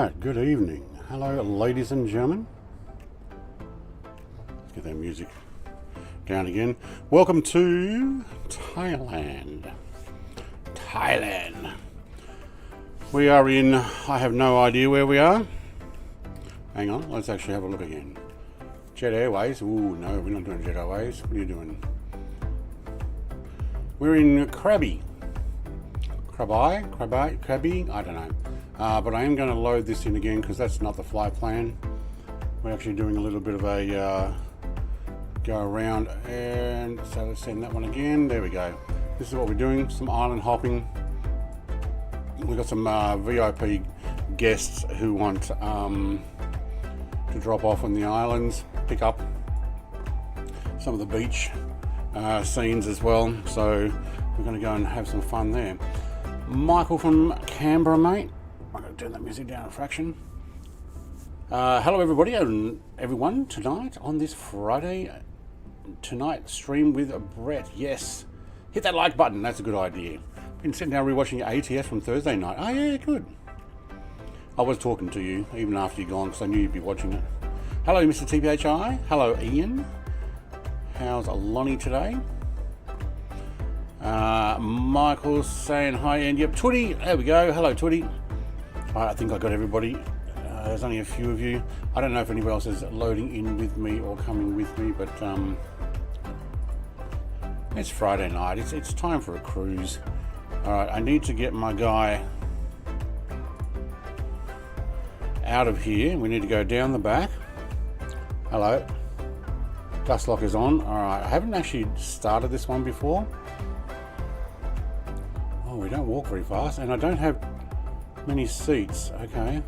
Alright, good evening. Hello, ladies and gentlemen. Let's get that music down again. Welcome to Thailand. We are in, I have no idea where we are. Hang on, let's actually have a look again. Jet Airways. Ooh, no, we're not doing Jet Airways. What are you doing? We're in Krabi. Krabi? I don't know. But I am going to load this in again because that's not the flight plan. We're actually doing a little bit of a go around, and so let's send that one again. There we go. This is what we're doing, some island hopping. We've got some VIP guests who want to drop off on the islands, pick up some of the beach scenes as well. So we're going to go and have some fun there. Michael from Canberra, mate. I'm going to turn that music down a fraction. Hello everybody and everyone tonight on this Friday. Tonight stream with Brett. Yes, hit that like button, that's a good idea. Been sitting down rewatching ATS from Thursday night. Oh yeah, good. I was talking to you even after you're gone because I knew you'd be watching it. Hello Mr. TPHI. Hello Ian. How's Lonnie today? Michael's saying hi, and yep, Twitty, there we go. Hello Twitty. I think I got everybody. There's only a few of you. I don't know if anybody else is loading in with me or coming with me, but it's Friday night. It's time for a cruise. Alright, I need to get my guy out of here. We need to go down the back. Hello. Dust lock is on. Alright, I haven't actually started this one before. Oh, we don't walk very fast, and I don't have many seats. Okay.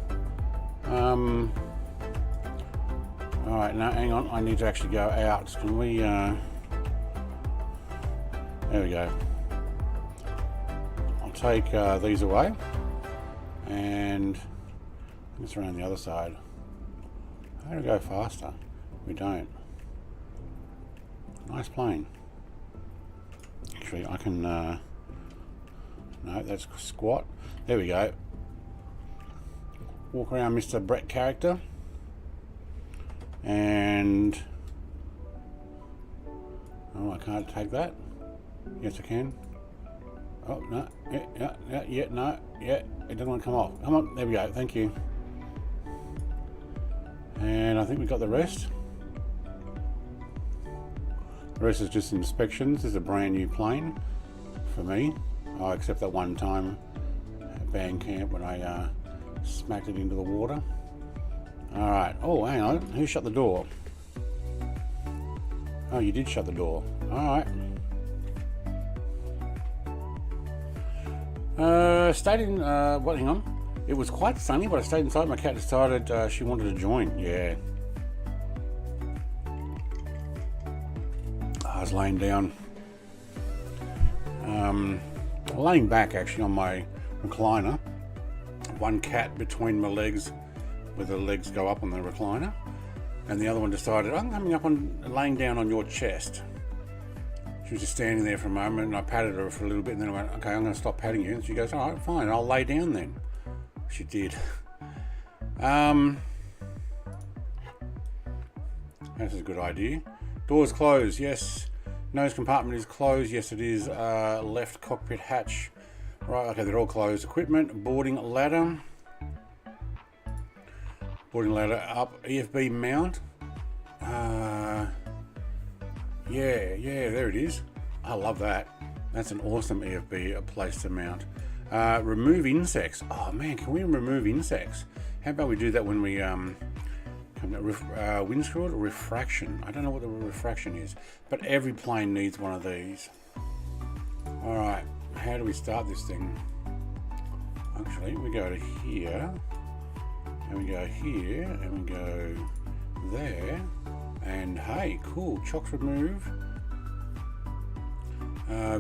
Alright, now hang on, I need to actually go out. Can we there we go. I'll take these away and let's around the other side. How do we go faster? We don't. Nice plane. Actually I can no, that's squat. There we go. Walk around Mr. Brett character, and oh, I can't take that. Yes, I can. Oh no, yeah, no, yeah, it doesn't want to come off. Come on, there we go. Thank you. And I think we got the rest. The rest is just inspections. This is a brand new plane for me. Oh, except that one time at band camp when I smacked it into the water. Alright. Oh, hang on. Who shut the door? Oh, you did shut the door. Alright. Stayed in, what, hang on. It was quite sunny, but I stayed inside. My cat decided she wanted to join. Yeah. I was laying down. Laying back actually on my recliner. One cat between my legs, where the legs go up on the recliner, and the other one decided, I'm coming up on laying down on your chest. She was just standing there for a moment, and I patted her for a little bit, and then I went, okay, I'm going to stop patting you. And she goes, all right, fine, I'll lay down then. She did. That's a good idea. Doors closed, yes. Nose compartment is closed, yes it is. Left cockpit hatch. Right, okay, they're all closed. Equipment, boarding ladder. Boarding ladder up, EFB mount. Yeah, there it is. I love that. That's an awesome EFB place to mount. Remove insects. Oh man, can we remove insects? How about we do that when we windscreen or refraction? I don't know what the refraction is, but every plane needs one of these. All right. How do we start this thing? Actually, we go to here, and we go here, and we go there, and hey, cool, chocks remove.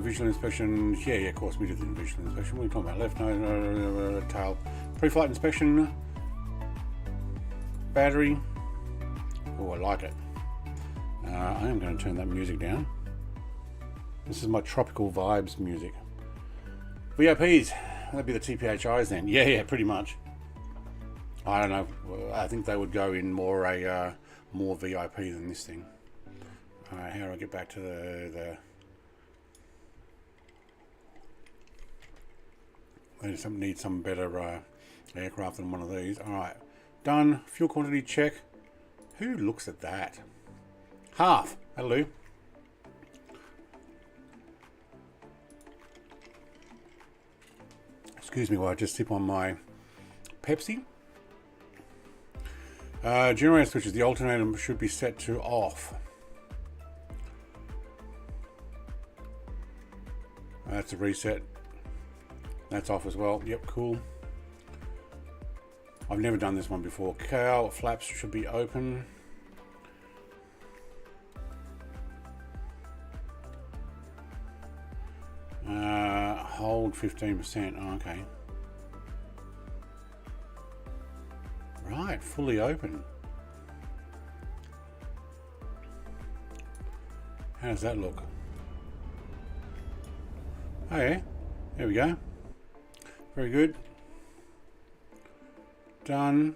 Visual inspection, yeah, of course we did the visual inspection. What are you talking about? Left nose, tail. Pre-flight inspection. Battery. Oh, I like it. I am going to turn that music down. This is my tropical vibes music. VIPs, that'd be the TPHIs then. Yeah, pretty much. I don't know. I think they would go in more more VIP than this thing. All right, how do I get back to the they need some better aircraft than one of these. All right, done. Fuel quantity check. Who looks at that? Half. Hello. Excuse me while I just sip on my Pepsi. Generator switches. The alternator should be set to off. That's a reset. That's off as well. Yep, cool. I've never done this one before. Cowl flaps should be open. Hold 15%. Oh, okay. Right, fully open. How does that look? Oh yeah, there we go. Very good. Done.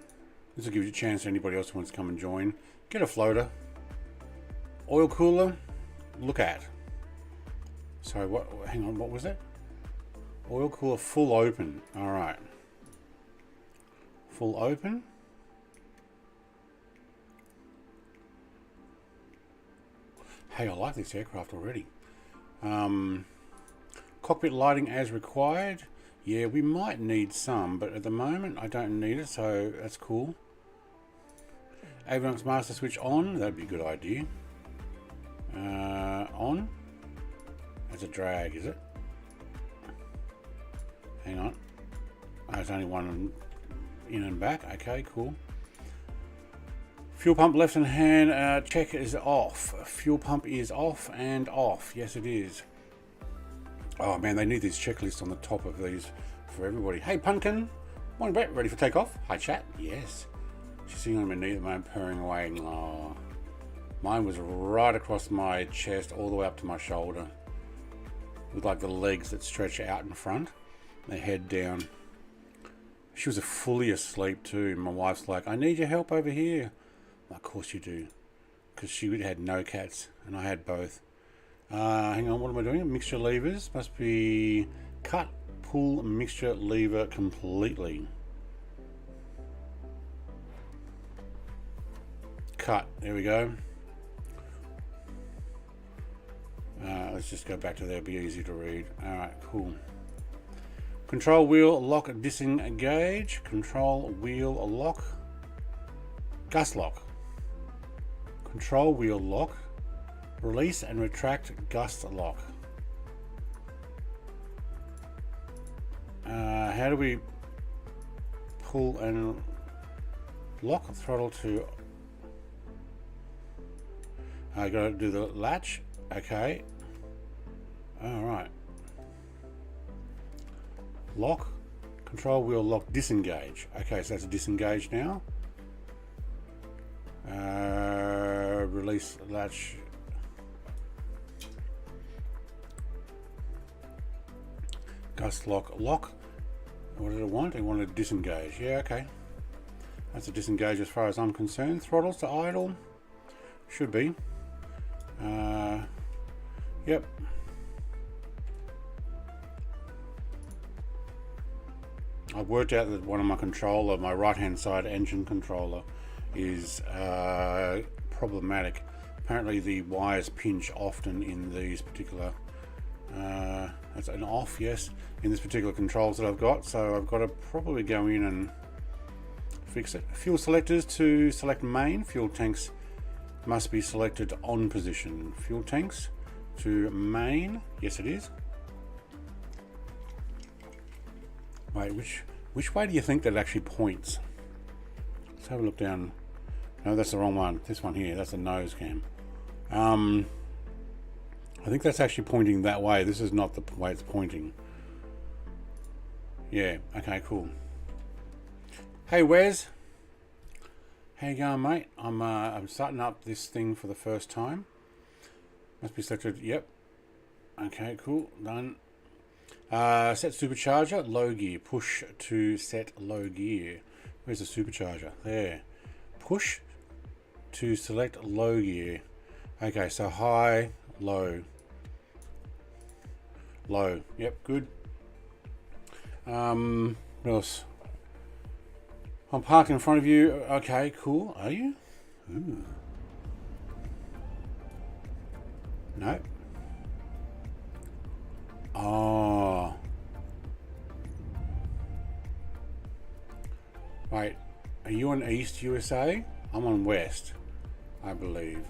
This will give you a chance to anybody else who wants to come and join. Get a floater. Oil cooler. Look at. Sorry, what? Hang on, what was that? Oil cooler full open. All right. Full open. Hey, I like this aircraft already. Cockpit lighting as required. Yeah, we might need some, but at the moment I don't need it, so that's cool. Avionics master switch on. That'd be a good idea. On. That's a drag, is it? Hang on. Oh, there's only one in and back. Okay, cool. Fuel pump left hand check is off. Fuel pump is off and off. Yes, it is. Oh man, they need these checklists on the top of these for everybody. Hey, Pumpkin. Morning, Brett. Ready for takeoff? Hi, chat. Yes. She's sitting on my knee at the moment, purring away. Oh. Mine was right across my chest, all the way up to my shoulder, with like the legs that stretch out in front, the head down. She was fully asleep too. My wife's like, I need your help over here. Of course you do, because she had no cats and I had both. Hang on, what am I doing? Mixture levers must be cut, pull mixture lever completely. Cut. There we go. Let's just go back to there. It'll be easy to read. All right, cool. Control wheel lock disengage. Control wheel lock. Gust lock. Control wheel lock. Release and retract gust lock. How do we pull and lock throttle to? I got to do the latch. Okay. All right. Lock. Control wheel lock disengage. Okay, so that's a disengage now. Release latch. Gust lock. Lock. What did it want? It wanted to disengage. Yeah, okay. That's a disengage as far as I'm concerned. Throttles to idle. Should be. Yep. I've worked out that one of my controller, my right hand side engine controller, is problematic. Apparently the wires pinch often in these particular that's an off, yes, in this particular controls that I've got, so I've got to probably go in and fix it. Fuel selectors to select main. Fuel tanks must be selected on position. Fuel tanks to main. Yes, it is. Wait, which way do you think that actually points? Let's have a look down. No, that's the wrong one. This one here, that's a nose cam. I think that's actually pointing that way. This is not the way it's pointing. Yeah, okay, cool. Hey, Wes. How you going, mate? I'm starting up this thing for the first time. Must be selected. Yep. Okay, cool. Done. Set supercharger, low gear. Push to set low gear. Where's the supercharger? There. Push to select low gear. Okay, so high, low. Low. Yep, good. What else? I'm parked in front of you. Okay, cool. Are you? Ooh. No. Oh. Wait. Are you on East USA? I'm on West, I believe.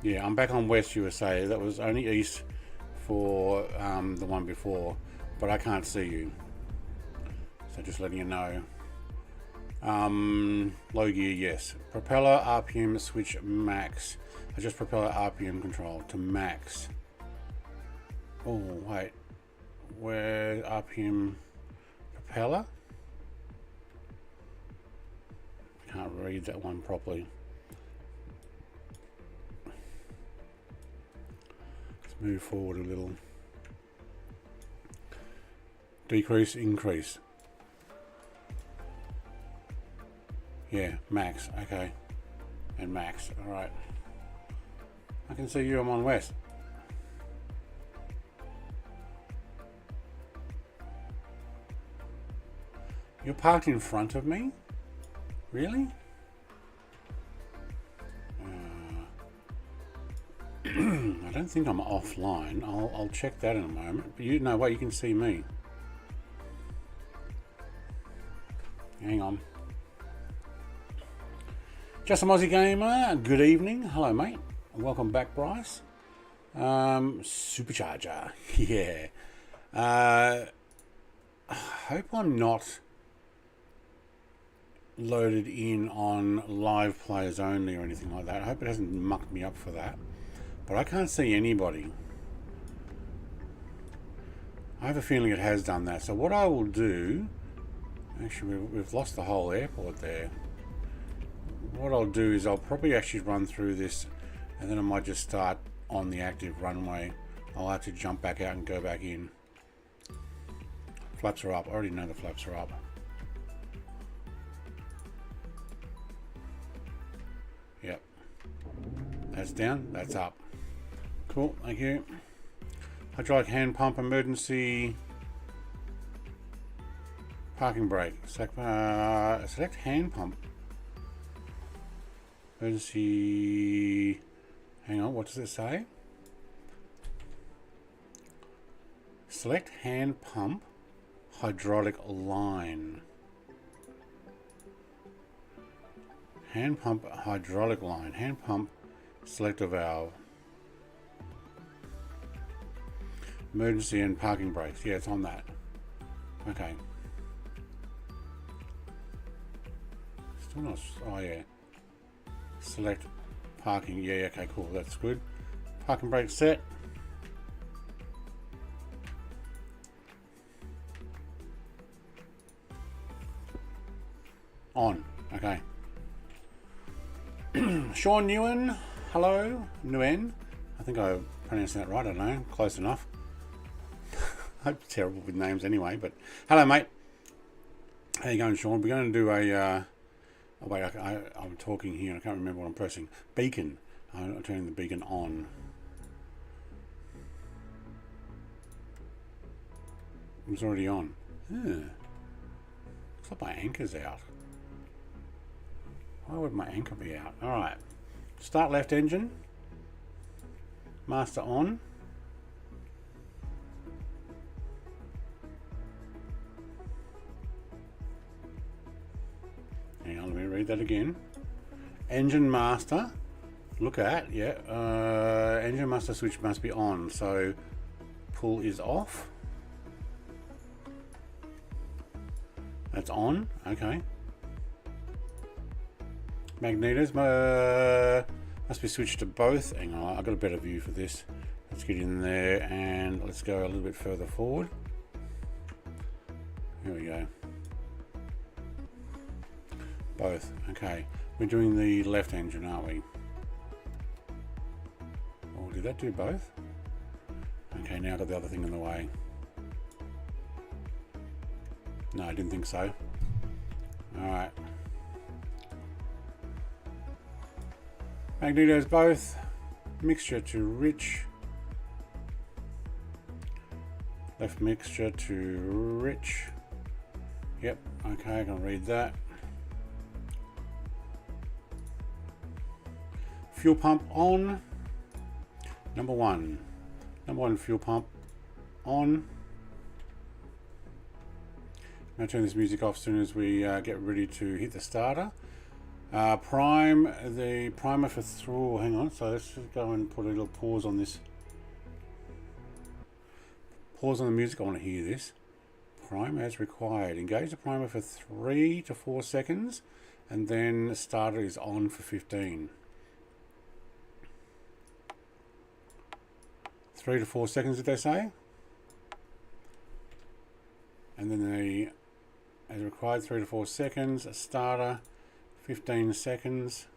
Yeah, I'm back on West USA. That was only East for the one before, but I can't see you. So just letting you know. Low gear, yes. Propeller RPM switch max. Adjust propeller RPM control to max. Oh, wait. Where RPM propeller? Can't read that one properly. Let's move forward a little. Decrease, increase. Yeah, max, okay. And max, alright. I can see you, I'm on West. You're parked in front of me? Really? I don't think I'm offline. I'll check that in a moment. But you know what, you can see me. Hang on. Just a Aussie Gamer, good evening. Hello, mate. Welcome back, Bryce. Supercharger. Yeah. I hope I'm not loaded in on live players only or anything like that. I hope it hasn't mucked me up for that. But I can't see anybody. I have a feeling it has done that. So what I will do... Actually, we've lost the whole airport there. What I'll do is I'll probably actually run through this, and then I might just start on the active runway. I'll have to jump back out and go back in. Flaps are up. I already know the flaps are up. Yep. That's down. That's up. Cool. Thank you. Hydraulic hand pump emergency. Parking brake. Select hand pump. Emergency. Hang on, what does it say? Select hand pump hydraulic line. Hand pump hydraulic line. Hand pump select a valve. Emergency and parking brakes. Yeah, it's on that. Okay. Still not. Oh yeah. Select parking. Yeah, okay, cool. That's good. Parking brake set. On. Okay. Sean Nguyen. Hello. Nguyen. I think I pronounced that right. I don't know. Close enough. I'm terrible with names anyway, but hello, mate. How you going, Sean? We're going to do a... oh, wait, I'm talking here and I can't remember what I'm pressing. Beacon. I'm turning the beacon on. It's already on. Looks like my anchor's out. Why would my anchor be out? Alright. Start left engine. Master on. Hang on, let me read that again. Engine master. Look at, yeah. Engine master switch must be on. So pull is off. That's on. Okay. Magnetos must be switched to both. Hang on, I've got a better view for this. Let's get in there and let's go a little bit further forward. Here we go. Both. Okay. We're doing the left engine, aren't we? Oh, did that do both? Okay, now I've got the other thing in the way. No, I didn't think so. Alright. Magnetos both. Mixture to rich. Left mixture to rich. Yep, okay, I can read that. Fuel pump on. Number one fuel pump on. I'm going to turn this music off as soon as we get ready to hit the starter. Prime the primer for through. Hang on, so let's just go and put a little pause on this. Pause on the music. I want to hear this. Prime as required. Engage the primer for 3 to 4 seconds, and then the starter is on for 15. 3 to 4 seconds, did they say? And then the as required 3 to 4 seconds. A starter 15 seconds.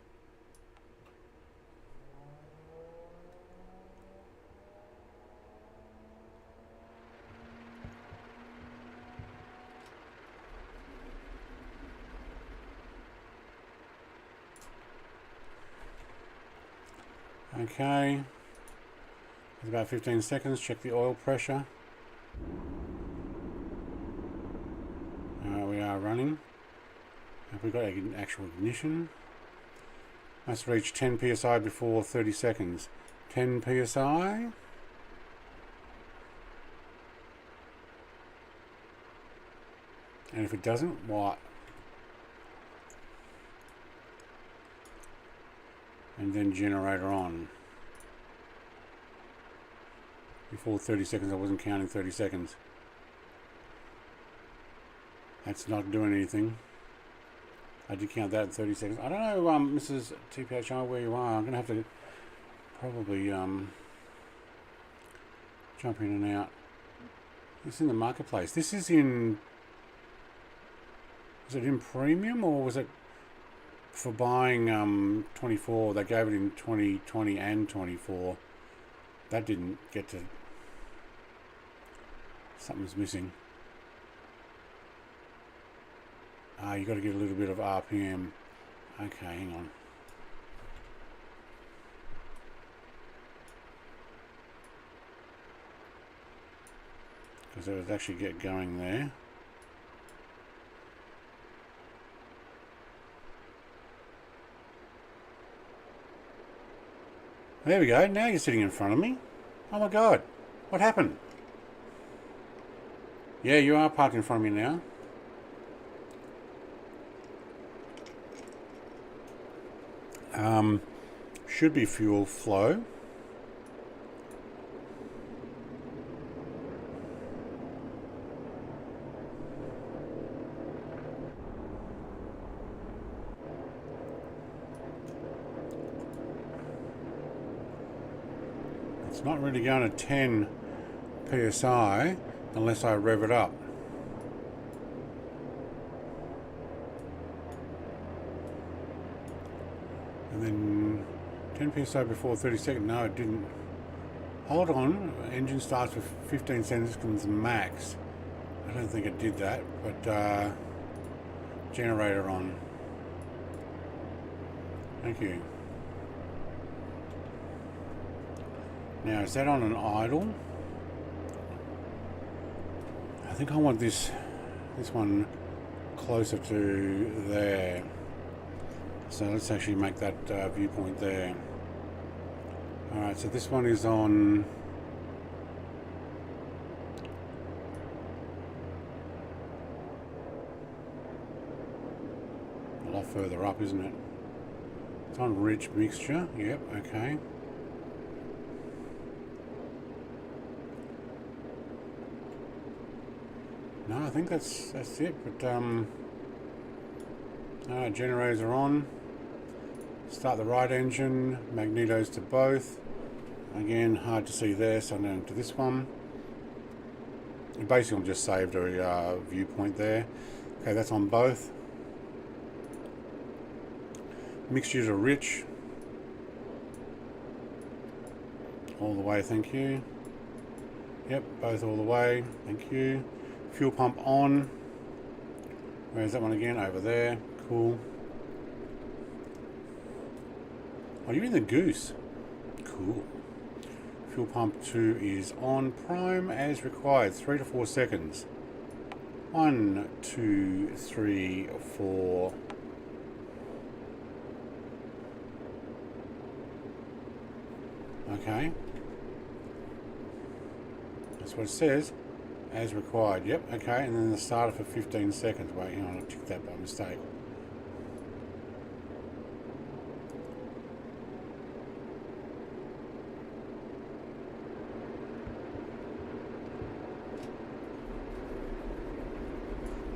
Okay, it's about 15 seconds. Check the oil pressure. We are running. Have we got an actual ignition? Must reach 10 psi before 30 seconds. 10 psi. And if it doesn't, what? And then generator on. Before 30 seconds, I wasn't counting 30 seconds. That's not doing anything. I did count that at 30 seconds. I don't know, Mrs. TPHI, where you are. I'm going to have to probably jump in and out. This is in the marketplace. This is in... Is it in premium, or was it for buying 24? They gave it in 2020 and 24. That didn't get to... Something's missing. You got to get a little bit of RPM. Okay, hang on. Because it would actually get going there. There we go. Now you're sitting in front of me. Oh my God. What happened? Yeah, you are parked in front of me now. Should be fuel flow. It's not really going to 10 psi unless I rev it up. And then 10 psi before 30 seconds. No, it didn't. Hold on. Engine starts with 15 seconds max. I don't think it did that, but generator on. Thank you. Now, is that on an idle? I think I want this one closer to there. So let's actually make that viewpoint there. Alright, so this one is on... a lot further up, isn't it? It's on rich mixture. Yep, okay. No, I think that's it, but generators are on. Start the right engine, magnetos to both. Again, hard to see there, so I'm going to this one. It basically just saved a viewpoint there. Okay, that's on both. Mixtures are rich. All the way, thank you. Yep, both all the way, thank you. Fuel pump on. Where's that one again? Over there. Cool. Oh, you're in the goose. Cool. Fuel pump 2 is on prime as required. 3 to 4 seconds. 1, 2, 3, 4. Okay. That's what it says. As required. Yep. Okay. And then the starter for 15 seconds. Wait, hang on. I ticked that by mistake.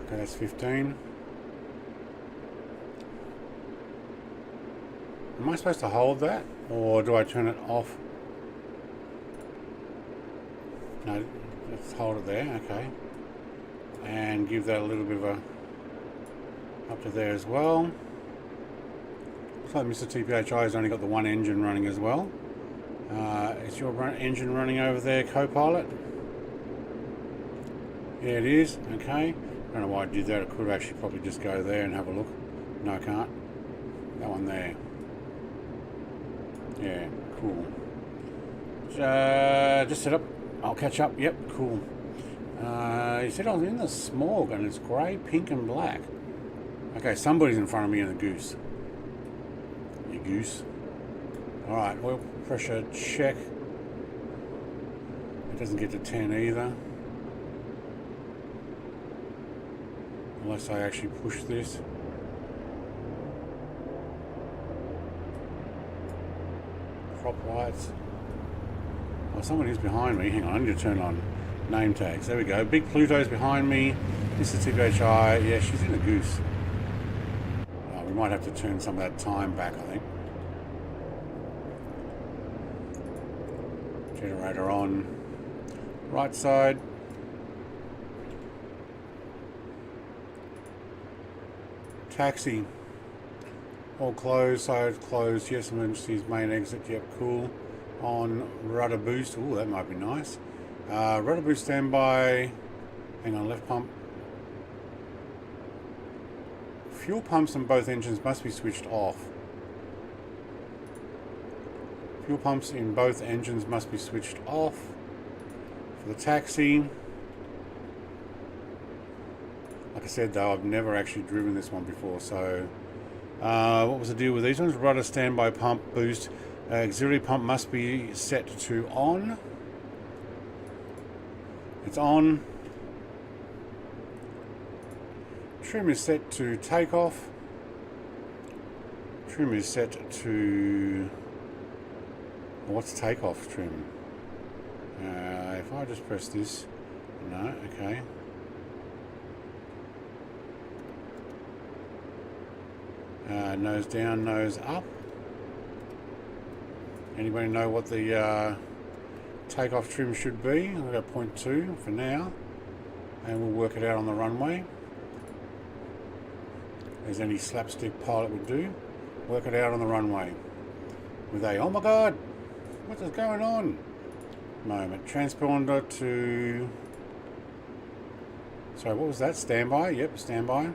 Okay, that's 15. Am I supposed to hold that? Or do I turn it off? No, let's hold it there, okay. And give that a little bit of a up to there as well. Looks like Mr. TPHI has only got the one engine running as well. Is your engine running over there, Copilot? Yeah, it is, okay. I don't know why I did that. I could actually probably just go there and have a look. No, I can't. That one there. Yeah, cool. Just set up. I'll catch up. Yep, cool. He said I was in the smog and it's grey, pink and black. Okay, somebody's in front of me in the goose. You goose. Alright, oil pressure check. It doesn't get to 10 either. Unless I actually push this. Prop lights. Oh, someone is behind me. Hang on, I need to turn on name tags. There we go. Big Pluto's behind me. Mr. TPHI. Yeah, she's in a goose. We might have to turn some of that time back, I think. Generator on. Right side. Taxi. All closed, side closed. Yes, emergencies, main exit. Yep, cool. On rudder boost. Ooh, that might be nice. Rudder boost standby. Hang on, left pump. Fuel pumps in both engines must be switched off. Fuel pumps in both engines must be switched off. For the taxi. Like I said though, I've never actually driven this one before, so what was the deal with these ones? Rudder standby pump boost. Auxiliary pump must be set to on. It's on. Trim is set to takeoff. Trim is set to... What's takeoff trim? If I just press this... No, okay. Nose down, nose up. Anybody know what the takeoff trim should be? I've got 0.2 for now, and we'll work it out on the runway, as any slapstick pilot would do. Work it out on the runway with a oh my god, what is going on moment. Transponder to, sorry, what was that? Standby. Yep, standby.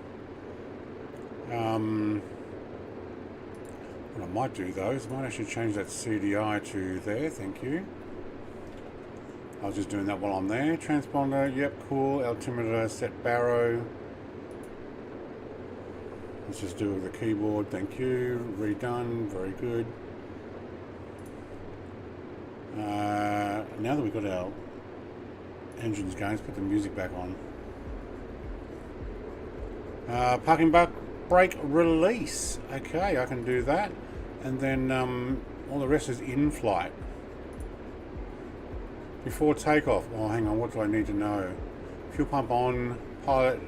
What I might do though is I might actually change that CDI to there, thank you. I was just doing that while I'm there. Transponder, yep, cool. Altimeter set barrow. Let's just do it with the keyboard, thank you. Redone, very good. Now that we've got our engines going, let's put the music back on. Parking brake release. Okay, I can do that. And then all the rest is in flight. Before takeoff. Oh, hang on, what do I need to know? Fuel pump on, pilot,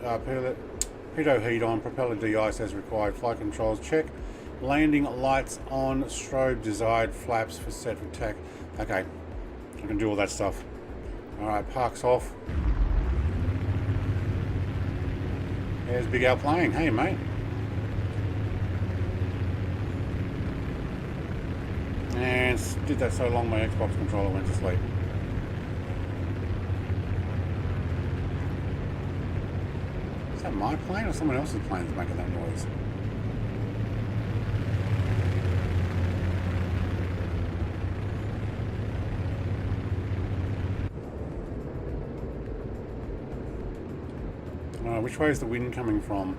pitot heat on, propeller de-ice as required, flight controls check, landing lights on, strobe desired, flaps for set for tack. Okay, I can do all that stuff. Alright, parks off. There's Big Al playing. Hey, mate. And did that so long my Xbox controller went to sleep. Is that that my plane or someone else's plane that's making that noise? Which way is the wind coming from?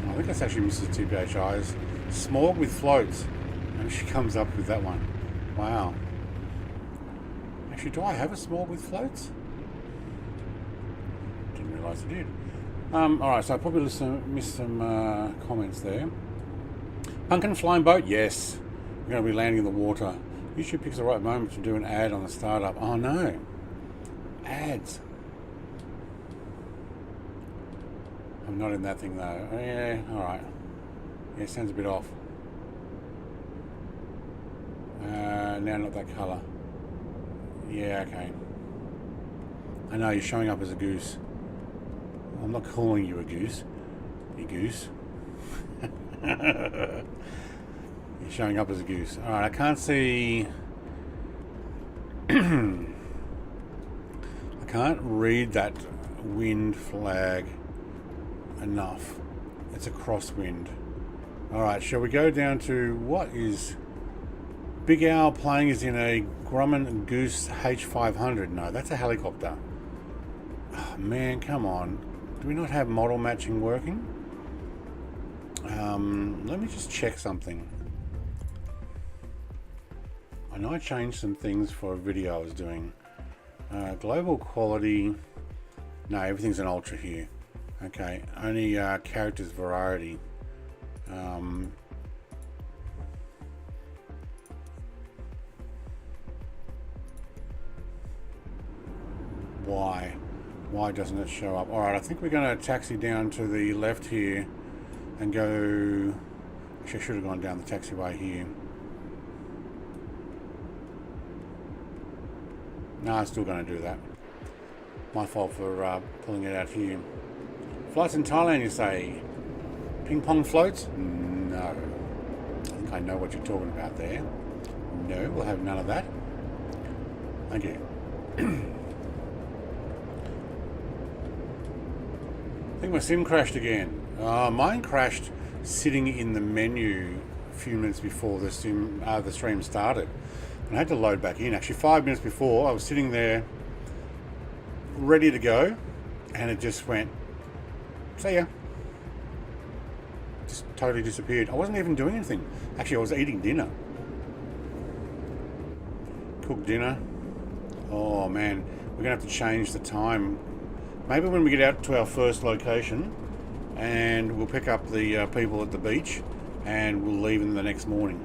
I think that's actually Mrs. TPHI's smog with floats. And she comes up with that one. Wow. Actually, do I have a smog with floats? Didn't realise I did. Alright, so I probably missed some comments there. Pumpkin flying boat? Yes. We're going to be landing in the water. YouTube picks the right moment to do an ad on the startup. Oh no. Ads. I'm not in that thing though. Oh, yeah, alright. Yeah, sounds a bit off. Now not that colour. Yeah, okay. I know you're showing up as a goose. I'm not calling you a goose. You goose. You're showing up as a goose. Alright, I can't see... I can't read that wind flag enough. It's a crosswind. Alright, shall we go down to what is... Big Owl playing is in a Grumman Goose H500. No, that's a helicopter. Oh, man, come on. Do we not have model matching working? Let me just check something. I know I changed some things for a video I was doing. Global quality. No, everything's an ultra here. Okay, only characters variety. Why doesn't it show up? Alright, I think we're going to taxi down to the left here and go... Actually, I should have gone down the taxiway here. No, I'm still going to do that. My fault for pulling it out here. Flights in Thailand, you say? Ping pong floats? No. I think I know what you're talking about there. No, we'll have none of that. Thank you. I think my sim crashed again. Mine crashed sitting in the menu a few minutes before the stream started. And I had to load back in. Actually, 5 minutes before, I was sitting there ready to go, and it just went, see ya. Just totally disappeared. I wasn't even doing anything. Actually, I was eating dinner. Cooked dinner. Oh man, we're gonna have to change the time. Maybe when we get out to our first location, and we'll pick up the people at the beach, and we'll leave in the next morning.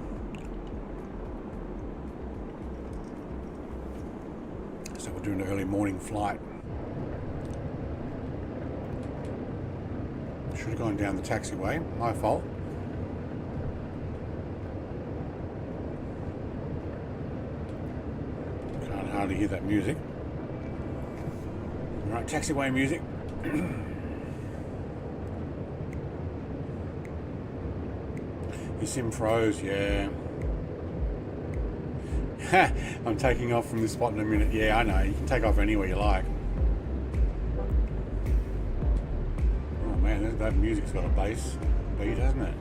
So we're doing an early morning flight. Should have gone down the taxiway. My fault. Can't hardly hear that music. Right, taxiway music. Your sim froze, yeah. I'm taking off from this spot in a minute. Yeah, I know. You can take off anywhere you like. Oh man, that music's got a bass beat, hasn't it?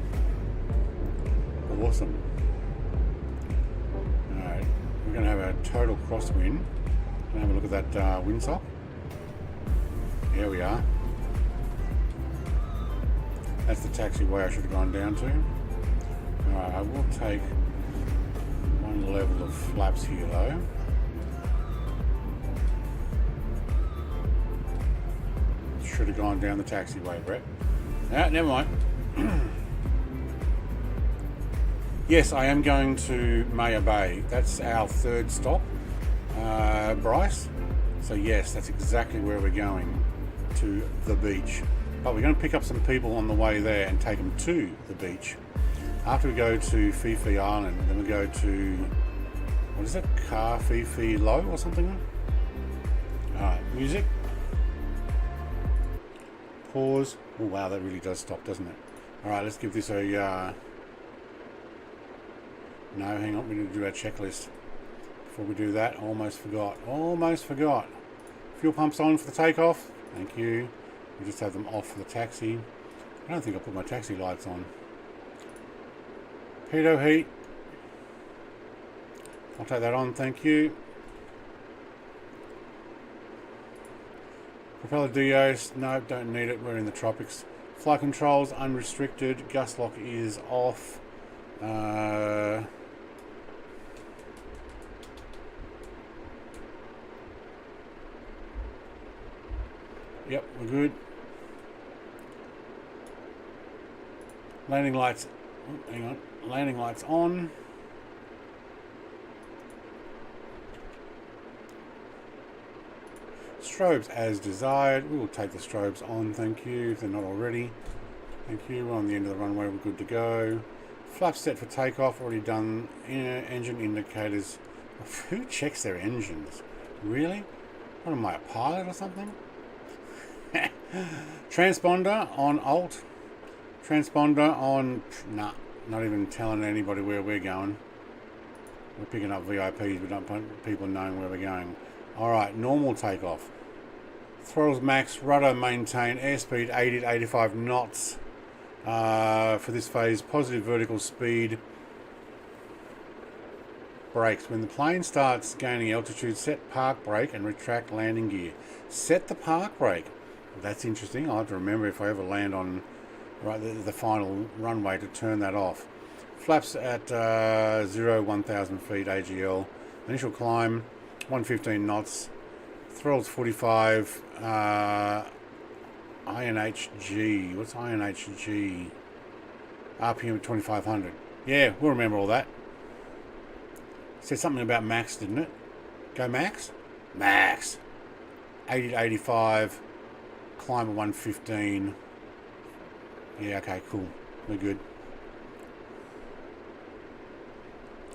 Awesome. Alright, we're going to have a total crosswind. Have a look at that windsock. Here we are. That's the taxiway I should have gone down to. Alright, I will take one level of flaps here though. Should have gone down the taxiway, Brett. Ah, never mind. Yes, I am going to Maya Bay. That's our third stop, Bryce. So yes, that's exactly where we're going, to the beach. But we're going to pick up some people on the way there and take them to the beach. After we go to Fifi Island, then we go to, what is it, Car Fifi Low or something? Alright, music. Pause. Oh wow, that really does stop, doesn't it? Alright, let's give this a, no, hang on, we need to do our checklist. Before we do that, almost forgot. Fuel pumps on for the takeoff. Thank you. We just have them off for the taxi. I don't think I put my taxi lights on. Pitot heat. I'll take that on, thank you. Propeller DOs, no, don't need it, we're in the tropics. Flight controls, unrestricted. Gust lock is off. Yep, we're good. Landing lights, oh, hang on, landing lights on. Strobes as desired. We will take the strobes on, thank you, if they're not already. Thank you, we're on the end of the runway, we're good to go. Flaps set for takeoff, already done. Engine indicators. Who checks their engines? Really? What am I, a pilot or something? Transponder on alt. Transponder on, nah, not even telling anybody where we're going. We're picking up VIPs, we don't want people knowing where we're going. Alright, normal takeoff. Throttles max, rudder maintain, airspeed 80 to 85 knots for this phase. Positive vertical speed. Brakes. When the plane starts gaining altitude, set park brake and retract landing gear. Set the park brake. That's interesting. I'll have to remember if I ever land on the final runway to turn that off. Flaps at 1000 feet AGL. Initial climb 115 knots. Throttles 45. INHG. What's INHG? RPM 2500. Yeah, we'll remember all that. Said something about max, didn't it? Go max? Max. 80 to 85. Climb at 115. Yeah, okay, cool. We're good.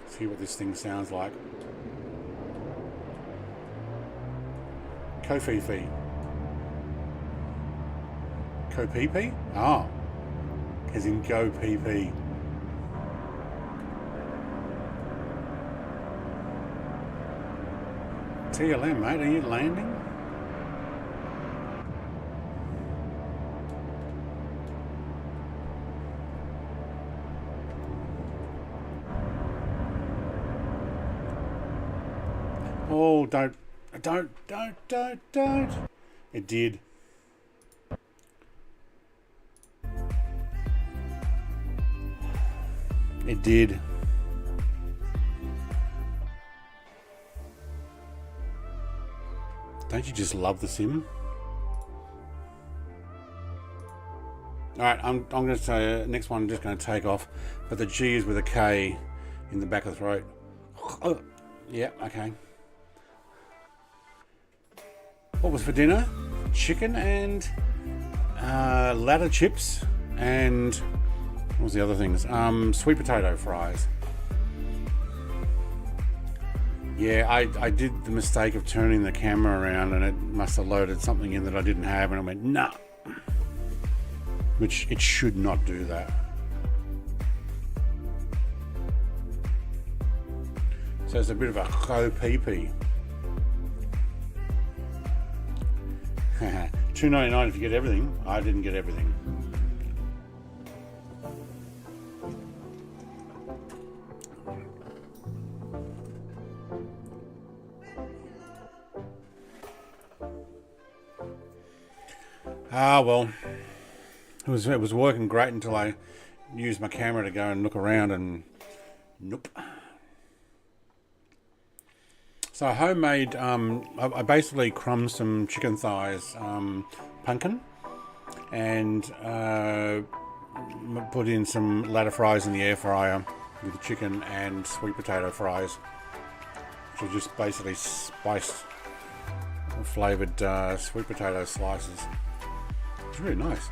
See what this thing sounds like. Kofifi. Ko-PP? Oh. As in go PP. TLM, mate, are you landing? Oh, don't. It did. It did. Don't you just love the sim? Alright, I'm going to say next one I'm just going to take off, but the G is with a K in the back of the throat. Oh, yeah, okay. What was for dinner? Chicken and ladder chips and what was the other things? Sweet potato fries. Yeah, I did the mistake of turning the camera around and it must have loaded something in that I didn't have and I went, nah. Which it should not do that. So it's a bit of a ho-pee-pee. $2.99 if you get everything. I didn't get everything. Ah, well, it was working great until I used my camera to go and look around and nope. So homemade, I basically crumbed some chicken thighs, pumpkin, and put in some ladder fries in the air fryer with the chicken and sweet potato fries, which are just basically spiced, flavoured sweet potato slices. It's really nice.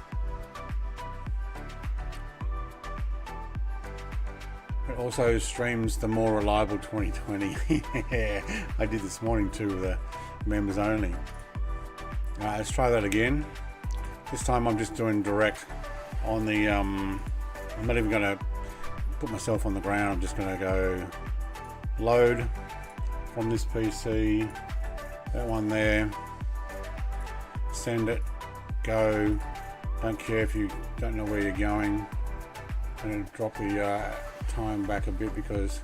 It also streams the more reliable 2020. Yeah, I did this morning too with the members only. Let's try that again. This time I'm just doing direct on the, I'm not even going to put myself on the ground. I'm just going to go load from this PC, that one there, send it, go. Don't care if you don't know where you're going. I'm going to drop the time back a bit because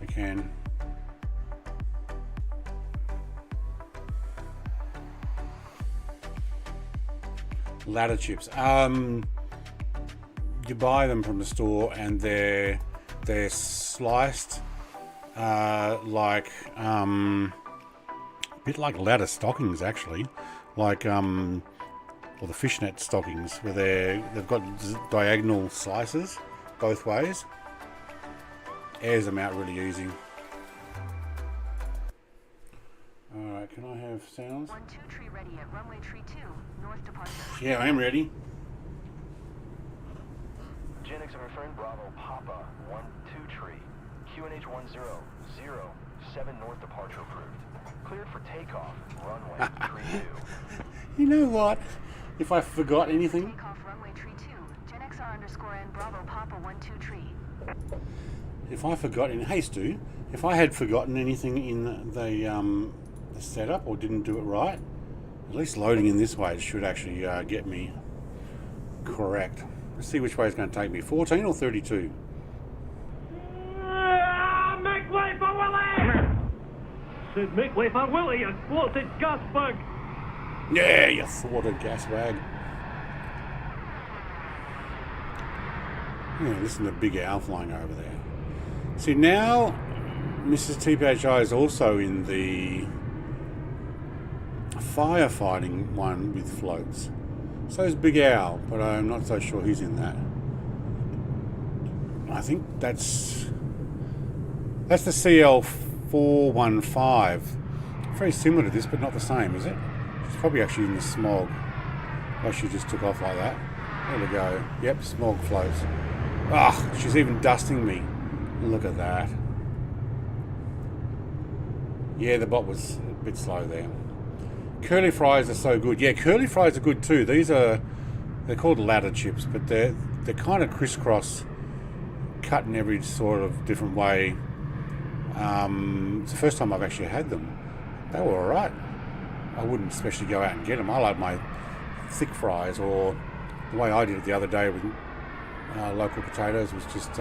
I can. Ladder chips. You buy them from the store and they're sliced like a bit like ladder stockings actually, like or the fishnet stockings, where they've got diagonal slices both ways. Airs them out really easy. Alright, can I have sounds? 1-2 tree ready at runway tree 2, north departure. Yeah, I am ready. Genix are referring Bravo Papa 1-2 tree. QNH 1007 north departure approved. Cleared for takeoff, runway tree 2. You know what? If I forgot anything. Takeoff runway tree 2, GenXR underscore N Bravo Papa 1-2 tree. If I forgot any, hey Stu, if I had forgotten anything in the setup or didn't do it right, at least loading in this way it should actually get me correct. Let's see which way it's going to take me, 14 or 32. Make way for Willie! Said make way for Willie, you thwarted gas bug! Yeah, you thwarted gas bag. Yeah, listen to Big Owl flying over there. See, now Mrs. TPHI is also in the firefighting one with floats. So is Big Owl, but I'm not so sure he's in that. I think that's the CL415. Very similar to this, but not the same, is it? She's probably actually in the smog. Oh, she just took off like that. There we go. Yep, smog floats. Ah, she's even dusting me. Look at that. Yeah, the bot was a bit slow there. Curly fries are so good. Yeah, curly fries are good too. They're called ladder chips, but they're kind of crisscross, cut in every sort of different way. It's the first time I've actually had them. They were alright. I wouldn't especially go out and get them. I like my thick fries, or the way I did it the other day with local potatoes was just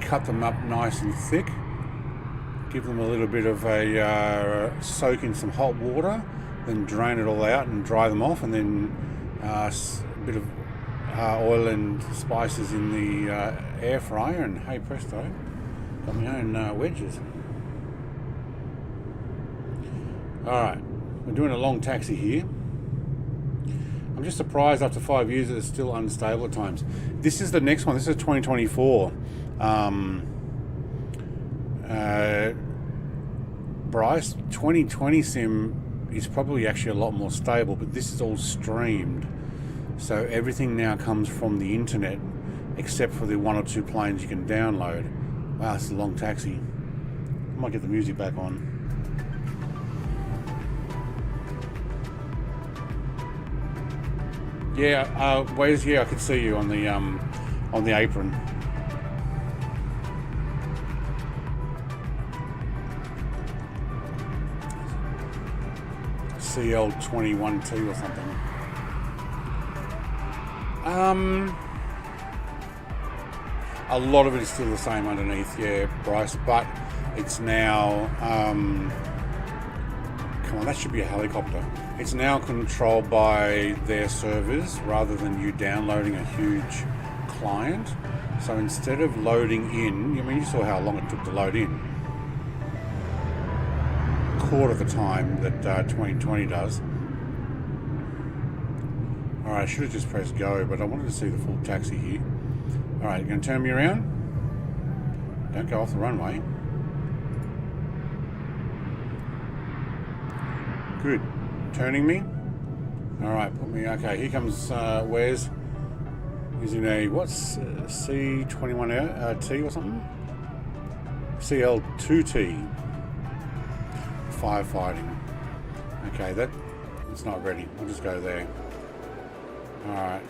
cut them up nice and thick, give them a little bit of a soak in some hot water, then drain it all out and dry them off, and then a bit of oil and spices in the air fryer, and hey presto, got my own wedges. Alright, we're doing a long taxi here. I'm just surprised after 5 years that it's still unstable at times. This is the next one. This is 2024. Bryce, 2020 sim is probably actually a lot more stable, but this is all streamed. So everything now comes from the internet, except for the 1 or 2 planes you can download. Wow, it's a long taxi. I might get the music back on. Yeah, Wes, yeah, I could see you on the apron. CL212 or something. A lot of it is still the same underneath, yeah, Bryce, but it's now, come on, that should be a helicopter. It's now controlled by their servers rather than you downloading a huge client. So instead of loading in, I mean, you saw how long it took to load in. Quarter of the time that 2020 does. Alright, I should have just pressed go, but I wanted to see the full taxi here. Alright, you're going to turn me around? Don't go off the runway. Good. Turning me. Alright, put me, okay, here comes Wes. He's in a, what's C21T or something? CL2T. Firefighting. Okay, it's not ready. We'll just go there. Alright.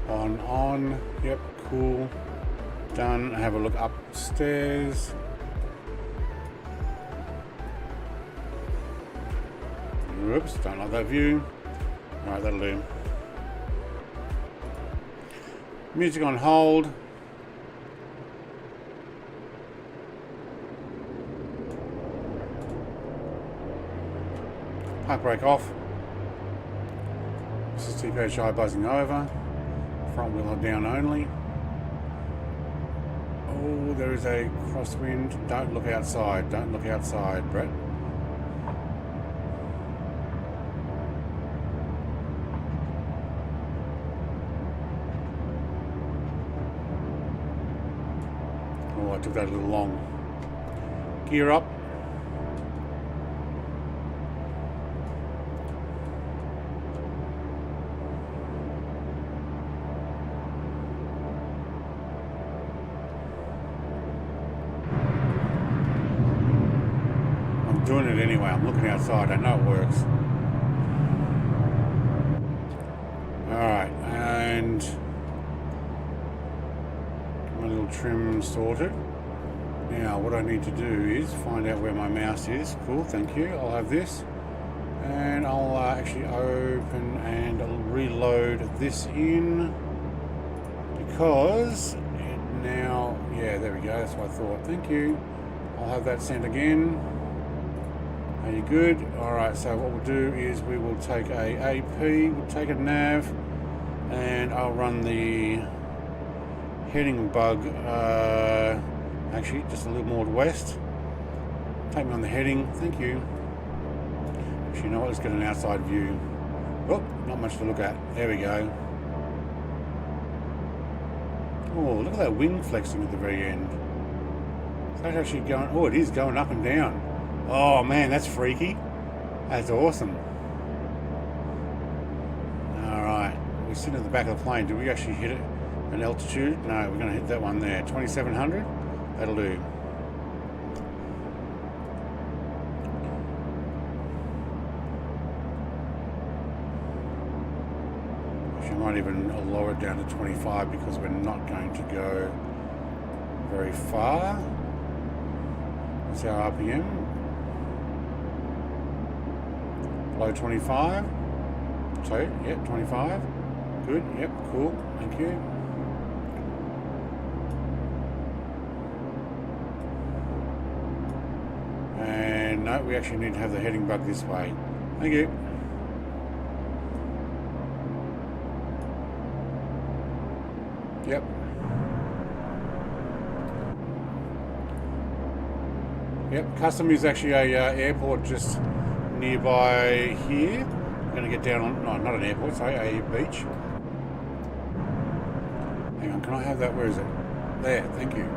On. Yep, cool. Done. Have a look upstairs. Whoops, don't like that view. Alright, that'll do. Music on hold. Park brake off. This is TPHI buzzing over. Front wheel down only. Oh, there is a crosswind. Don't look outside. Don't look outside, Brett. Oh, I took that a little long. Gear up. Doing it anyway. I'm looking outside. I know it works. Alright, and my little trim sorted. Now what I need to do is find out where my mouse is. Cool, thank you. I'll have this. And I'll actually open and I'll reload this in because it now, yeah, there we go. That's what I thought. Thank you. I'll have that sent again. Are you good? Alright, so what we'll do is we will take a AP, we'll take a nav, and I'll run the heading bug, actually just a little more west. Take me on the heading, thank you. Actually, you know what, let's get an outside view. Oh, not much to look at. There we go. Oh, look at that wing flexing at the very end. Is that actually going, oh, it is going up and down. Oh man, that's freaky. That's awesome. Alright, we're sitting at the back of the plane. Did we actually hit it at altitude? No, we're going to hit that one there. 2700? That'll do. Actually, I might even lower it down to 25 because we're not going to go very far. That's our RPM. Below 25. So, yep, 25. Good, yep, cool, thank you. And no, we actually need to have the heading bug this way. Thank you. Yep. Yep, custom is actually a airport just nearby here. I'm going to get down on, no, not an airport, sorry, a beach. Hang on, can I have that? Where is it? There, thank you.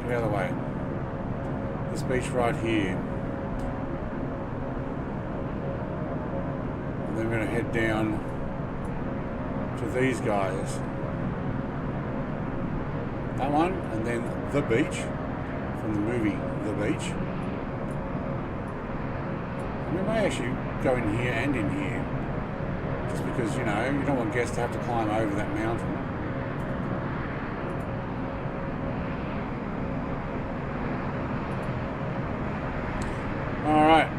Get out of the way. This beach right here. And then we're going to head down to these guys. That one, and then the beach from the movie The Beach. We may actually go in here and in here, just because, you know, you don't want guests to have to climb over that mountain. Alright.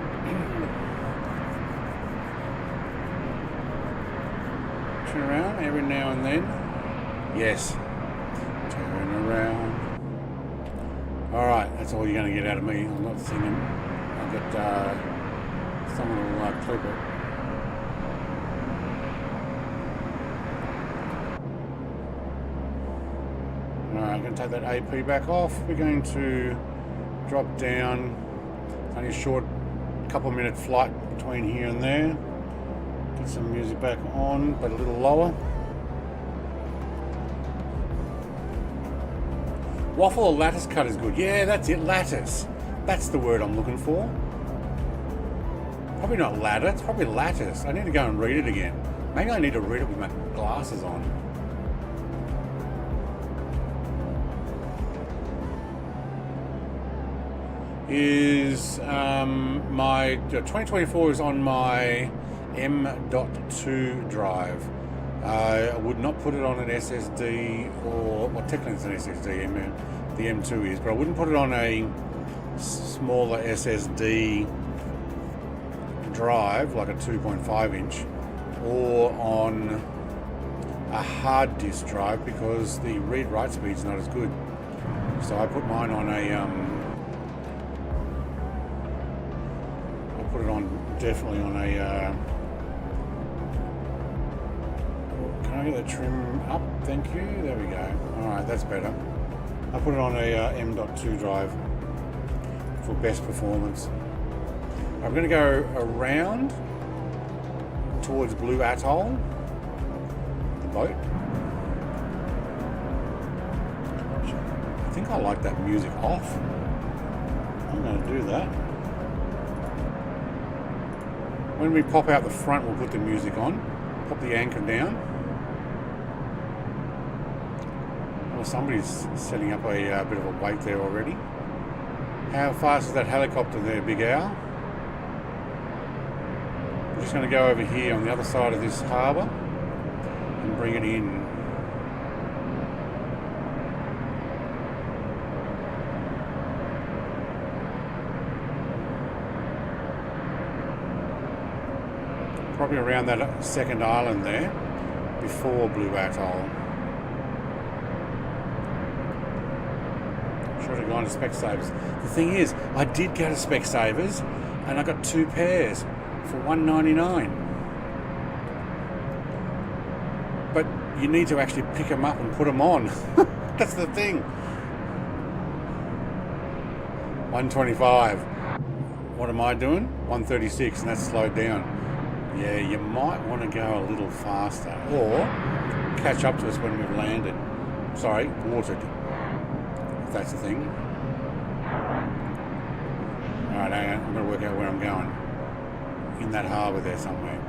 Turn around every now and then. Yes. Turn around. Alright, that's all you're going to get out of me. I'm not singing. I've got, someone will clip it. Alright, I'm going to take that AP back off. We're going to drop down. It's only a short couple-minute flight between here and there. Get some music back on, but a little lower. Waffle or lattice cut is good. Yeah, that's it, lattice. That's the word I'm looking for. Probably not ladder, it's probably lattice. I need to go and read it again. Maybe I need to read it with my glasses on. Is my 2024 is on my M.2 drive. I would not put it on an SSD, or well, technically it's an SSD, the M2 is, but I wouldn't put it on a smaller SSD drive like a 2.5 inch or on a hard disk drive, because the read-write speed is not as good. So I put mine on a I put it on definitely on a can I get the trim up? Thank you. There we go. Alright, that's better. I put it on a M.2 drive for best performance. I'm going to go around towards Blue Atoll, the boat. I think I like that music off. I'm going to do that. When we pop out the front, we'll put the music on. Pop the anchor down. Well, somebody's setting up a bit of a weight there already. How fast is that helicopter there, Big Al? I'm just going to go over here on the other side of this harbour and bring it in. Probably around that second island there, before Blue Atoll. Should have gone to Specsavers. The thing is, I did go to Specsavers and I got 2 pairs for $1.99. But you need to actually pick them up and put them on. That's the thing. $1.25. What am I doing? $1.36, and that's slowed down. Yeah, you might want to go a little faster, or catch up to us when we've landed. Sorry, watered. If that's the thing. Alright, hang on. I'm going to work out where I'm going. In that harbour there somewhere.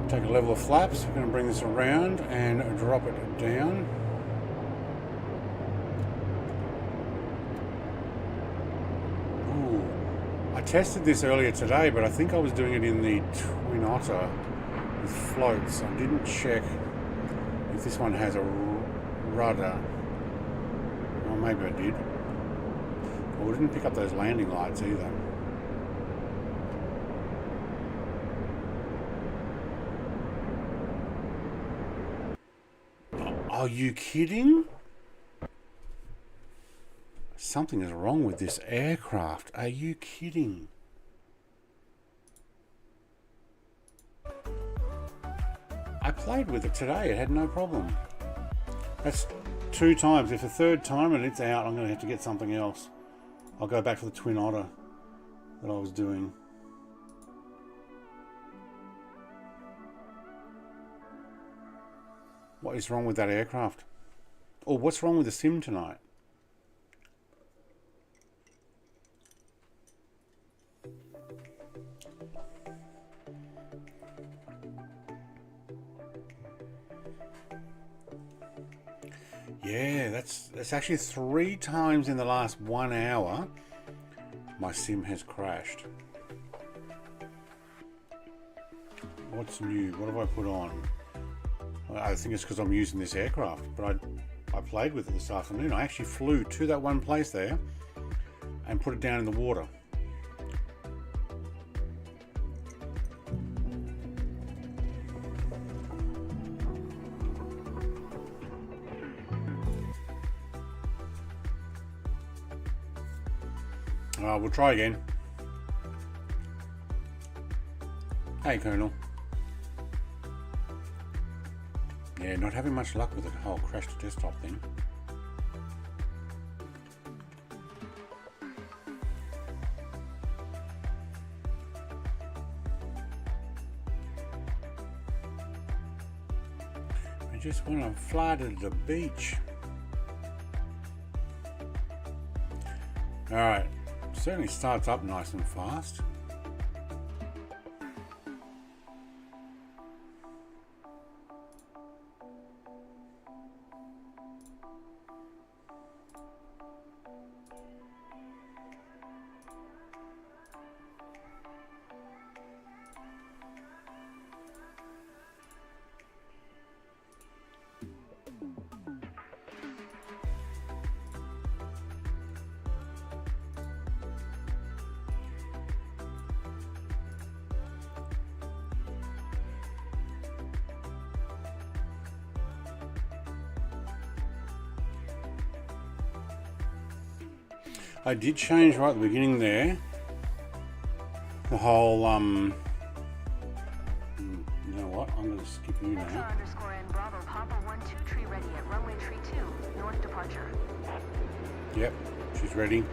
Take a level of flaps. We're going to bring this around and drop it down. Ooh. I tested this earlier today, but I think I was doing it in the Twin Otter with floats. I didn't check if this one has a rudder. Well, maybe I did. Well, we didn't pick up those landing lights either. Are you kidding? Something is wrong with this aircraft. Are you kidding? I played with it today. It had no problem. That's 2 times. If a third time and it's out, I'm going to have to get something else. I'll go back to the Twin Otter that I was doing. What is wrong with that aircraft? Or what's wrong with the sim tonight? Yeah, that's actually 3 times in the last 1 hour my sim has crashed. What's new? What have I put on? I think it's because I'm using this aircraft, but I played with it this afternoon. I actually flew to that one place there and put it down in the water. We'll try again. Hey, Colonel. Yeah, not having much luck with the whole crash to desktop thing. I just want to fly to the beach. Alright, certainly starts up nice and fast. I did change right at the beginning there. The whole, you know what? I'm going to skip you now. XR_N Bravo Papa 12 tree ready at runway tree 2, north departure. Yep, she's ready.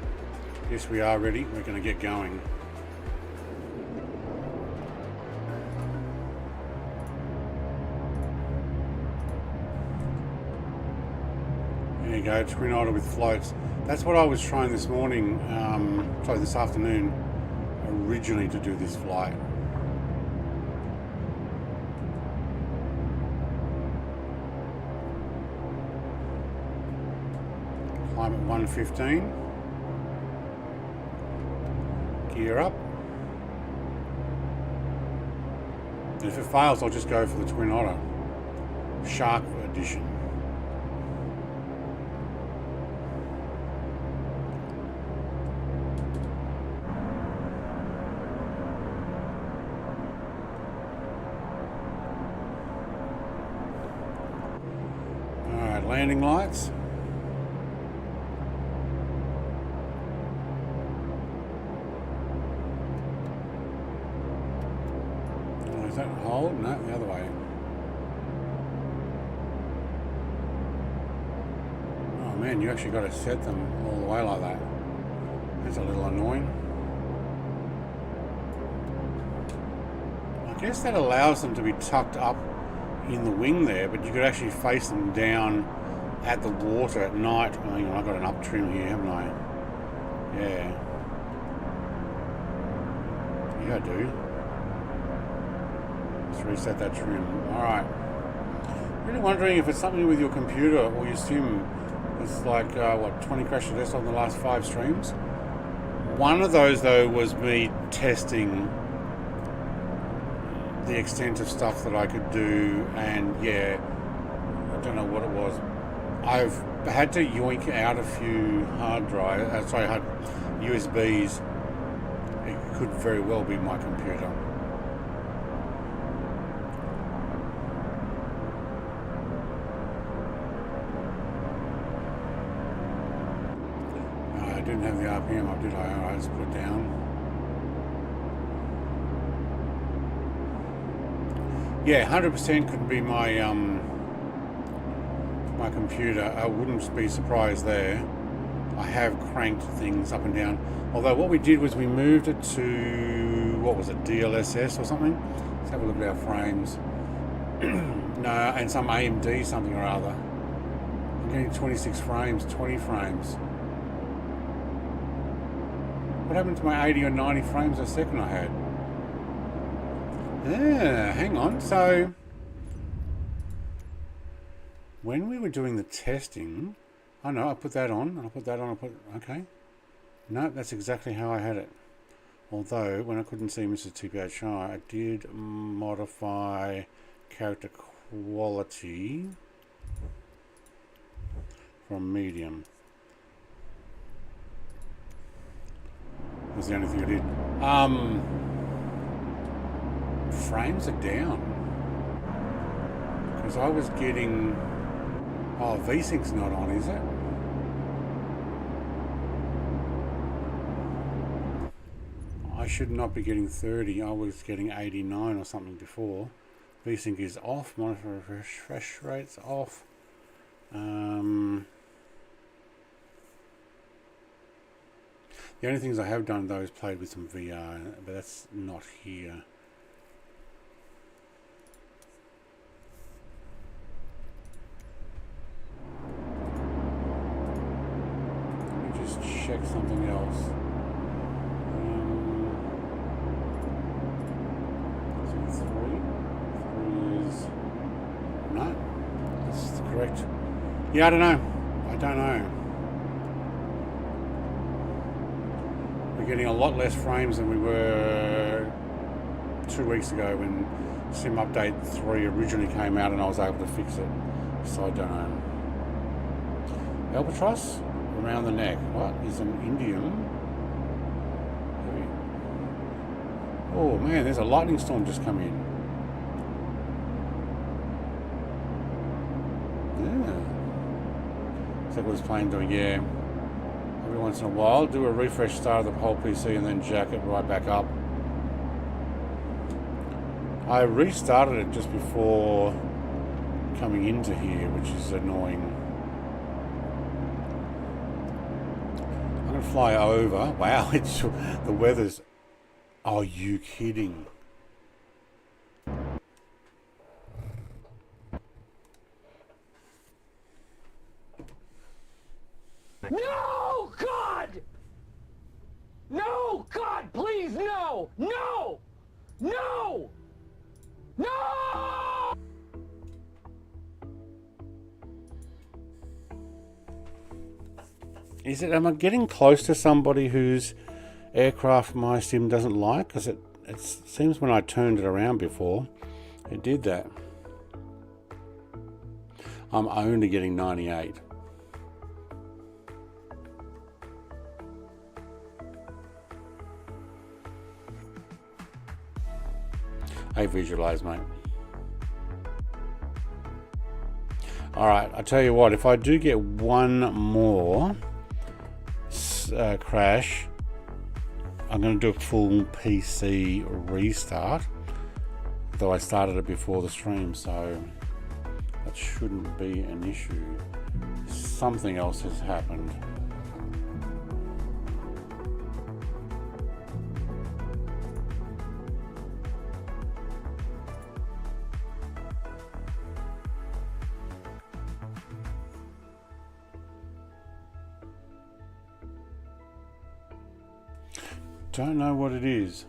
Yes, we are ready. We're going to get going. There you go, twin otter with floats. That's what I was trying this morning, sorry, this afternoon, originally to do this flight. Climb at 115. Gear up. And if it fails, I'll just go for the twin otter. Shark edition. Landing lights. Oh, is that hold? No, the other way. Oh man, you actually got to set them all the way like that. That's a little annoying. I guess that allows them to be tucked up in the wing there, but you could actually face them down at the water at night. Oh, hang on, I've got an up trim here, haven't I? Yeah. Yeah, I do. Let's reset that trim. Alright. Really wondering if it's something with your computer or your sim. It's like, what, 20 crash tests on the last 5 streams? One of those, though, was me testing the extent of stuff that I could do, and yeah, I don't know what it was. I've had to yoink out a few hard USBs. It could very well be my computer. I didn't have the RPM up, did I? I just put it down. Yeah, 100% could be my my computer. I wouldn't be surprised there. I have cranked things up and down. Although what we did was we moved it to, what was it, DLSS or something? Let's have a look at our frames. No, and some AMD something or other. I'm getting 26 frames, 20 frames. What happened to my 80 or 90 frames a second I had? Yeah, hang on. So, when we were doing the testing, oh no, I put that on, okay. No, that's exactly how I had it. Although, when I couldn't see Mrs. TPHI, I did modify character quality from medium. Was the only thing I did. Frames are down. Because I was getting... Oh, VSync's not on, is it? I should not be getting 30. I was getting 89 or something before. VSync is off. Monitor refresh rate's off. The only things I have done though is played with some VR, but that's not here. Let me just check something else. So 3 is no, that's correct. Yeah, I don't know. Getting a lot less frames than we were 2 weeks ago when Sim Update 3 originally came out and I was able to fix it. So I don't know. Albatross around the neck. What is an Indian? Oh man, there's a lightning storm just come in. Yeah. Is that what his plane doing? Yeah. every once in a while. Do a refresh start of the whole PC and then jack it right back up. I restarted it just before coming into here, which is annoying. I'm going to fly over. Wow, it's the weather's... Are you kidding? No, God! No, God, please, no! No! No! No! Is it, am I getting close to somebody whose aircraft my sim doesn't like? Because it seems when I turned it around before, it did that. I'm only getting 98. Hey, visualize, mate. Alright, I tell you what, if I do get one more crash, I'm going to do a full PC restart. Though I started it before the stream, so that shouldn't be an issue. Something else has happened. Don't know what it is.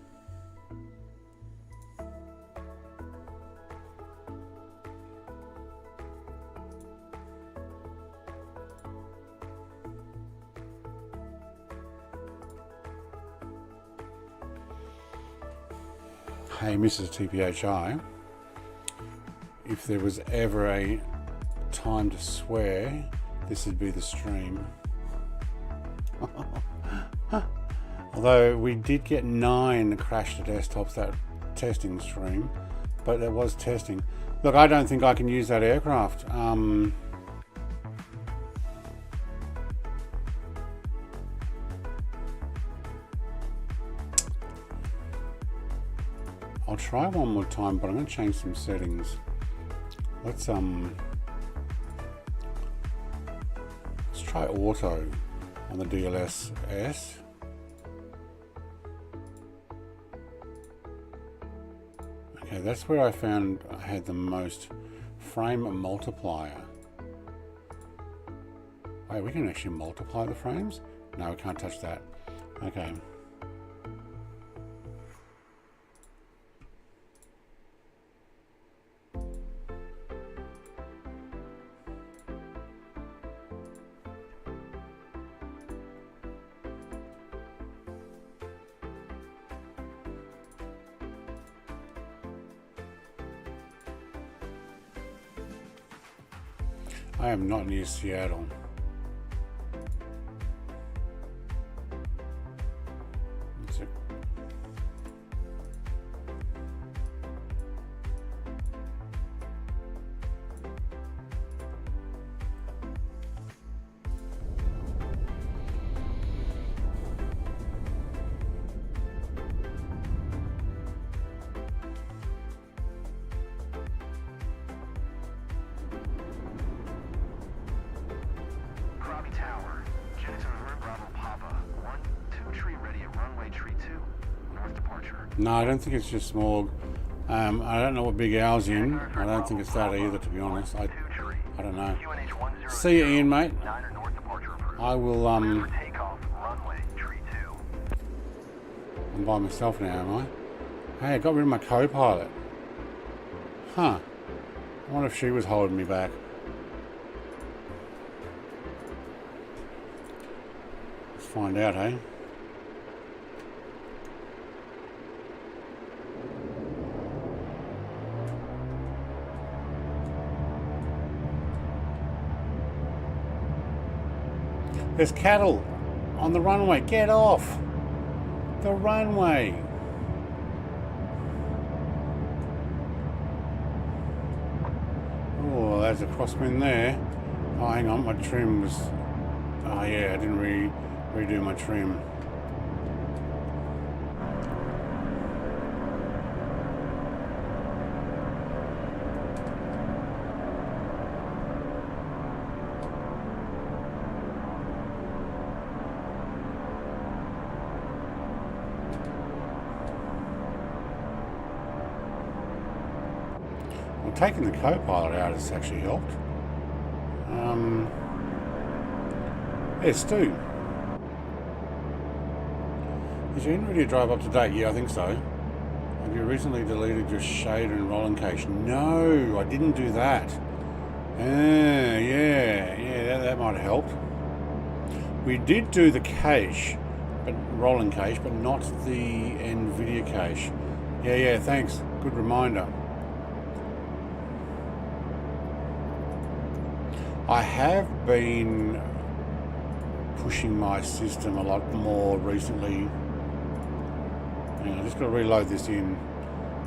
Hey, Mrs. TPHI, if there was ever a time to swear, this would be the stream. Although we did get 9 crashed desktops that testing stream, but there was testing. Look, I don't think I can use that aircraft. I'll try one more time, but I'm going to change some settings. Let's try auto on the DLSS. Okay, that's where I found I had the most frame multiplier. Wait, we can actually multiply the frames? No, we can't touch that. Okay. I am not near Seattle. That's it. No, I don't think it's just smog. I don't know what Big Al's in. I don't think it's that either, to be honest. I don't know. See you, Ian, mate. I will, I'm by myself now, am I? Hey, I got rid of my co-pilot. Huh. I wonder if she was holding me back. Let's find out, hey? There's cattle on the runway. Get off the runway. Oh, there's a crosswind there. Oh, hang on, my trim was... Oh yeah, I didn't really redo my trim. Well, taking the co-pilot out has actually helped. Yeah, Stu. Is your Nvidia drive up to date? Yeah, I think so. Have you recently deleted your shader and rolling cache? No, I didn't do that. Yeah, that might have helped. We did do the cache, but rolling cache, but not the Nvidia cache. Yeah, thanks. Good reminder. I have been pushing my system a lot more recently. I'm just going to reload this in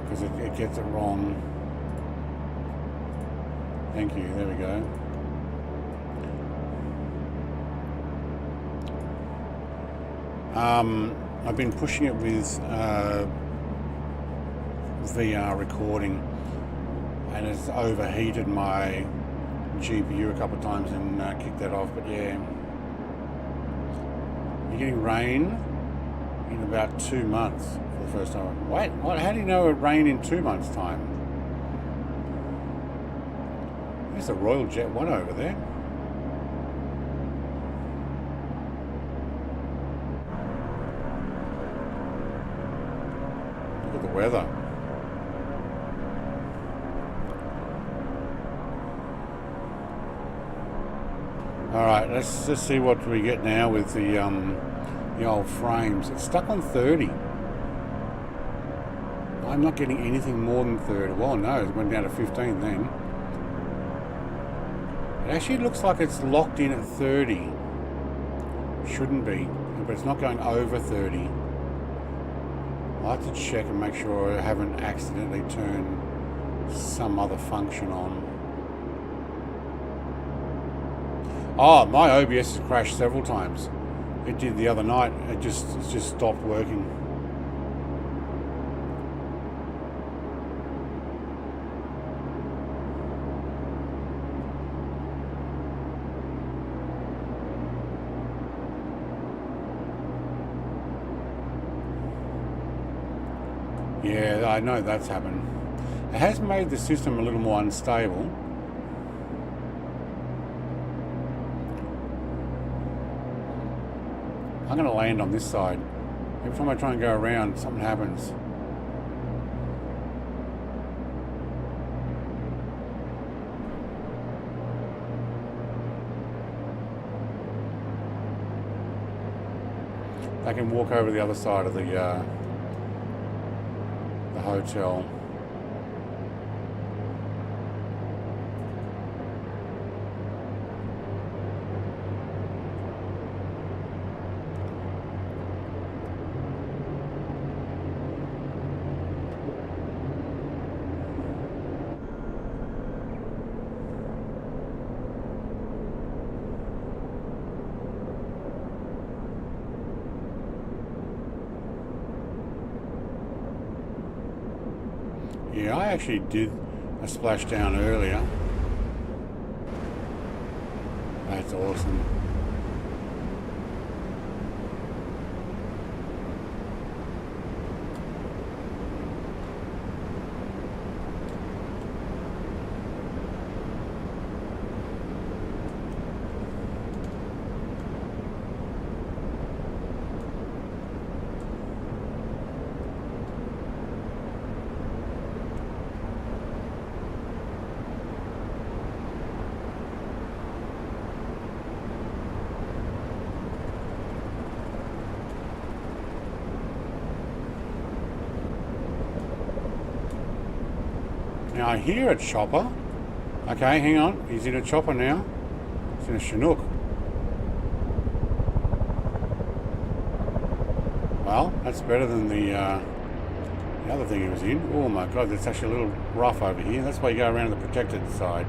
because it gets it wrong. Thank you. There we go. I've been pushing it with VR recording, and it's overheated my GPU a couple of times and kicked that off. But yeah, you're getting rain in about 2 months for the first time. Wait, what? How do you know it rain in 2 months' time? There's a Royal Jet 1 over there. Look at the weather. All right, let's just see what we get now with the old frames. It's stuck on 30. I'm not getting anything more than 30. Well, no, it went down to 15 then. It actually looks like it's locked in at 30. Shouldn't be, but it's not going over 30. I'll have to check and make sure I haven't accidentally turned some other function on. Oh, my OBS has crashed several times. It did the other night. It just stopped working. Yeah, I know that's happened. It has made the system a little more unstable. I'm going to land on this side. Every time I try and go around, something happens. I can walk over the other side of the hotel. Yeah, I actually did a splashdown earlier. That's awesome. Now I hear a chopper. Okay, hang on. He's in a chopper now. He's in a Chinook. Well, that's better than the other thing he was in. Oh my god, that's actually a little rough over here. That's why you go around the protected side.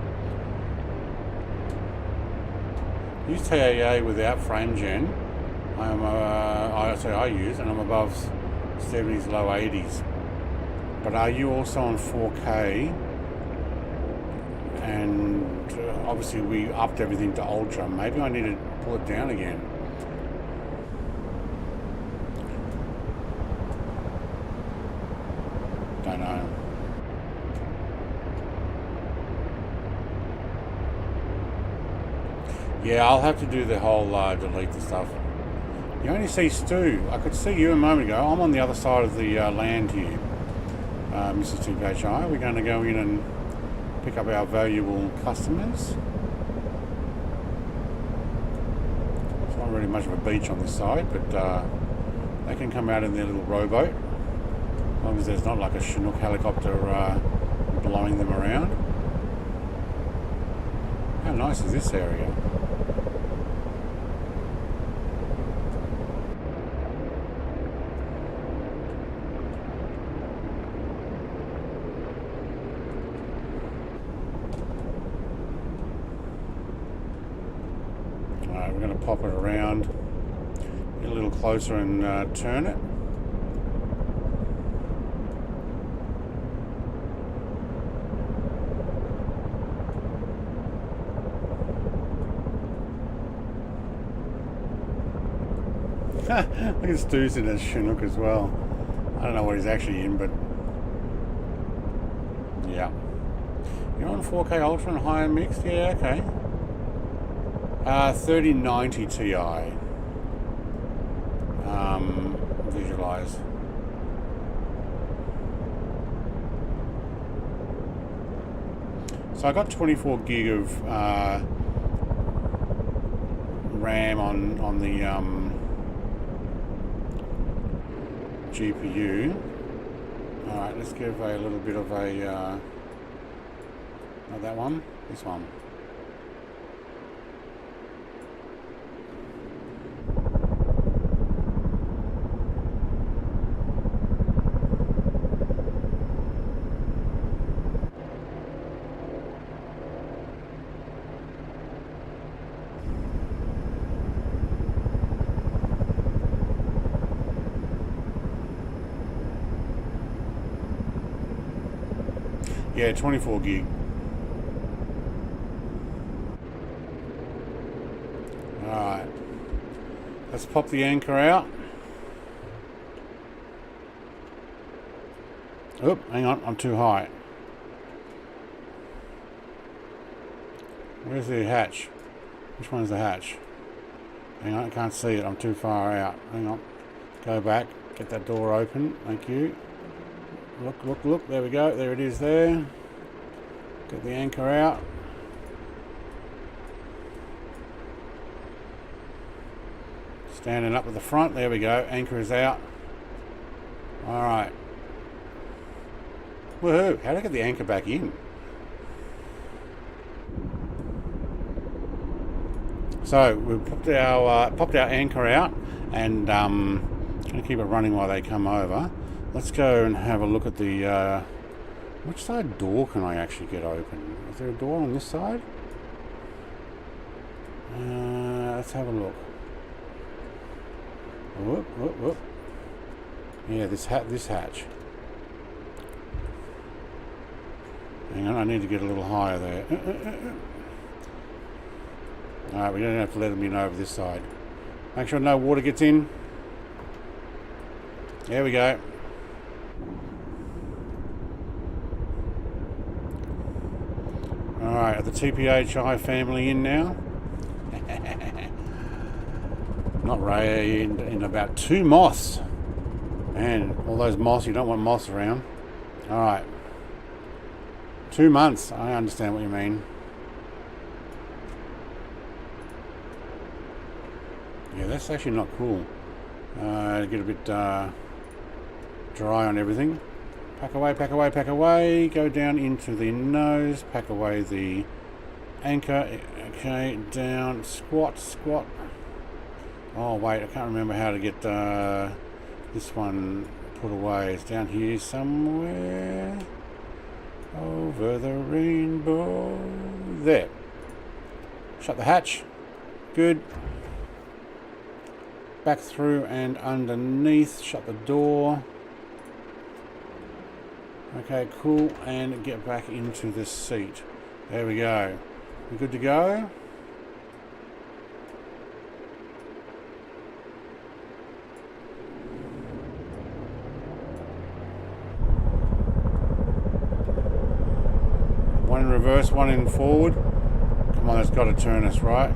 Use TAA without frame gen I use, and I'm above 70s, low 80s. But are you also on 4K? And obviously we upped everything to ultra. Maybe I need to pull it down again. Don't know. Yeah, I'll have to do the whole delete the stuff. You only see Stu. I could see you a moment ago. I'm on the other side of the land here, Mrs. TPHI. We're going to go in and pick up our valuable customers. It's not really much of a beach on this side, but they can come out in their little rowboat, as long as there's not like a Chinook helicopter blowing them around. How nice is this area? Alright, we're going to pop it around, get a little closer and turn it. Look at Stu's in a Chinook as well. I don't know what he's actually in, but yeah. You're on 4K Ultra and high and mixed? Yeah, okay. 3090 Ti. Visualize. So I got 24 gig of RAM on the GPU. Alright, let's give a little bit of a not that one, this one. Yeah, 24 gig. Alright. Let's pop the anchor out. Oop, hang on, I'm too high. Where's the hatch? Which one's the hatch? Hang on, I can't see it, I'm too far out. Hang on. Go back, get that door open, thank you. Look, look, look, there we go, there it is there. Get the anchor out. Standing up at the front, there we go, anchor is out. Alright. Woohoo, how do I get the anchor back in? So, we've popped our anchor out and going to keep it running while they come over. Let's go and have a look at the, which side door can I actually get open? Is there a door on this side? Let's have a look. Whoop, whoop, whoop. Yeah, this hatch. Hang on, I need to get a little higher there. Alright, we don't have to let them in over this side. Make sure no water gets in. There we go. Alright, are the TPHI family in now? Not rained in about 2 moths. Man, all those moths, you don't want moths around. Alright. 2 months, I understand what you mean. Yeah, that's actually not cool. Get a bit dry on everything. Pack away, pack away, pack away. Go down into the nose. Pack away the anchor. Okay, down. Squat, squat. Oh, wait, I can't remember how to get this one put away. It's down here somewhere. Over the rainbow. There. Shut the hatch. Good. back through and underneath, shut the door. Okay, cool, and get back into the seat. There we go. We good to go? One in reverse, one in forward. Come on, that's got to turn us, right?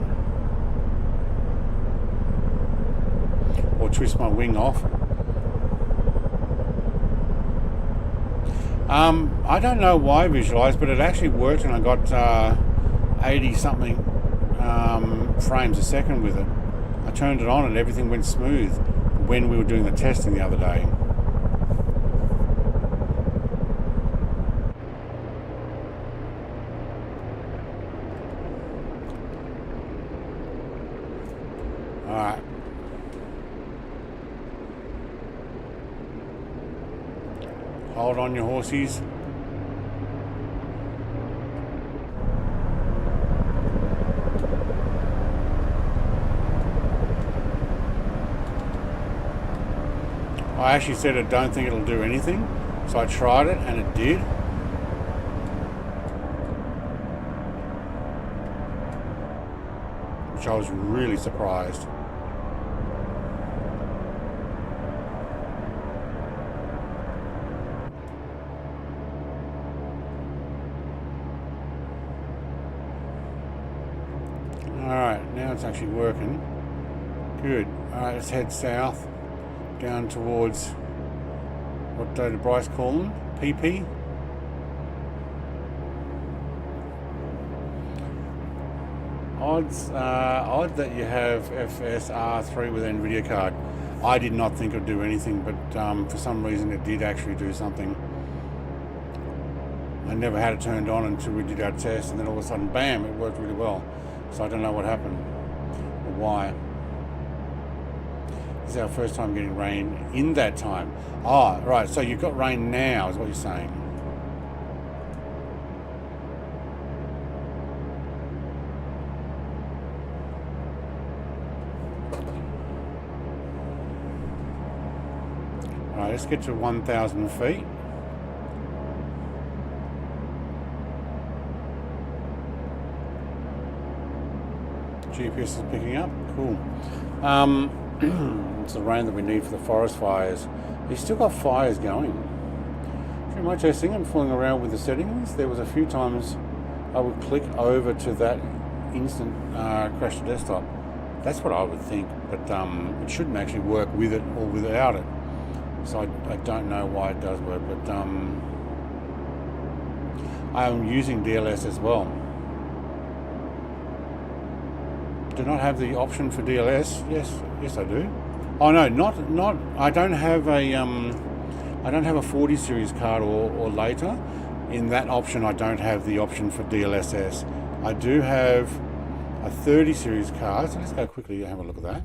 Or twist my wing off. I don't know why visualize, but it actually worked, and I got 80 something frames a second with it. I turned it on and everything went smooth when we were doing the testing the other day. Alright. Hold on, your horsies. I actually said I don't think it'll do anything, so I tried it and it did. Which I was really surprised. Alright, now it's actually working. Good. Alright, let's head south. Down towards, what did Bryce call them? PP? Odd that you have FSR3 with Nvidia card. I did not think it would do anything, but for some reason it did actually do something. I never had it turned on until we did our test, and then all of a sudden, bam, it worked really well. So I don't know what happened or why. This is our first time getting rain in that time. Ah, right, so you've got rain now, is what you're saying. Alright, let's get to 1,000 feet. GPS is picking up, cool. It's the rain that we need for the forest fires. You've still got fires going. Through my testing and fooling around with the settings, there was a few times I would click over to that instant crash to desktop. That's what I would think, but it shouldn't actually work with it or without it. So I don't know why it does work, but I'm using DLS as well. Do not have the option for DLS. Yes I do. Oh no, not I don't have a 40 series card or later. In that option I don't have the option for DLSS. I do have a 30 series card, so let's go quickly and have a look at that.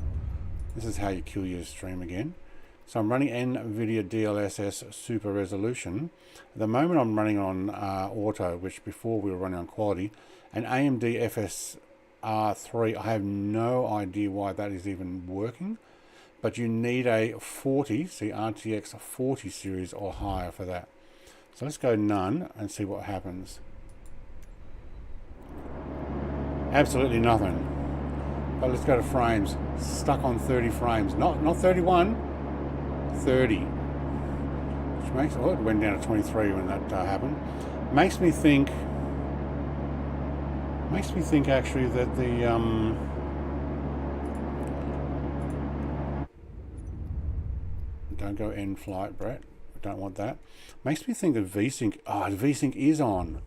This is how you kill your stream again. So I'm running Nvidia DLSS Super Resolution. At the moment I'm running on Auto, which before we were running on Quality, and AMD FSR3. I have no idea why that is even working, but you need a 40, see RTX 40 series or higher for that. So let's go none and see what happens. Absolutely nothing. But let's go to frames. Stuck on 30 frames, not 31, 30. Which makes, oh, it went down to 23 when that happened. Makes me think actually that the don't go end flight, Brett. Don't want that. Makes me think that VSync. Ah, the VSync is on.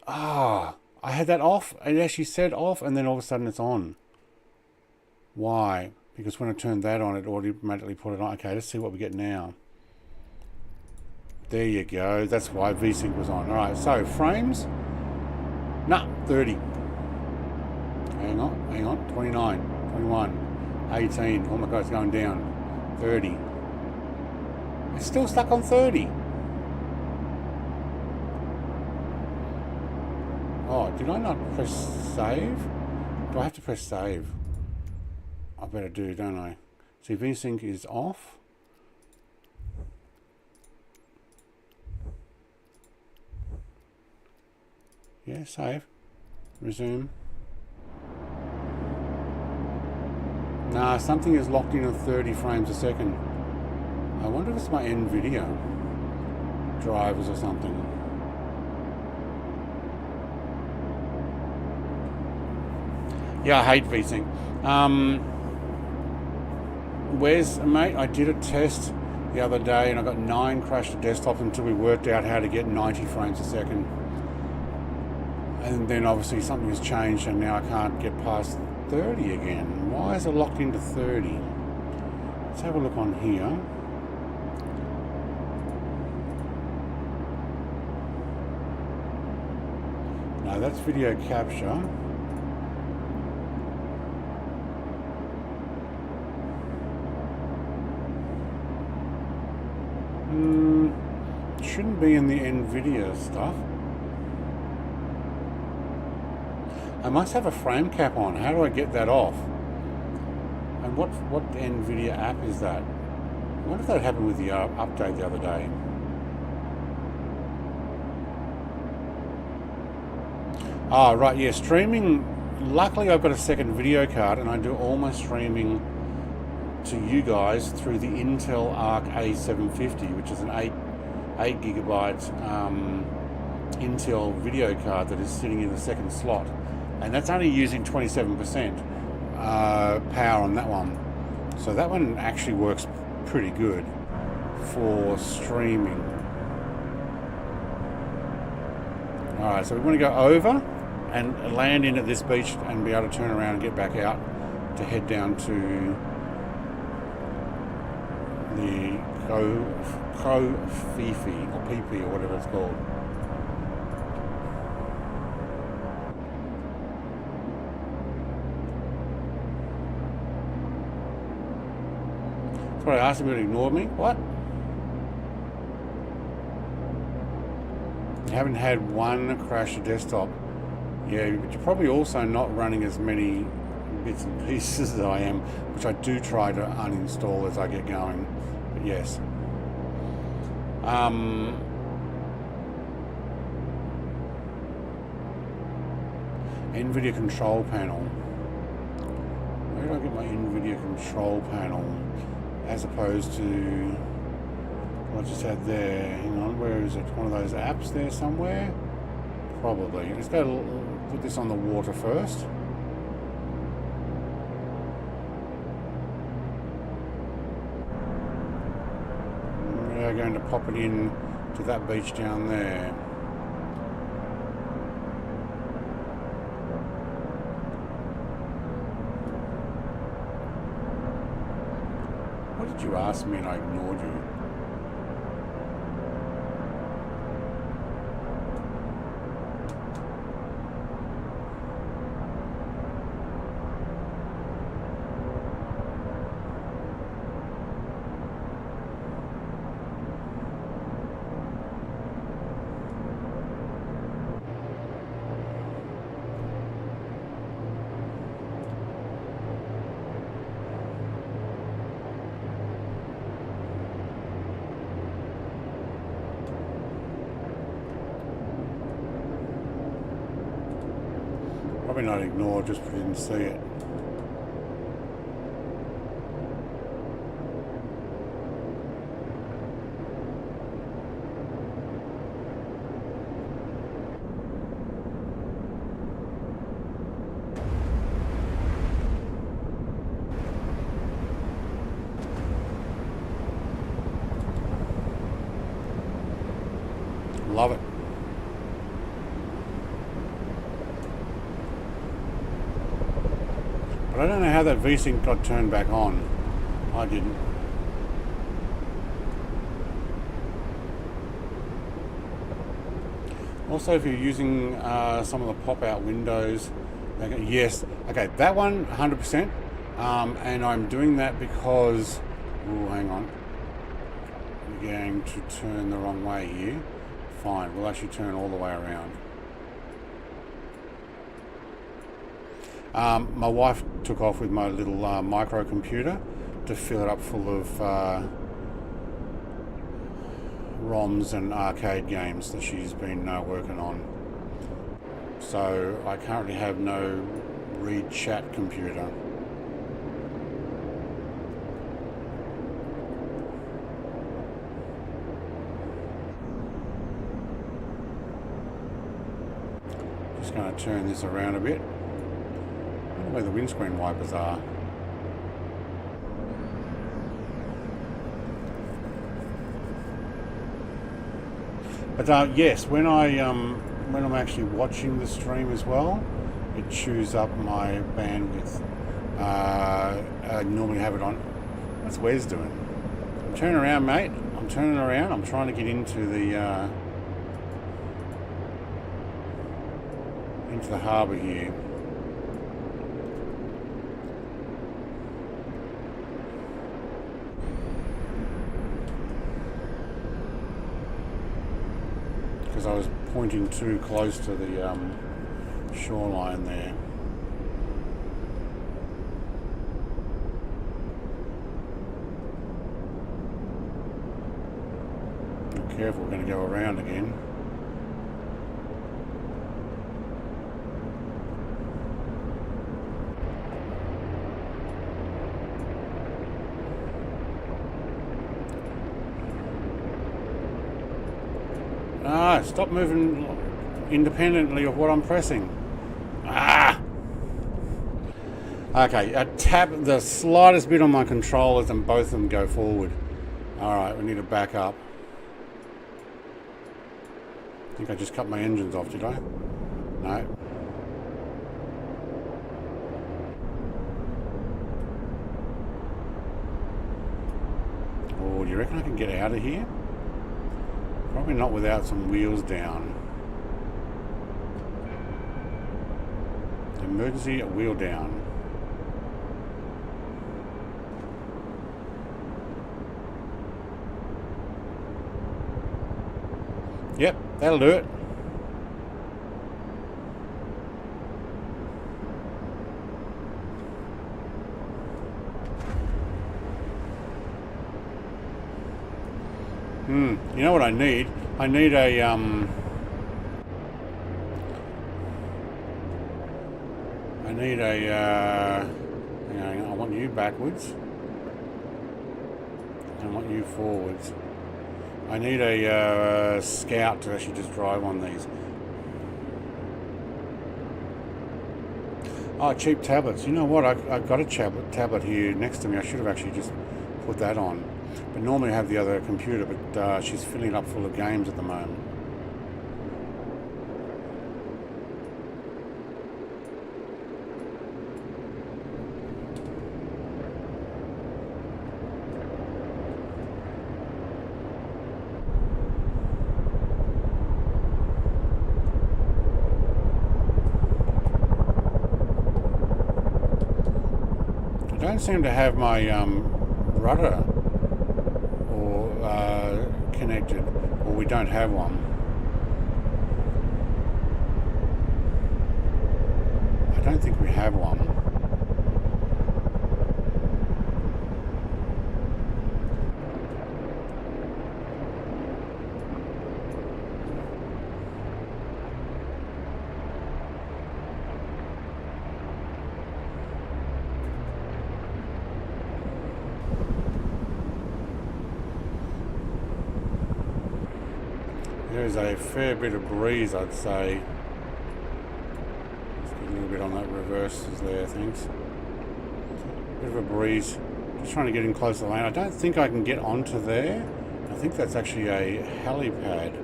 Ah, I had that off. It actually said off, and then all of a sudden it's on. Why? Because when I turned that on, it automatically put it on. Okay, let's see what we get now. There you go. That's why VSync was on. All right. So frames. Nah, 30. Hang on. 29, 21, 18. Oh my God, it's going down. 30. It's still stuck on 30. Oh, did I not press save? Do I have to press save? I better do, don't I? See, VSync is off. Yeah, save. Resume. Nah, something is locked in at 30 frames a second. I wonder if it's my Nvidia drivers or something. Yeah, I hate VSync. Where's, mate? I did a test the other day and I got 9 crashed desktops until we worked out how to get 90 frames a second. And then obviously something has changed and now I can't get past 30 again. Why is it locked into 30? Let's have a look on here. No, that's video capture. Shouldn't be in the Nvidia stuff. I must have a frame cap on. How do I get that off? And what Nvidia app is that? I wonder if that happened with the update the other day. Ah, right, yeah, streaming. Luckily I've got a second video card and I do all my streaming to you guys through the Intel Arc A750, which is an 8 gigabyte Intel video card that is sitting in the second slot, and that's only using 27% power on that one. So that one actually works pretty good for streaming. Alright, so we want to go over and land in at this beach and be able to turn around and get back out to head down to the Fifi or PP or whatever it's called. That's what I asked him, but he ignored me. What? You haven't had one crash a desktop. Yeah, but you're probably also not running as many bits and pieces as I am, which I do try to uninstall as I get going. But yes. Nvidia control panel. Where do I get my Nvidia control panel as opposed to what I just had there? Hang on, where is it? One of those apps there somewhere? Probably. Let's go put this on the water first. We're going to pop it in to that beach down there. What did you ask me and I ignored you? Probably not ignore, just didn't see it. Love it. But I don't know how that VSync got turned back on. I didn't. Also, if you're using some of the pop-out windows, yes, okay, that one 100%. And I'm doing that because, oh, hang on, we're going to turn the wrong way here. Fine, we'll actually turn all the way around. My wife took off with my little microcomputer to fill it up full of ROMs and arcade games that she's been working on. So I currently have no read chat computer. Just going to turn this around a bit. I wonder where the windscreen wipers are. But yes, when I'm actually watching the stream as well, it chews up my bandwidth. I normally have it on. What's Wes doing? I'm turning around, mate. I'm turning around. I'm trying to get into the harbour here. Because I was pointing too close to the shoreline there. Be careful, we're going to go around again. Ah, stop moving independently of what I'm pressing. Ah! Okay, I tap the slightest bit on my controllers and both of them go forward. Alright, we need to back up. I think I just cut my engines off, did I? No. Oh, do you reckon I can get out of here? Probably not without some wheels down. Emergency wheel down. Yep, that'll do it. You know what I need? I need a hang on, I want you backwards. I want you forwards. I need a Scout to actually just drive on these. Oh, cheap tablets. You know what? I've got a tablet here next to me. I should have actually just put that on. But normally I have the other computer, but she's filling it up full of games at the moment. I don't seem to have my rudder connected, or we don't have one. I don't think we have one. There's a fair bit of breeze, I'd say. Let's get a little bit on that reverses there, thanks. Bit of a breeze. Just trying to get in close to the lane. I don't think I can get onto there. I think that's actually a helipad.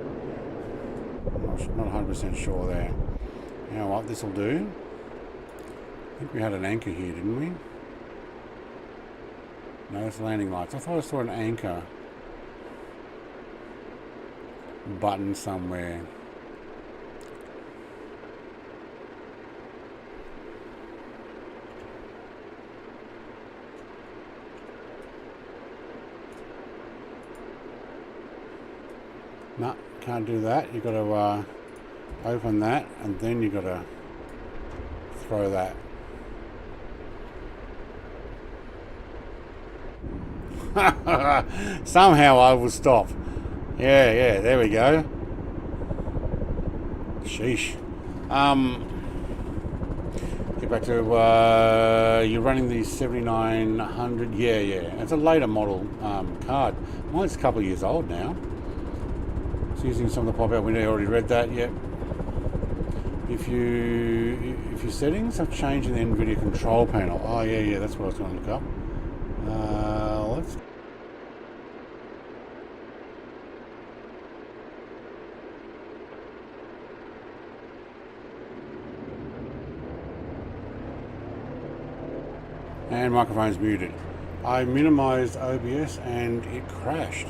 I'm not 100% sure there. You know what, this will do. I think we had an anchor here, didn't we? No, it's landing lights. I thought I saw an anchor button somewhere. No, can't do that. You've got to open that and then you've got to throw that. Somehow I will stop. Yeah, there we go. Sheesh. Get back to, you're running the 7900. Yeah. It's a later model card. Mine's a couple of years old now. It's using some of the pop-out window. I already read that, yep. If your settings have changed in the Nvidia control panel. Oh, yeah, that's what I was going to look up. Let's... And microphone's muted. I minimized OBS and it crashed.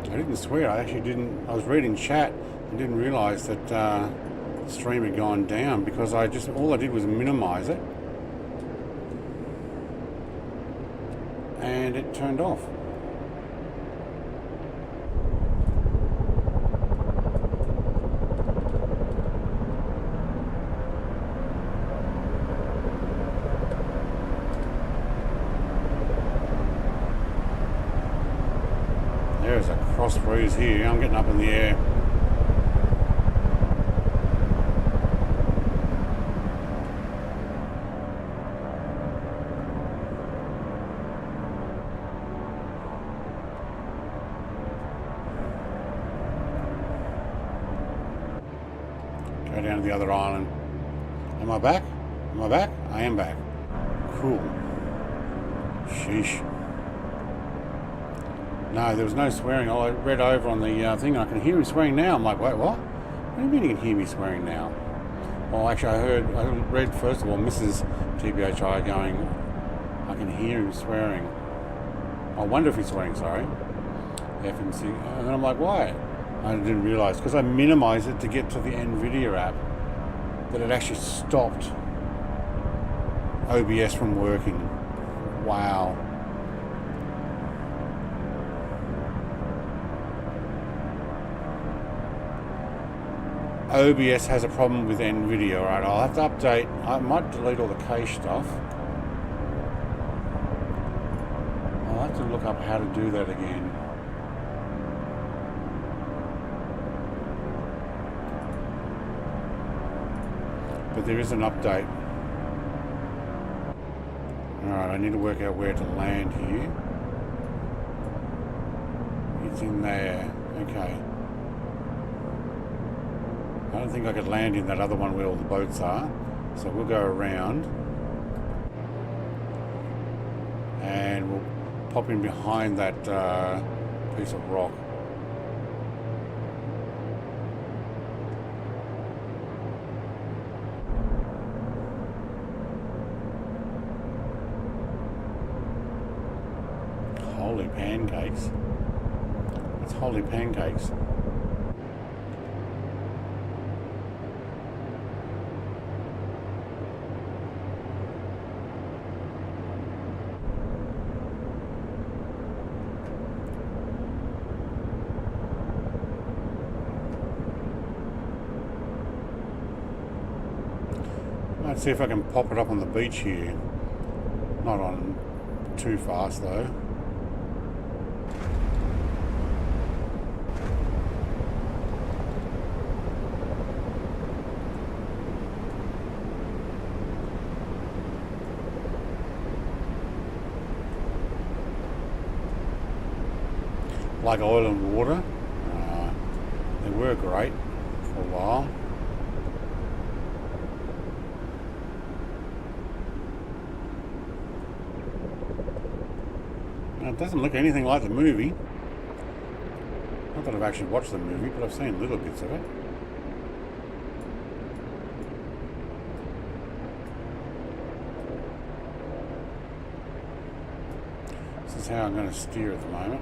I didn't swear, I actually didn't. I was reading chat and didn't realize that the stream had gone down because all I did was minimize it and it turned off. There's a cross breeze here. I'm getting up in the air. Go down to the other island. Am I back? Am I back? I am back. Cool. Sheesh. No, there was no swearing. I read over on the thing and I can hear him swearing now. I'm like, wait, what? What do you mean you can hear me swearing now? Well, actually, I read first of all Mrs. TBHI going, I can hear him swearing. I wonder if he's swearing, sorry. FMC. And then I'm like, why? I didn't realise, because I minimised it to get to the Nvidia app, that it actually stopped OBS from working. Wow. OBS has a problem with Nvidia. Alright, I'll have to update. I might delete all the cache stuff. I'll have to look up how to do that again. But there is an update. Alright, I need to work out where to land here. It's in there. Okay. I don't think I could land in that other one where all the boats are. So we'll go around. And we'll pop in behind that piece of rock. Holy pancakes. That's holy pancakes. Let's see if I can pop it up on the beach here. Not on too fast though. Like oil and water. They were great for a while. It doesn't look anything like the movie. Not that I've actually watched the movie, but I've seen little bits of it. This is how I'm going to steer at the moment.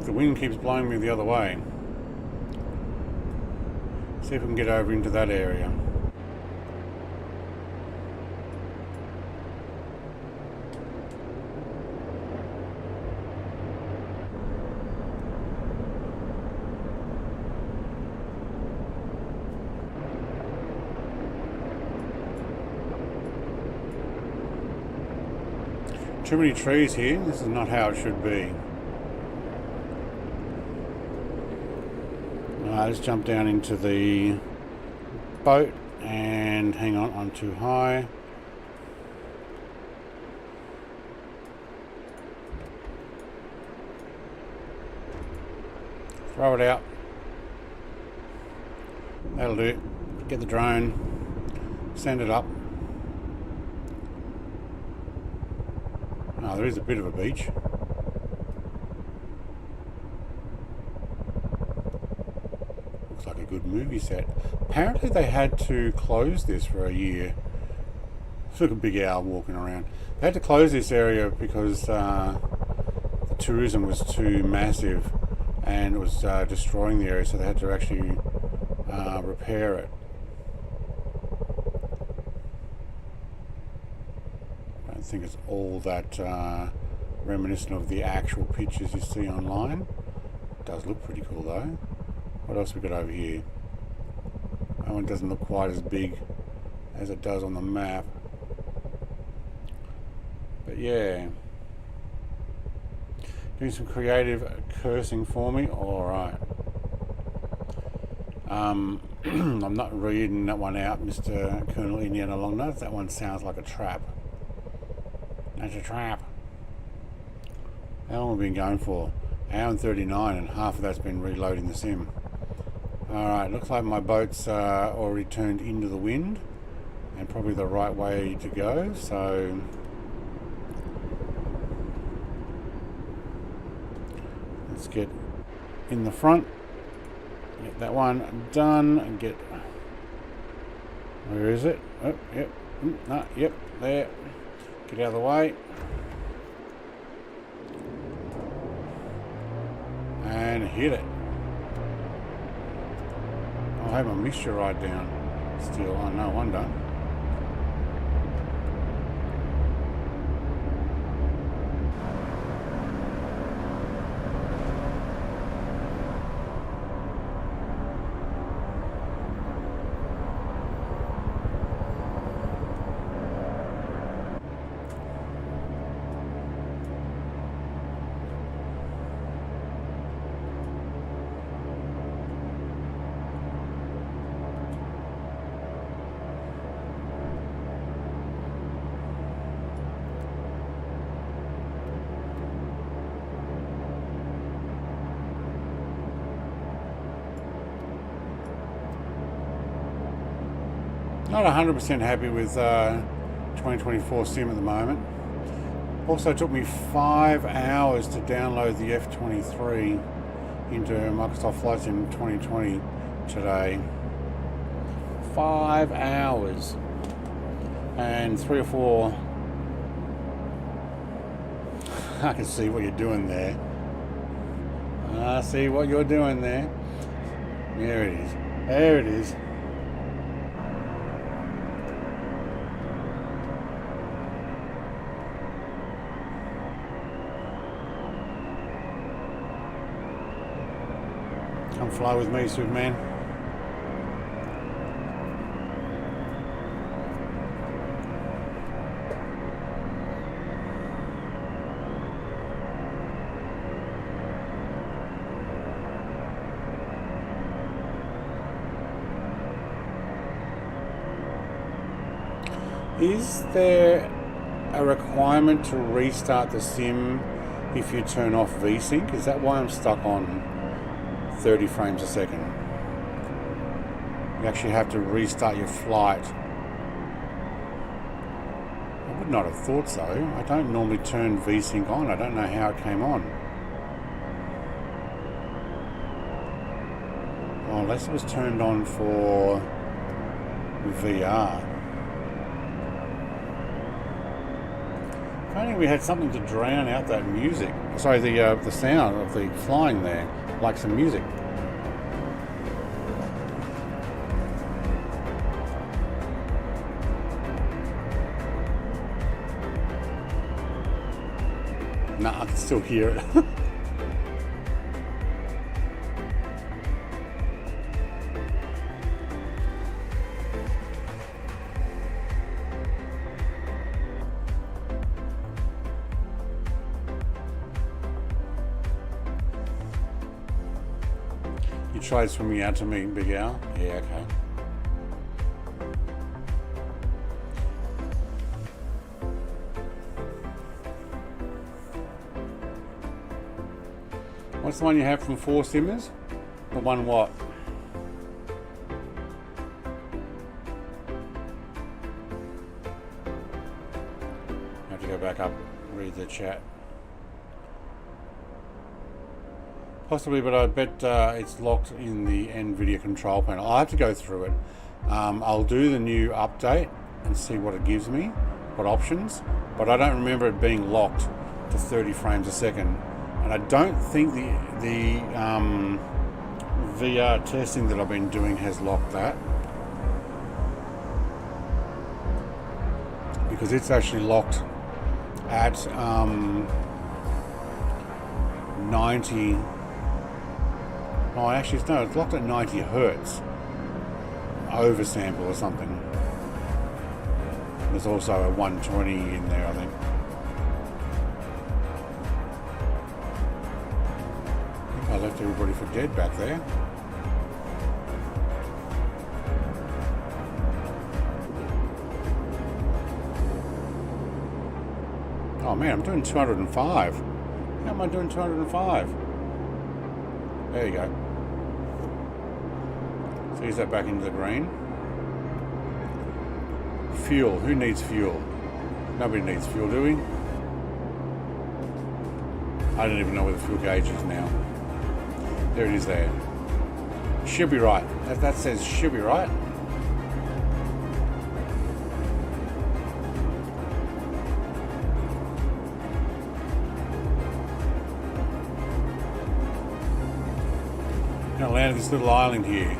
the wind keeps blowing me the other way. See if we can get over into that area. Too many trees here. This is not how it should be. Let's jump down into the boat and hang on, I'm too high. Throw it out. That'll do it. Get the drone, send it up. Oh, there is a bit of a beach. Looks like a good movie set. Apparently they had to close this for a year. Look at a big owl walking around. They had to close this area because the tourism was too massive and it was destroying the area, so they had to actually repair it. I don't think it's all that reminiscent of the actual pictures you see online. It does look pretty cool though. What else we got over here? That one doesn't look quite as big as it does on the map. But yeah. Doing some creative cursing for me. Alright. I'm not reading that one out, Mr. Colonel Indiana Longnose. That one sounds like a trap. That's a trap. How long have we been going for? Hour and 39, and half of that's been reloading the sim. Alright, looks like my boat's already turned into the wind, and probably the right way to go, so let's get in the front, get that one done, and get, where is it? Oh, yep, no, yep, there. Get out of the way. And hit it. I'll have my mixture right down. Still, oh no wonder. Not 100% happy with 2024 sim at the moment. Also, it took me 5 hours to download the F23 into Microsoft Flight Sim 2020 today. 5 hours. And 3 or 4. I can see what you're doing there. I see what you're doing there. There it is. There it is. Come fly with me, Superman. Is there a requirement to restart the sim if you turn off VSync? Is that why I'm stuck on 30 frames a second? You actually have to restart your flight. I would not have thought so. I don't normally turn VSync on. I don't know how it came on. Well, unless it was turned on for VR. If only we had something to drown out that music. Sorry, the sound of the flying there, like some music. Nah, I can still hear it. You tried swimming out to me, Big Al? Yeah, okay. What's the one you have from 4 Simmers? The one what? I have to go back up, read the chat. Possibly, but I bet it's locked in the Nvidia control panel. I'll have to go through it. I'll do the new update and see what it gives me, what options, but I don't remember it being locked to 30 frames a second. And I don't think the VR testing that I've been doing has locked that, because it's actually locked at 90. Oh, actually, no, it's locked at 90 hertz oversample or something. There's also a 120 in there, I think. I left everybody for dead back there. Oh man, I'm doing 205. How am I doing 205? There you go. So use that back into the green. Fuel. Who needs fuel? Nobody needs fuel, do we? I don't even know where the fuel gauge is now. There it is there. Should be right. That says should be right. Gonna land at this little island here.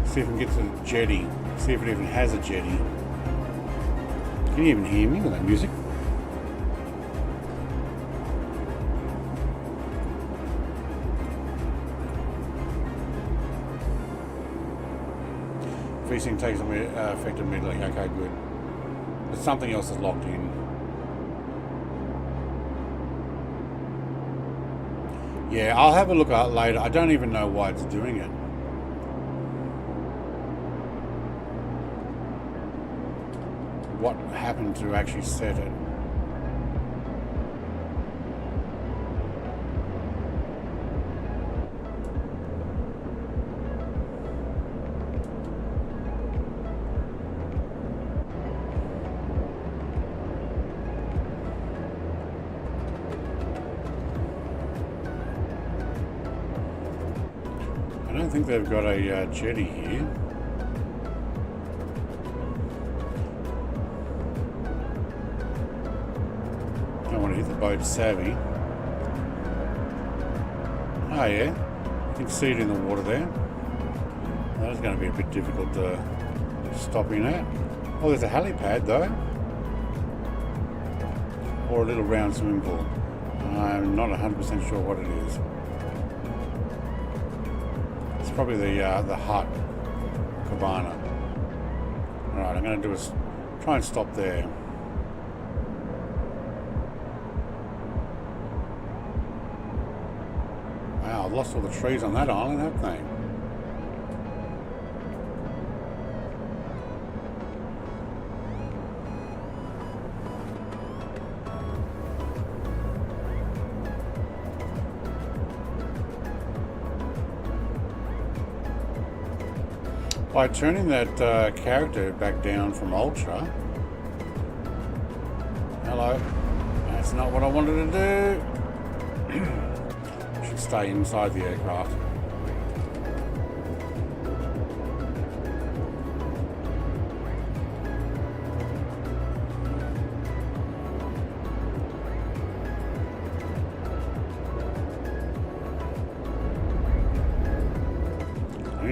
See if we can get to the jetty. See if it even has a jetty. Can you even hear me with that music? VSync takes effect immediately. Okay, good. But something else is locked in. Yeah, I'll have a look at it later. I don't even know why it's doing it. What happened to actually set it? I don't think they've got a jetty here. Don't want to hit the boat savvy. Oh yeah, you can see it in the water there. That's going to be a bit difficult to stop in at. Oh, there's a helipad though. Or a little round swimming pool. I'm not 100% sure what it is. It's probably the hut cabana. Alright, I'm going to do is try and stop there. Wow, I've lost all the trees on that island, haven't they? By turning that character back down from Ultra. Hello. That's not what I wanted to do. Should stay inside the aircraft.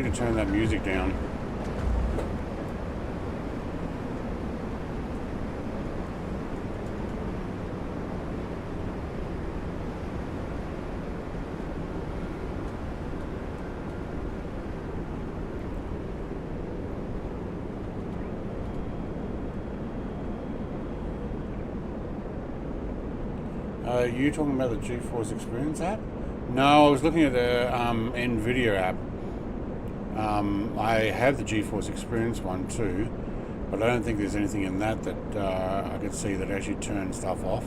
need to turn that music down. Are you talking about the GeForce Experience app? No, I was looking at the Nvidia app. I have the GeForce Experience one too, but I don't think there's anything in that I could see that actually turns stuff off.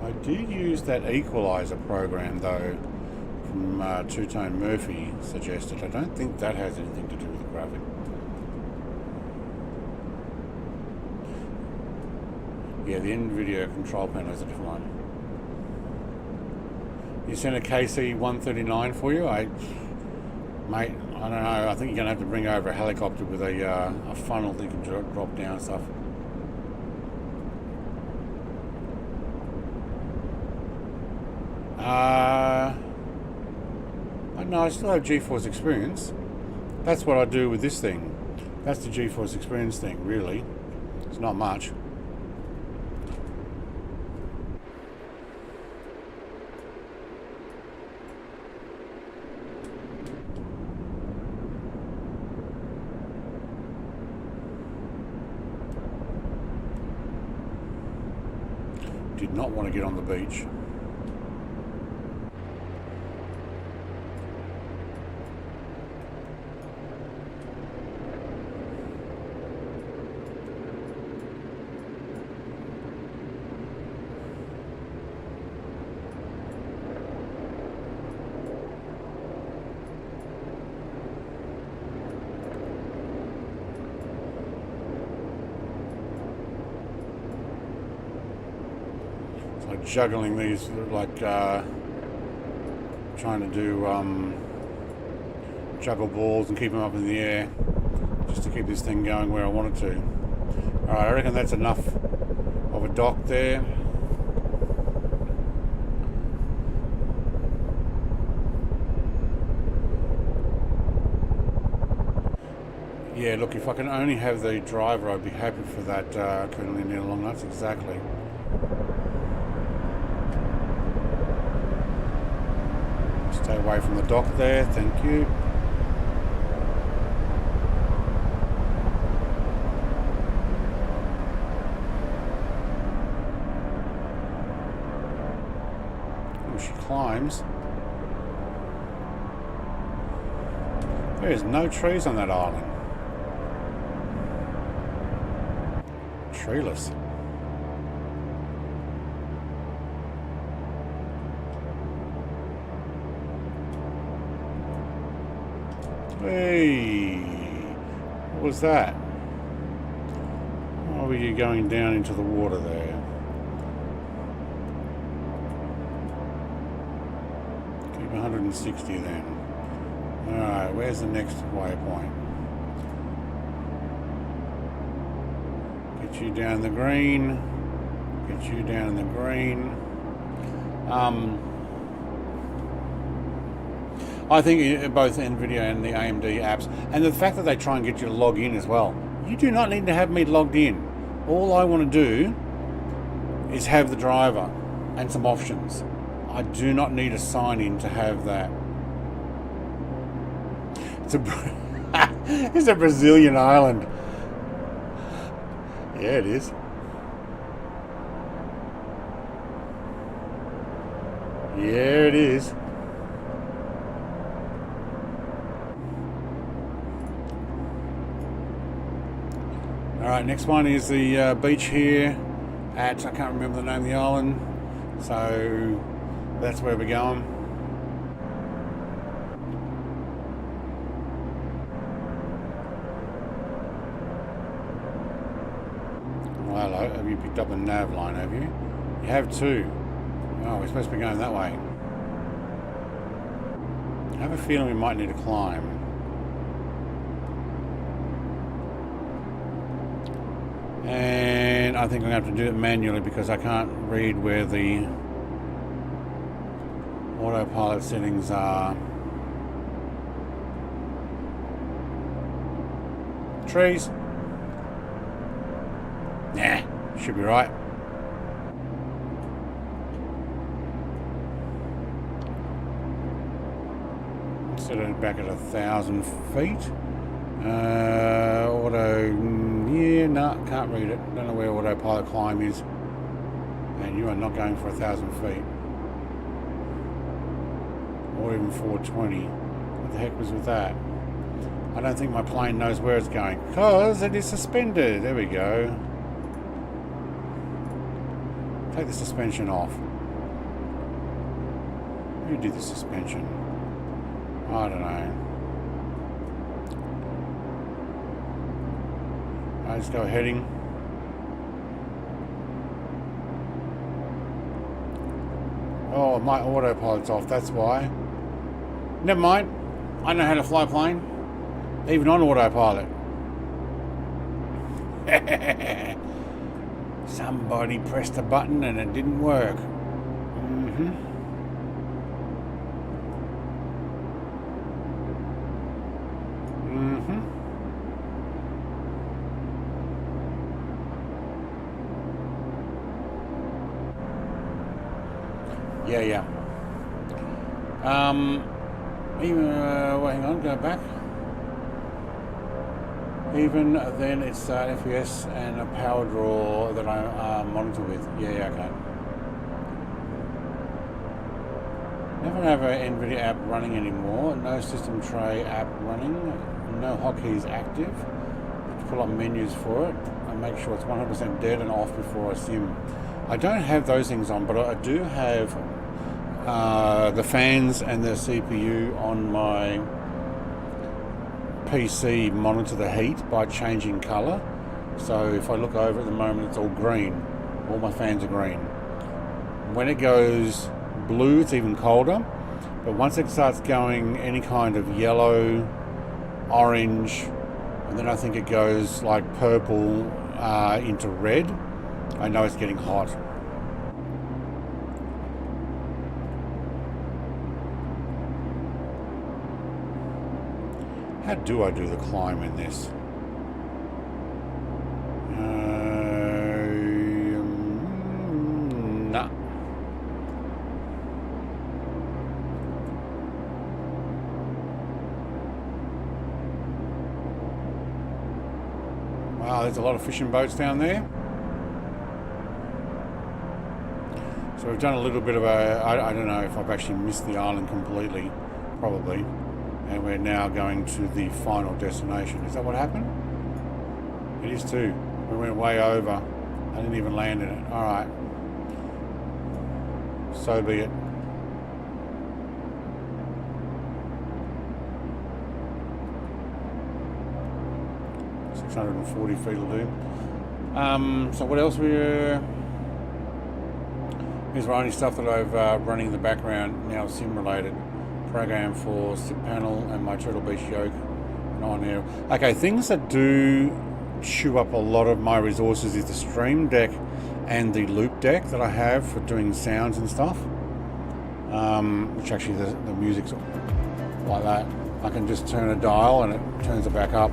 I did use that equalizer program though, from Two-Tone Murphy suggested. I don't think that has anything to do with the graphic. Yeah, the Nvidia control panel is a different one. You sent a KC-139 for you? Mate, I don't know. I think you're going to have to bring over a helicopter with a funnel that you can drop down and stuff. No, I still have GeForce Experience. That's what I do with this thing. That's the GeForce Experience thing, really. It's not much. Did not want to get on the beach. Juggling these, like trying to do juggle balls and keep them up in the air just to keep this thing going where I want it to. Alright, I reckon that's enough of a dock there. Yeah, look, if I can only have the driver, I'd be happy for that Colonel Indian Long Nuts, exactly. Stay away from the dock there, thank you. Oh, she climbs. There's no trees on that island. Treeless. Hey, what was that? Why were you going down into the water there? Keep 160 then. Alright, where's the next waypoint? Get you down the green. Get you down the green. I think both Nvidia and the AMD apps, and the fact that they try and get you to log in as well. You do not need to have me logged in. All I want to do is have the driver and some options. I do not need a sign in to have that. It's a Brazilian island. Yeah, it is. Yeah, it is. Alright, next one is the beach here at, I can't remember the name of the island, so that's where we're going. Well, hello, have you picked up the nav line, have you? You have too. Oh, we're supposed to be going that way. I have a feeling we might need to climb. And then I think I'm going to have to do it manually because I can't read where the autopilot settings are. Trees. Nah, should be right. Set it back at 1,000 feet. Auto, yeah, no, can't read it. Don't know where autopilot climb is. And you are not going for 1,000 feet. Or even 420. What the heck was with that? I don't think my plane knows where it's going because it is suspended. There we go. Take the suspension off. Who did the suspension? I don't know. Let's go heading. Oh, my autopilot's off, that's why. Never mind. I know how to fly a plane. Even on autopilot. Somebody pressed a button and it didn't work. Yeah. Well, hang on, go back. Even then, it's FPS and a power draw that I monitor with. Yeah, okay. Never have an Nvidia app running anymore. No system tray app running. No hotkeys active. Pull up menus for it. I make sure it's 100% dead and off before I sim. I don't have those things on, but I do have the fans and the CPU on my PC monitor the heat by changing color. So if I look over at the moment, it's all green. All my fans are green. When it goes blue, it's even colder. But once it starts going any kind of yellow, orange, and then I think it goes like purple into red, I know it's getting hot. How do I do the climb in this? Nah. Wow, there's a lot of fishing boats down there. So we've done a little bit of a, I don't know if I've actually missed the island completely, probably. And we're now going to the final destination. Is that what happened? It is too. We went way over. I didn't even land in it. Alright. So be it. .640 feet will do. So what else here's my only stuff that I've running in the background now, sim related. Program for SIP panel and my Turtle Beach yoke and on here. Okay, things that do chew up a lot of my resources is the Stream Deck and the Loop Deck that I have for doing sounds and stuff. Which actually the music's like that. I can just turn a dial and it turns it back up.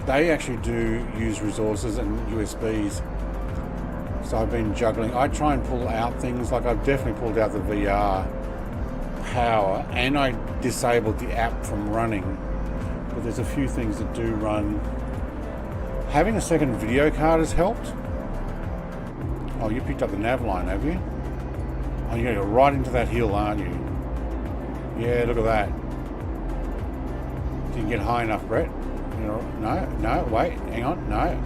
They actually do use resources and USBs. So I've been juggling. I try and pull out things, like I've definitely pulled out the VR power and I disabled the app from running. But there's a few things that do run. Having a second video card has helped. Oh, you picked up the nav line, have you? Oh, you're going to go right into that hill, aren't you? Yeah, look at that. Didn't get high enough, Brett. You know, no, wait, hang on, no.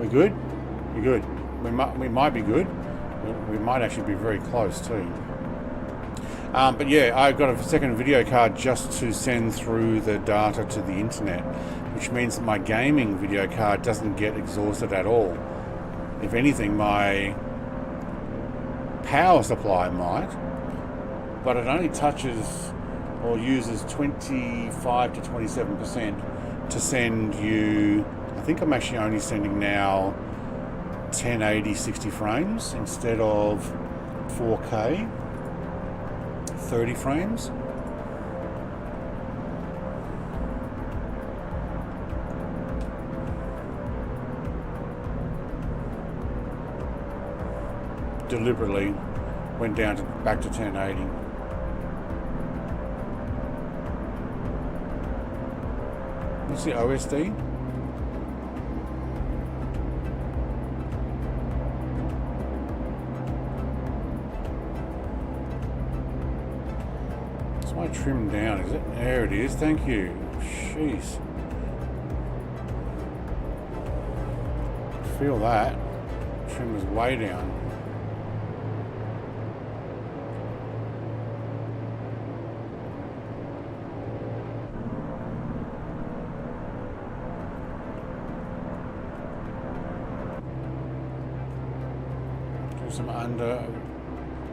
We good? We're good. We might be good. We might actually be very close too. But yeah, I've got a second video card just to send through the data to the internet, which means that my gaming video card doesn't get exhausted at all. If anything, my power supply might, but it only touches or uses 25 to 27% to send you, I think I'm actually only sending now 1080 60 frames instead of 4K 30 frames. Deliberately went down to back to 1080. What's the OSD? It's my trim down, is it? There it is, thank you. Jeez. Feel that. Trim was way down. Some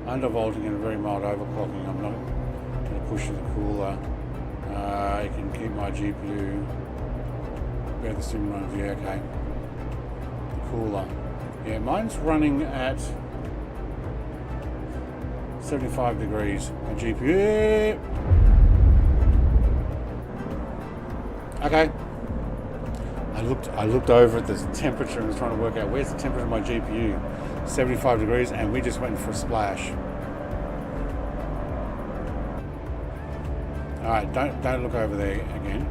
undervolting and very mild overclocking. I'm not going to push the cooler. You can keep my GPU where the sim runs. Yeah, okay. The cooler. Yeah, mine's running at 75 degrees. My GPU. Okay. I looked over at the temperature and was trying to work out where's the temperature of my GPU. 75 degrees, and we just went for a splash. All right, don't look over there again.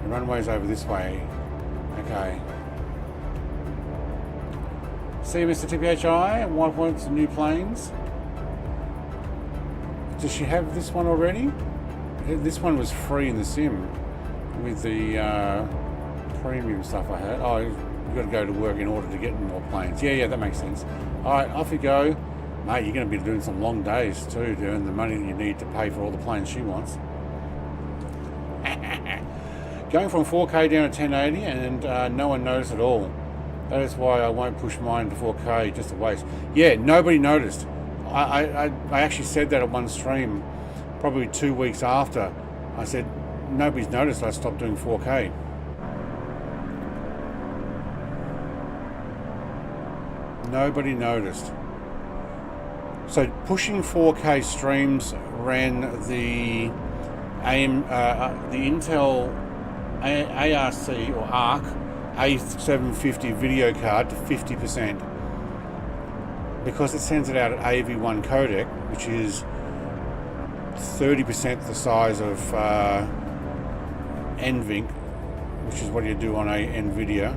The runway's over this way. Okay. See, Mr. TPHI, what wants new planes? Does she have this one already? This one was free in the sim with the premium stuff I had. Oh, you've got to go to work in order to get more planes. Yeah, that makes sense. All right, off you go. Mate, you're going to be doing some long days too to earn the money that you need to pay for all the planes she wants. Going from 4K down to 1080 and no one noticed at all. That is why I won't push mine to 4K, just a waste. Yeah, nobody noticed. I actually said that at one stream, probably 2 weeks after. I said, nobody's noticed I stopped doing 4K. Nobody noticed. So pushing 4K streams ran the Intel ARC or ARC A750 video card to 50% because it sends it out at AV1 codec, which is 30% the size of NVINC, which is what you do on a Nvidia.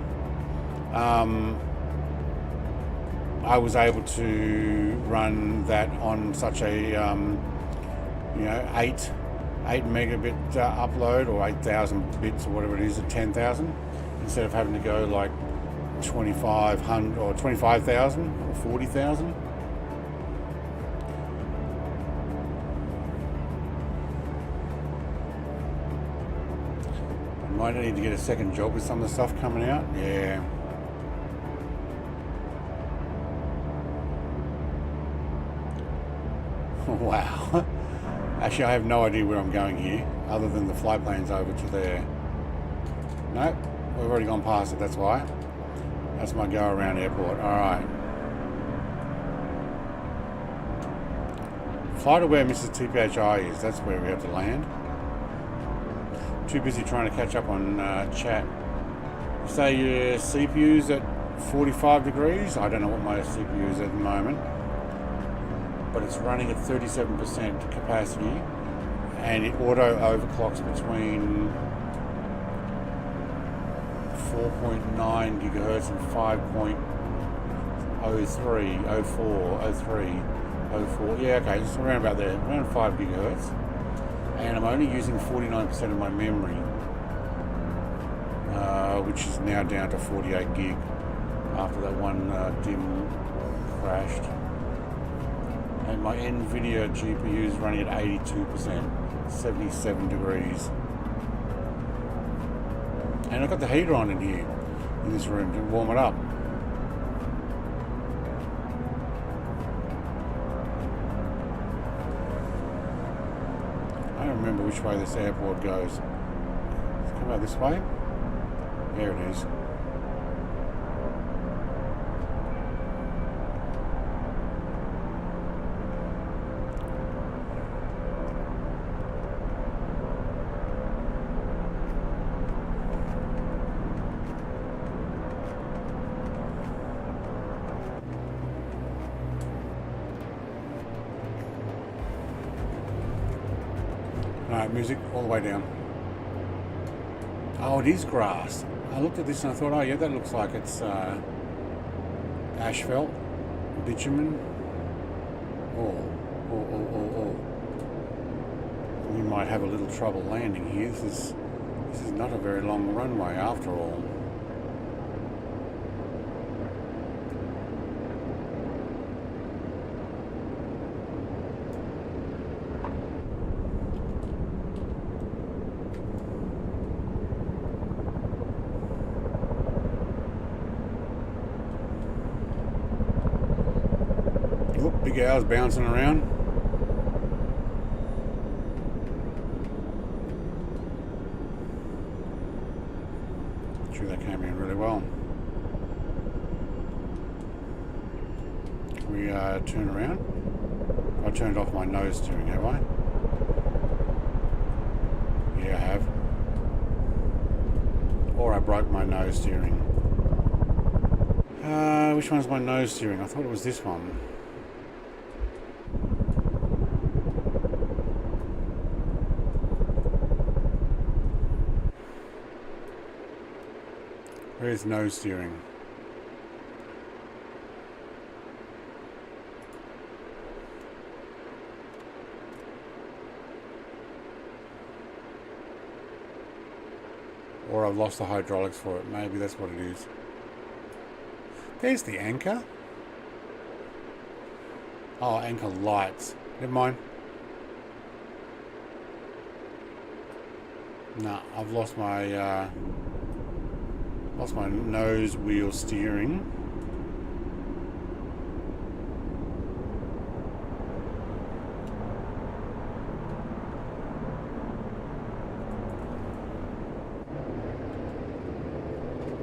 I was able to run that on such a 8 megabit upload, or 8,000 bits or whatever it is, at 10,000, instead of having to go like 2,500 or 25,000 or 40,000. I might need to get a second job with some of the stuff coming out. Yeah. Wow. Actually, I have no idea where I'm going here, other than the flight plane's over to there. Nope, we've already gone past it, that's why. That's my go around airport. Alright. Fly to where Mrs. TPHI is, that's where we have to land. Too busy trying to catch up on chat. Say your CPU's at 45 degrees. I don't know what my CPU is at the moment, but it's running at 37% capacity, and it auto overclocks between 4.9 gigahertz and 5.03, 04, 03, 04. Yeah, okay, it's around about there, around 5 gigahertz. And I'm only using 49% of my memory, which is now down to 48 gig after that one DIMM crashed. And my Nvidia GPU is running at 82%, 77 degrees. And I've got the heater on in here, in this room, to warm it up. remember which way this airport goes. Let's come out this way. There it is. Alright, music all the way down. Oh, it is grass. I looked at this and I thought, oh yeah, that looks like it's asphalt, bitumen. Oh. We might have a little trouble landing here. This is not a very long runway after all. Big owls bouncing around. Sure, that came in really well. Can we turn around? I turned off my nose steering, have I? Yeah, I have. Or I broke my nose steering. Which one's my nose steering? I thought it was this one. Where's nose steering? Or I've lost the hydraulics for it. Maybe that's what it is. There's the anchor. Oh, anchor lights. Never mind. Nah, I've lost my nose wheel steering.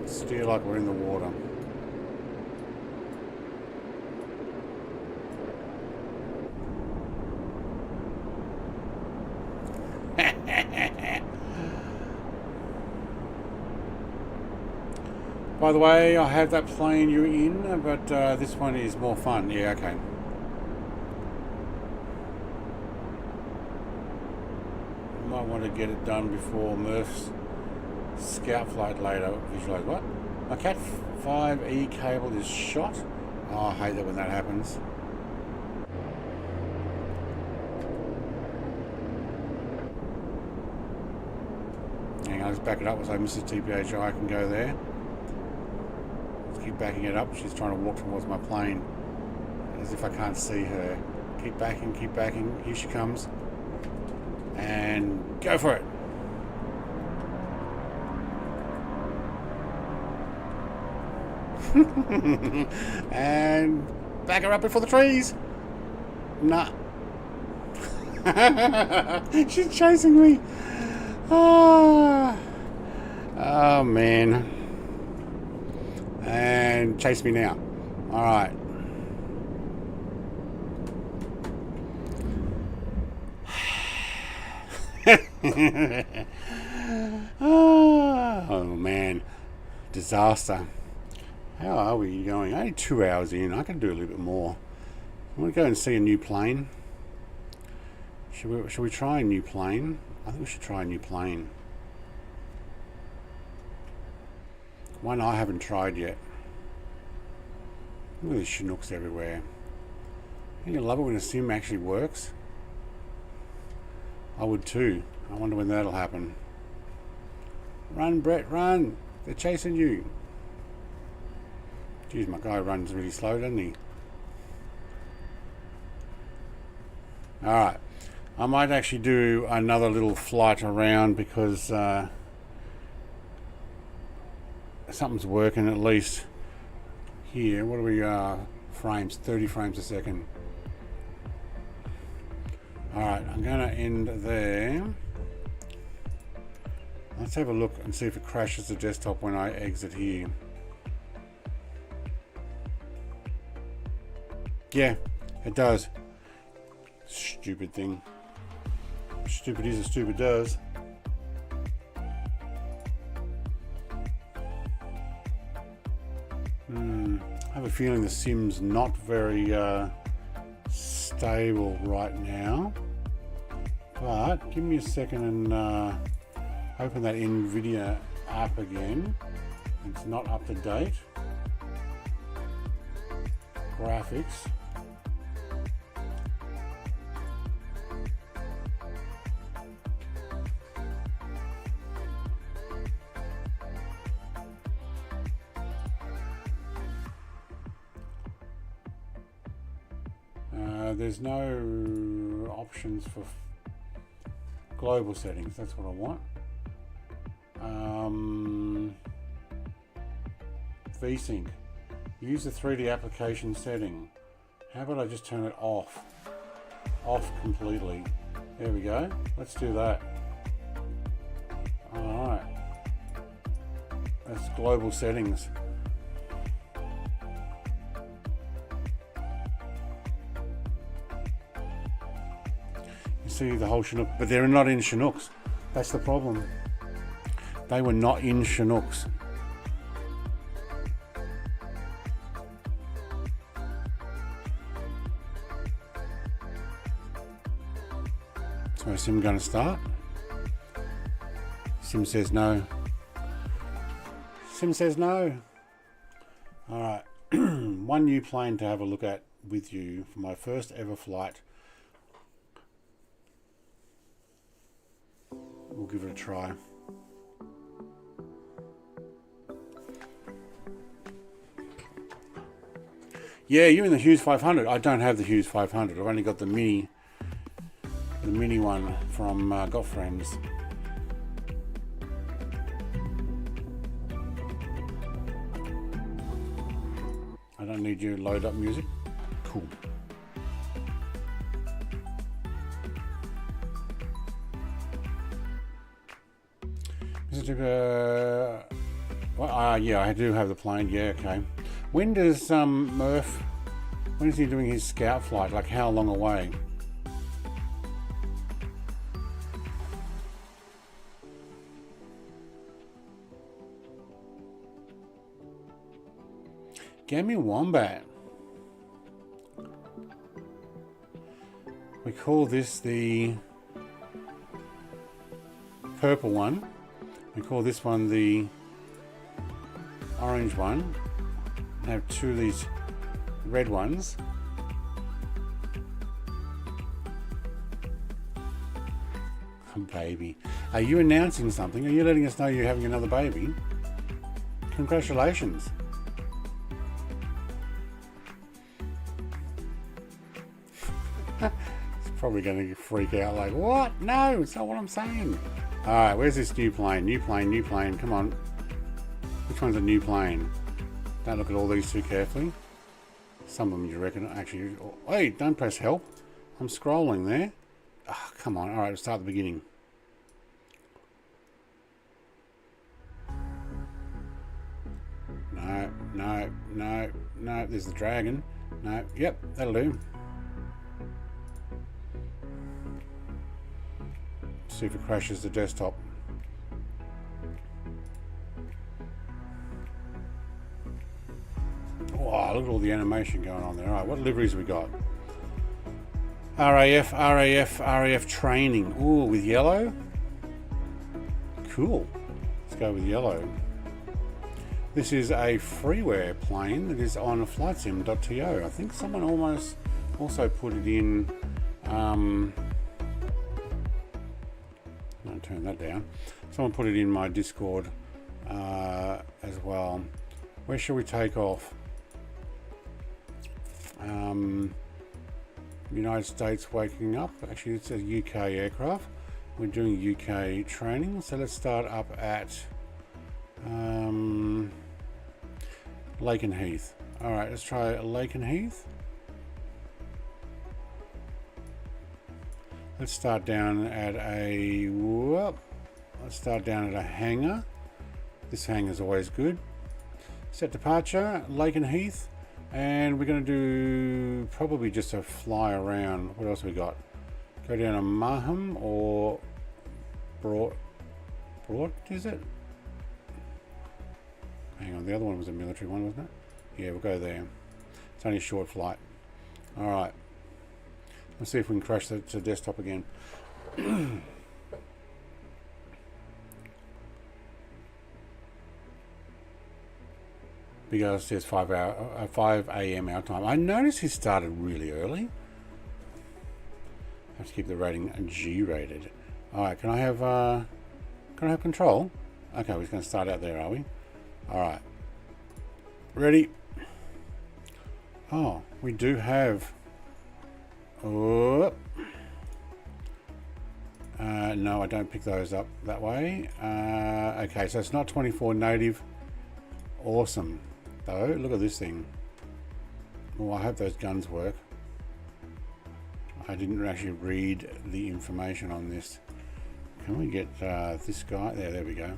Steer like we're in the water. By the way, I have that plane you're in, but this one is more fun. Yeah, okay. Might want to get it done before Murph's scout flight later. Visualize what? My Cat 5e cable is shot. Oh, I hate that when that happens. Hang on, let's back it up so Mrs. TPHI can go there. Keep backing it up. She's trying to walk towards my plane as if I can't see her. Keep backing, keep backing. Here she comes. And go for it. And back her up before the trees. Nah. She's chasing me. Oh man. And chase me now. Alright. Oh man. Disaster. How are we going? Only 2 hours in. I can do a little bit more. I want to go and see a new plane. Should we try a new plane? I think we should try a new plane. One I haven't tried yet. Look at these Chinooks everywhere. Don't you love it when a sim actually works? I would too. I wonder when that'll happen. Run, Brett, run! They're chasing you. Geez, my guy runs really slow, doesn't he? Alright. I might actually do another little flight around because something's working at least here. What are we frames? 30 frames a second. Alright, I'm going to end there. Let's have a look and see if it crashes the desktop when I exit here. Yeah, it does. Stupid thing. Stupid is as stupid does. I have a feeling the sim's not very stable right now. But give me a second and open that Nvidia app again. It's not up to date. Graphics. There's no options for global settings. That's what I want. VSync. Use the 3D application setting. How about I just turn it off? Off completely. There we go. Let's do that. Alright. That's global settings. You see the whole Chinook, but they're not in Chinooks. That's the problem. They were not in Chinooks. So is Sim going to start? Sim says no. Sim says no. Alright, one new plane to have a look at with you for my first ever flight. We'll give it a try. Yeah, you're in the Hughes 500. I don't have the Hughes 500. I've only got the mini one from Got Friends. I don't need you to load up music. Cool. Well, yeah, I do have the plane. Yeah, okay. When does Murph? When is he doing his scout flight? Like how long away? Gammy Wombat. We call this the purple one. We call this one the orange one. I have two of these red ones. Baby. Are you announcing something? Are you letting us know you're having another baby? Congratulations. It's probably going to freak out like, what? No, it's not what I'm saying. Alright, where's this new plane? New plane, new plane. Come on. Which one's a new plane? Don't look at all these too carefully. Some of them you reckon actually... Hey, don't press help. I'm scrolling there. Oh, come on. Alright, let's start at the beginning. No, no, no, no. There's the dragon. No, yep, that'll do. See if it crashes the desktop. Oh, look at all the animation going on there. Alright, what liveries we got? RAF training. Ooh, with yellow? Cool. Let's go with yellow. This is a freeware plane that is on flightsim.to. I think someone almost also put it in... I'll turn that down. Someone put it in my Discord as well. Where shall we take off? United States waking up. Actually, it's a UK aircraft. We're doing UK training, so let's start up at Lakenheath. All right, let's try Lakenheath. Let's start down at a whoop. Let's start down at a hangar. This hangar is always good. Set departure, Lake and Heath, and we're going to do probably just a fly around. What else we got? Go down to Maham or Brought is it? Hang on, the other one was a military one, wasn't it? Yeah, we'll go there. It's only a short flight. All right. Let's see if we can crash the desktop again. Because it says 5 a.m. our time. I noticed he started really early. I have to keep the rating G rated. All right, can I have control? Okay, we're just going to start out there, are we? All right. Ready? Oh, we do have. Oh. No, I don't pick those up that way. Okay, so it's not 24 native. Awesome, though. Look at this thing. Well, I hope those guns work. I didn't actually read the information on this. Can we get this guy? There we go.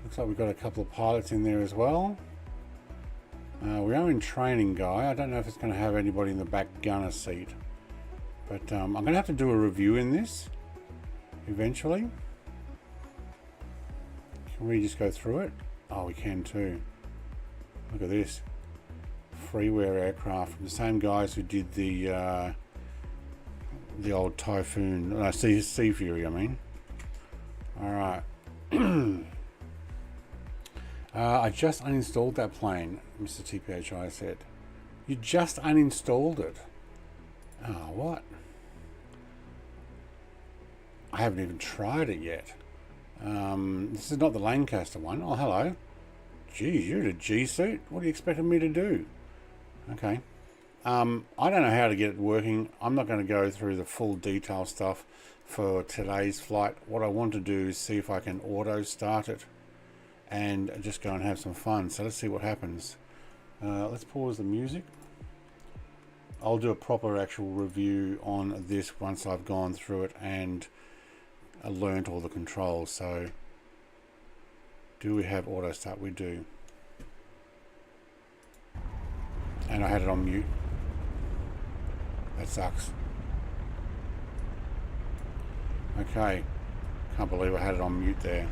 Looks like we've got a couple of pilots in there as well. We are in training, guy. I don't know if it's going to have anybody in the back gunner seat. But I'm going to have to do a review in this eventually. Can we just go through it? Oh, we can too. Look at this. Freeware aircraft from the same guys who did the old Typhoon, Sea Fury, I mean. Alright. I just uninstalled that plane, Mr. TPHI said. You just uninstalled it. Oh, what? I haven't even tried it yet. This is not the Lancaster one. Oh, hello. Geez, you're in a G suit. What are you expecting me to do? Okay. I don't know how to get it working. I'm not going to go through the full detail stuff for today's flight. What I want to do is see if I can auto start it and just go and have some fun. So let's see what happens. Let's pause the music. I'll do a proper actual review on this once I've gone through it and learnt all the controls. So do we have auto start? We do. And I had it on mute. That sucks. Okay. Can't believe I had it on mute there.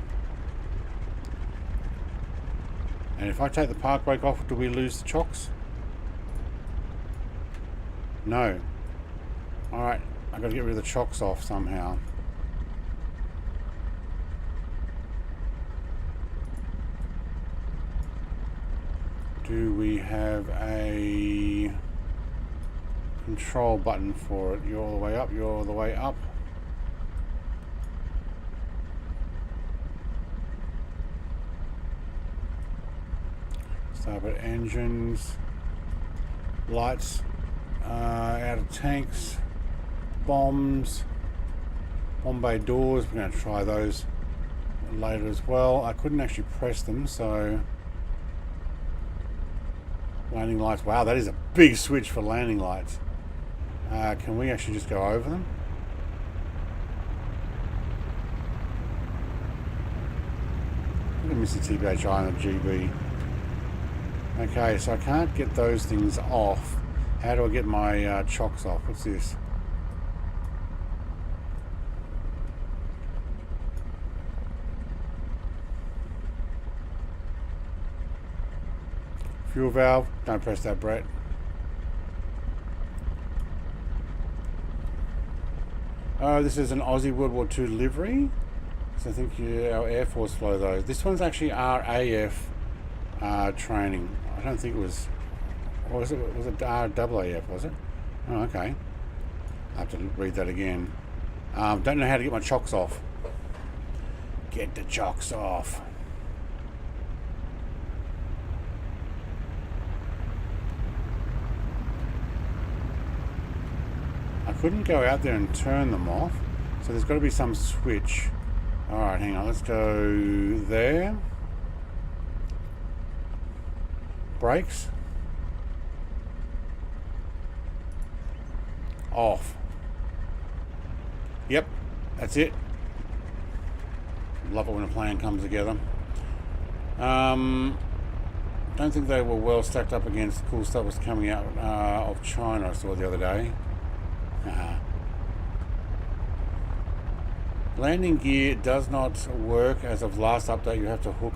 And if I take the park brake off, do we lose the chocks? No. Alright, I've got to get rid of the chocks off somehow. Do we have a control button for it? You're all the way up, you're all the way up. Starboard engines, lights, out of tanks, bombs, bomb bay doors. We're going to try those later as well. I couldn't actually press them, so landing lights. Wow, that is a big switch for landing lights. Can we actually just go over them? Look at Mr. TBHI and the GB. Okay, so I can't get those things off. How do I get my chocks off? What's this? Fuel valve. Don't press that, Brett. Oh, this is an Aussie World War II livery. So I think our Air Force fly those. This one's actually RAF training. I don't think it was. Or was it RAAF, was it? Oh, okay. I have to read that again. Don't know how to get my chocks off. Get the chocks off. I couldn't go out there and turn them off, so there's got to be some switch. Alright, hang on, let's go there. Brakes. Off. Yep, that's it. Love it when a plan comes together. Don't think they were well stacked up against cool stuff was coming out of China, I saw the other day. Landing gear does not work as of last update. You have to hook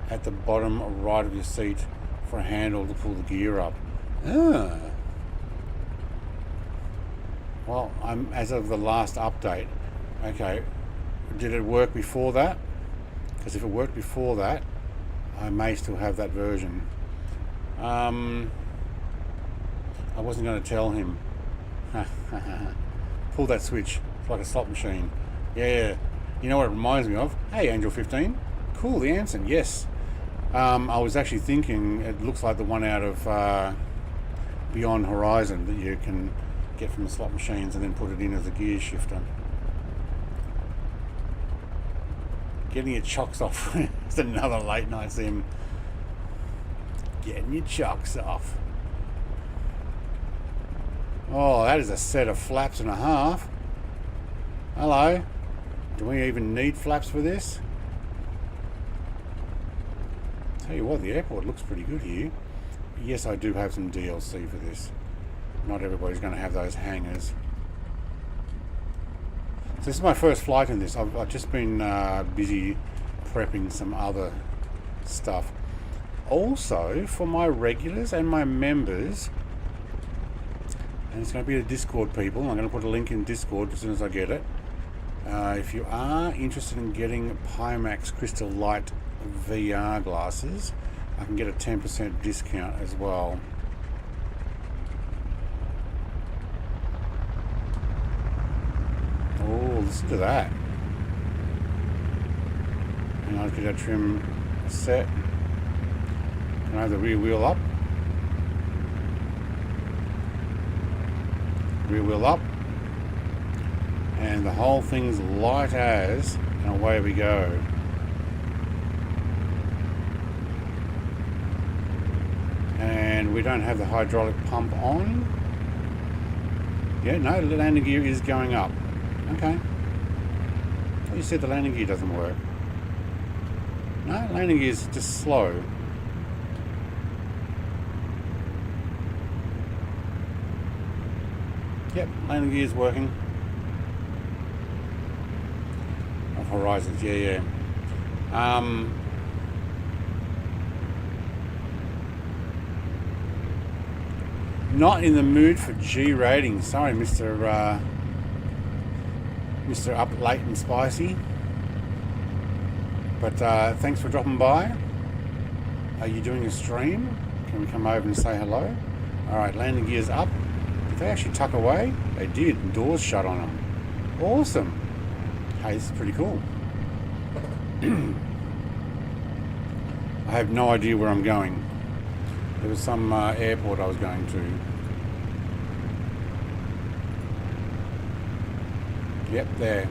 at the bottom right of your seat for a handle to pull the gear up. Well, I'm as of the last update. Okay, did it work before that? Because if it worked before that, I may still have that version. I wasn't going to tell him. Pull that switch. It's like a slot machine. Yeah. You know what it reminds me of? Hey, Angel 15. Cool, the Anson. Yes. I was actually thinking it looks like the one out of Beyond Horizon that you can get from the slot machines and then put it in as a gear shifter. Getting your chocks off. It's another late night sim. Getting your chocks off. Oh, that is a set of flaps and a half. Hello. Do we even need flaps for this? Tell you what, the airport looks pretty good here. Yes, I do have some DLC for this. Not everybody's going to have those hangers. So this is my first flight in this. I've just been busy prepping some other stuff. Also, for my regulars and my members, and it's going to be the Discord people. I'm going to put a link in Discord as soon as I get it. If you are interested in getting Pimax Crystal Light VR glasses, I can get a 10% discount as well. Oh, listen to that. And I'll get a trim set. Can I have the rear wheel up? Rear wheel up. And the whole thing's light as, and away we go. And we don't have the hydraulic pump on. Yeah, no, the landing gear is going up. Okay. Well, you said the landing gear doesn't work. No, landing gear is just slow. Yep, landing gear is working. Of Horizons, yeah. Not in the mood for G rating. Sorry, Mr. Up Late and Spicy. But thanks for dropping by. Are you doing a stream? Can we come over and say hello? Alright, landing gear's up. Did they actually tuck away? They did. And doors shut on them. Awesome. Hey, this is pretty cool. I have no idea where I'm going. There was some airport I was going to. Yep, there.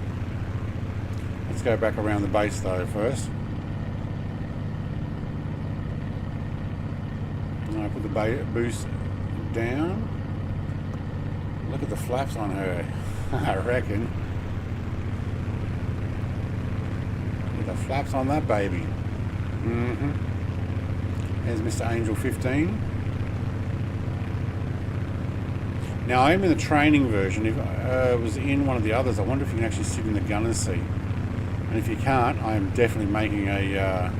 Let's go back around the base though first. And I put the boost down. Look at the flaps on her. I reckon. Look at the flaps on that baby. There's Mr. Angel 15. Now I am in the training version. If I was in one of the others, I wonder if you can actually sit in the gunner's seat. And if you can't, I am definitely making a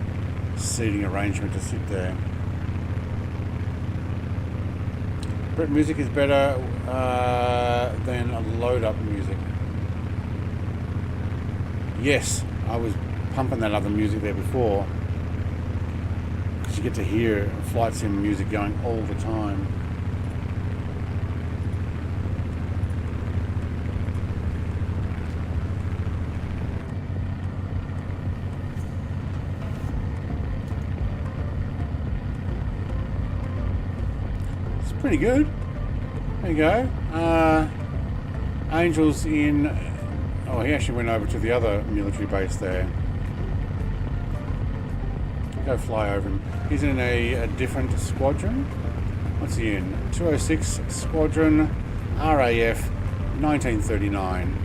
seating arrangement to sit there. Brett music is better than load up music. Yes, I was pumping that other music there before. Because you get to hear flight sim music going all the time. Pretty good. There you go. Angel's in. Oh, he actually went over to the other military base there. Go fly over him. He's in a different squadron. What's he in? 206 Squadron RAF 1939.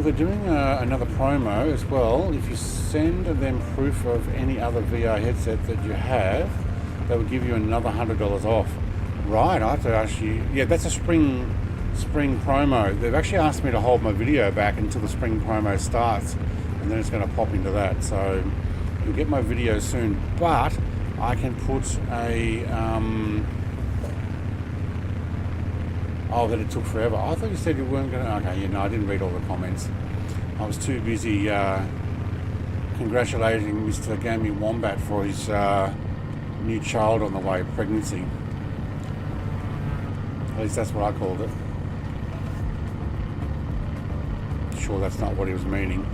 Well, they're doing another promo as well. If you send them proof of any other VR headset that you have, they will give you another $100 off. Right, I have to ask you. Yeah, that's a spring promo. They've actually asked me to hold my video back until the spring promo starts, and then it's going to pop into that. So you'll get my video soon, but I can put a oh, that it took forever. I thought you said you weren't going to. Okay, yeah, no, I didn't read all the comments. I was too busy congratulating Mr. Gamey Wombat for his new child on the way, pregnancy. At least that's what I called it. Sure, that's not what he was meaning.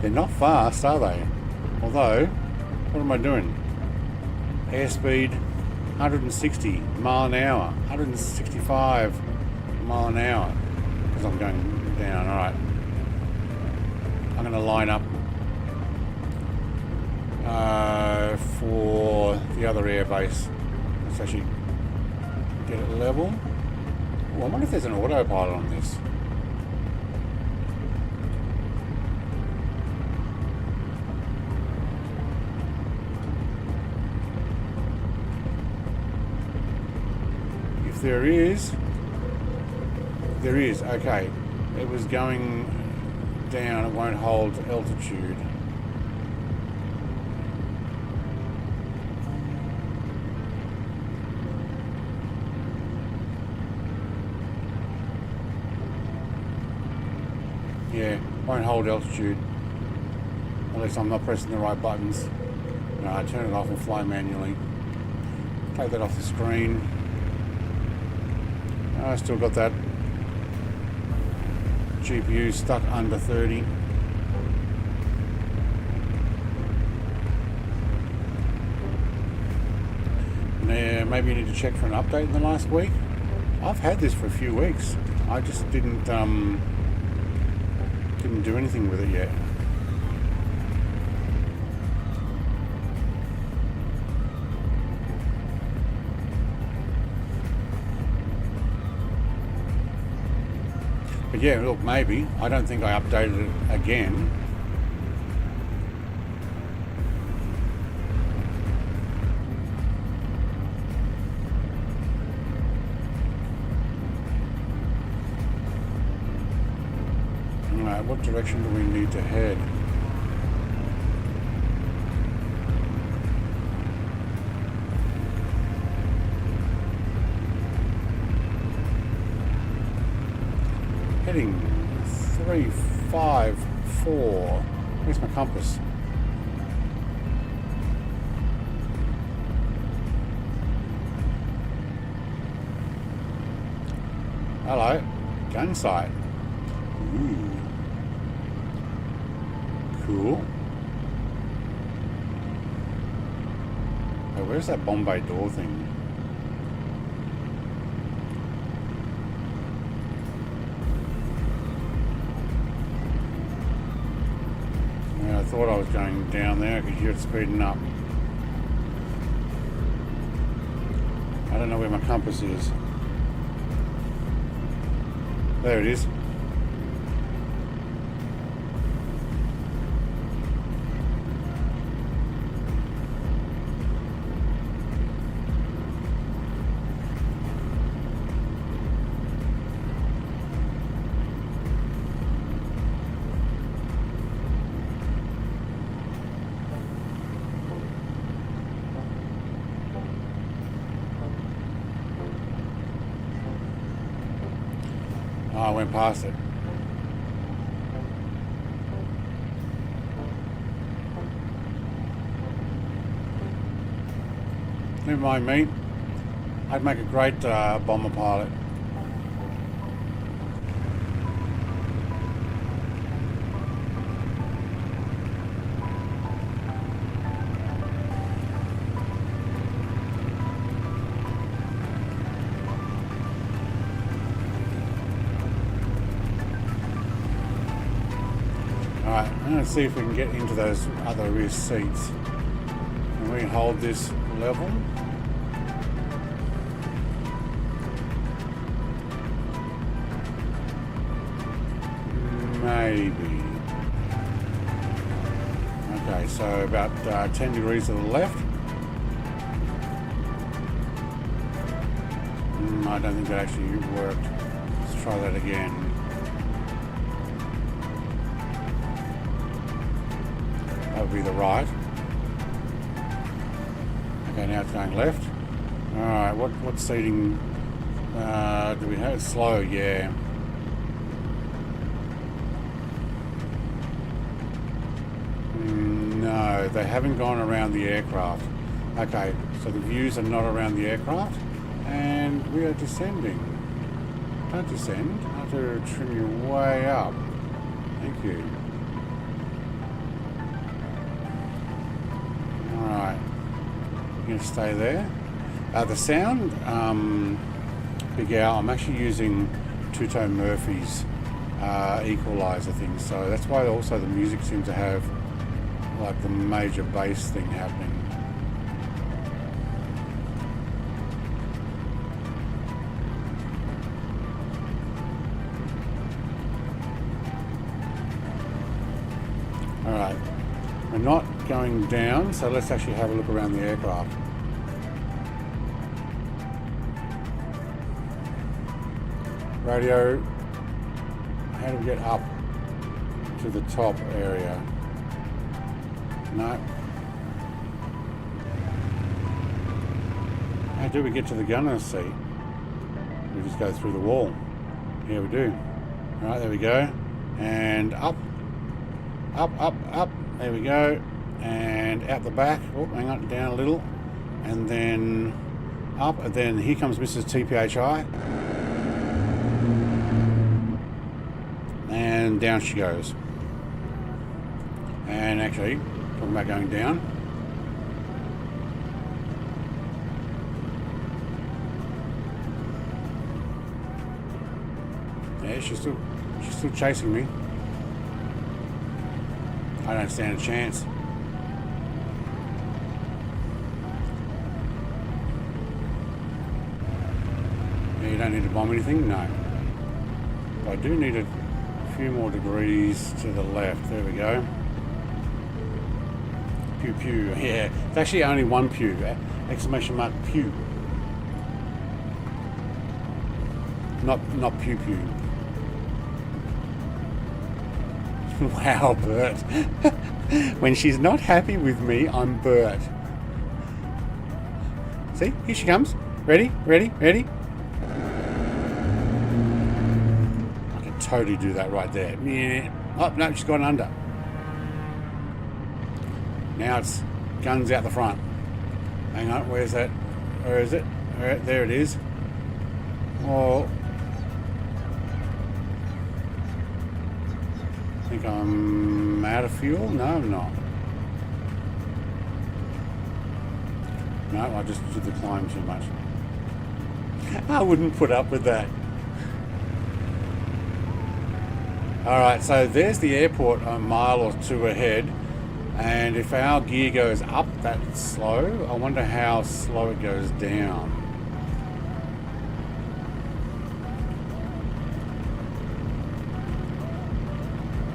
They're not fast, are they? Although, what am I doing? Airspeed 160 mile an hour, 165 mile an hour, because I'm going down. All right, I'm going to line up for the other airbase. Let's actually get it level. Oh, I wonder if there's an autopilot on this. There is, okay. It was going down, it won't hold altitude. Yeah, won't hold altitude. Unless I'm not pressing the right buttons. No, I turn it off and fly manually. Take that off the screen. I still got that GPU stuck under 30. Now, maybe you need to check for an update in the last week. I've had this for a few weeks. I just didn't do anything with it yet. But yeah, look, maybe. I don't think I updated it again. Alright, what direction do we need to head? Heading 354. Where's my compass? Hello, gun sight. Ooh. Cool. Hey, where's that Bombay door thing? I thought I was going down there. I could hear it speeding up. I don't know where my compass is. There it is. I went past it. Never mind me. I'd make a great bomber pilot. Alright, I'm going to see if we can get into those other rear seats. And we can hold this level. maybe. Okay, so about 10 degrees to the left. I don't think that actually worked. Let's try that again. That would be the right. Okay, now it's going left. Alright, what seating do we have? Slow, yeah. No, they haven't gone around the aircraft. Okay, so the views are not around the aircraft. And we are descending. Don't descend. I have to trim you way up. Thank you. Alright. You're going to stay there. The sound, Big Al, I'm actually using two-tone Murphy's equalizer thing. So that's why also the music seems to have like the major bass thing happening. Alright, we're not going down, so let's actually have a look around the aircraft. Radio, how do we get up to the top area? No. How do we get to the gunner's seat? We just go through the wall. Yeah, we do. Alright, there we go. And up. Up, up, up. There we go. And out the back. Oh, hang on, down a little. And then up. And then here comes Mrs. TPHI. And down she goes. And actually, talking about going down. Yeah, she's still chasing me. I don't stand a chance. Yeah, you don't need to bomb anything? No. But I do need a few more degrees to the left. There we go. Pew pew. Yeah, it's actually only one pew. Exclamation mark pew. Not pew pew. Wow, Bert. When she's not happy with me, I'm Bert. See, here she comes. Ready, ready, ready. I can totally do that right there. Yeah. Oh, no, she's gone under. Now it's guns out the front. Hang on, where's that? Where is it? There it is. Oh. I think I'm out of fuel? No, I'm not. No, I just did the climb too much. I wouldn't put up with that. Alright, so there's the airport a mile or two ahead. And if our gear goes up that slow, I wonder how slow it goes down.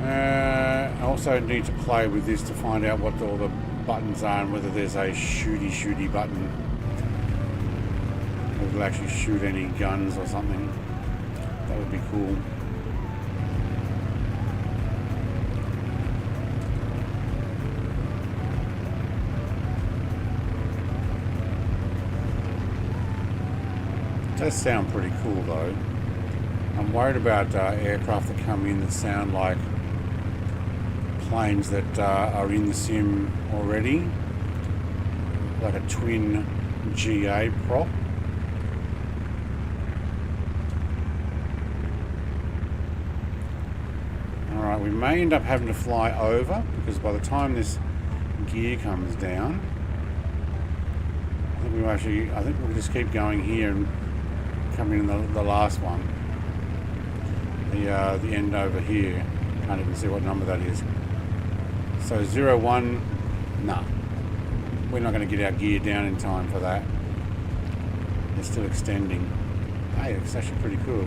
I also need to play with this to find out what all the buttons are and whether there's a shooty button. Whether it'll actually shoot any guns or something. That would be cool. It does sound pretty cool though. I'm worried about aircraft that come in that sound like planes that are in the sim already, like a twin GA prop. Alright, we may end up having to fly over because by the time this gear comes down, I think we'll just keep going here and come in the last one. The end over here. Can't even see what number that is. So 01, nah. We're not going to get our gear down in time for that. They're still extending. Hey, it's actually pretty cool.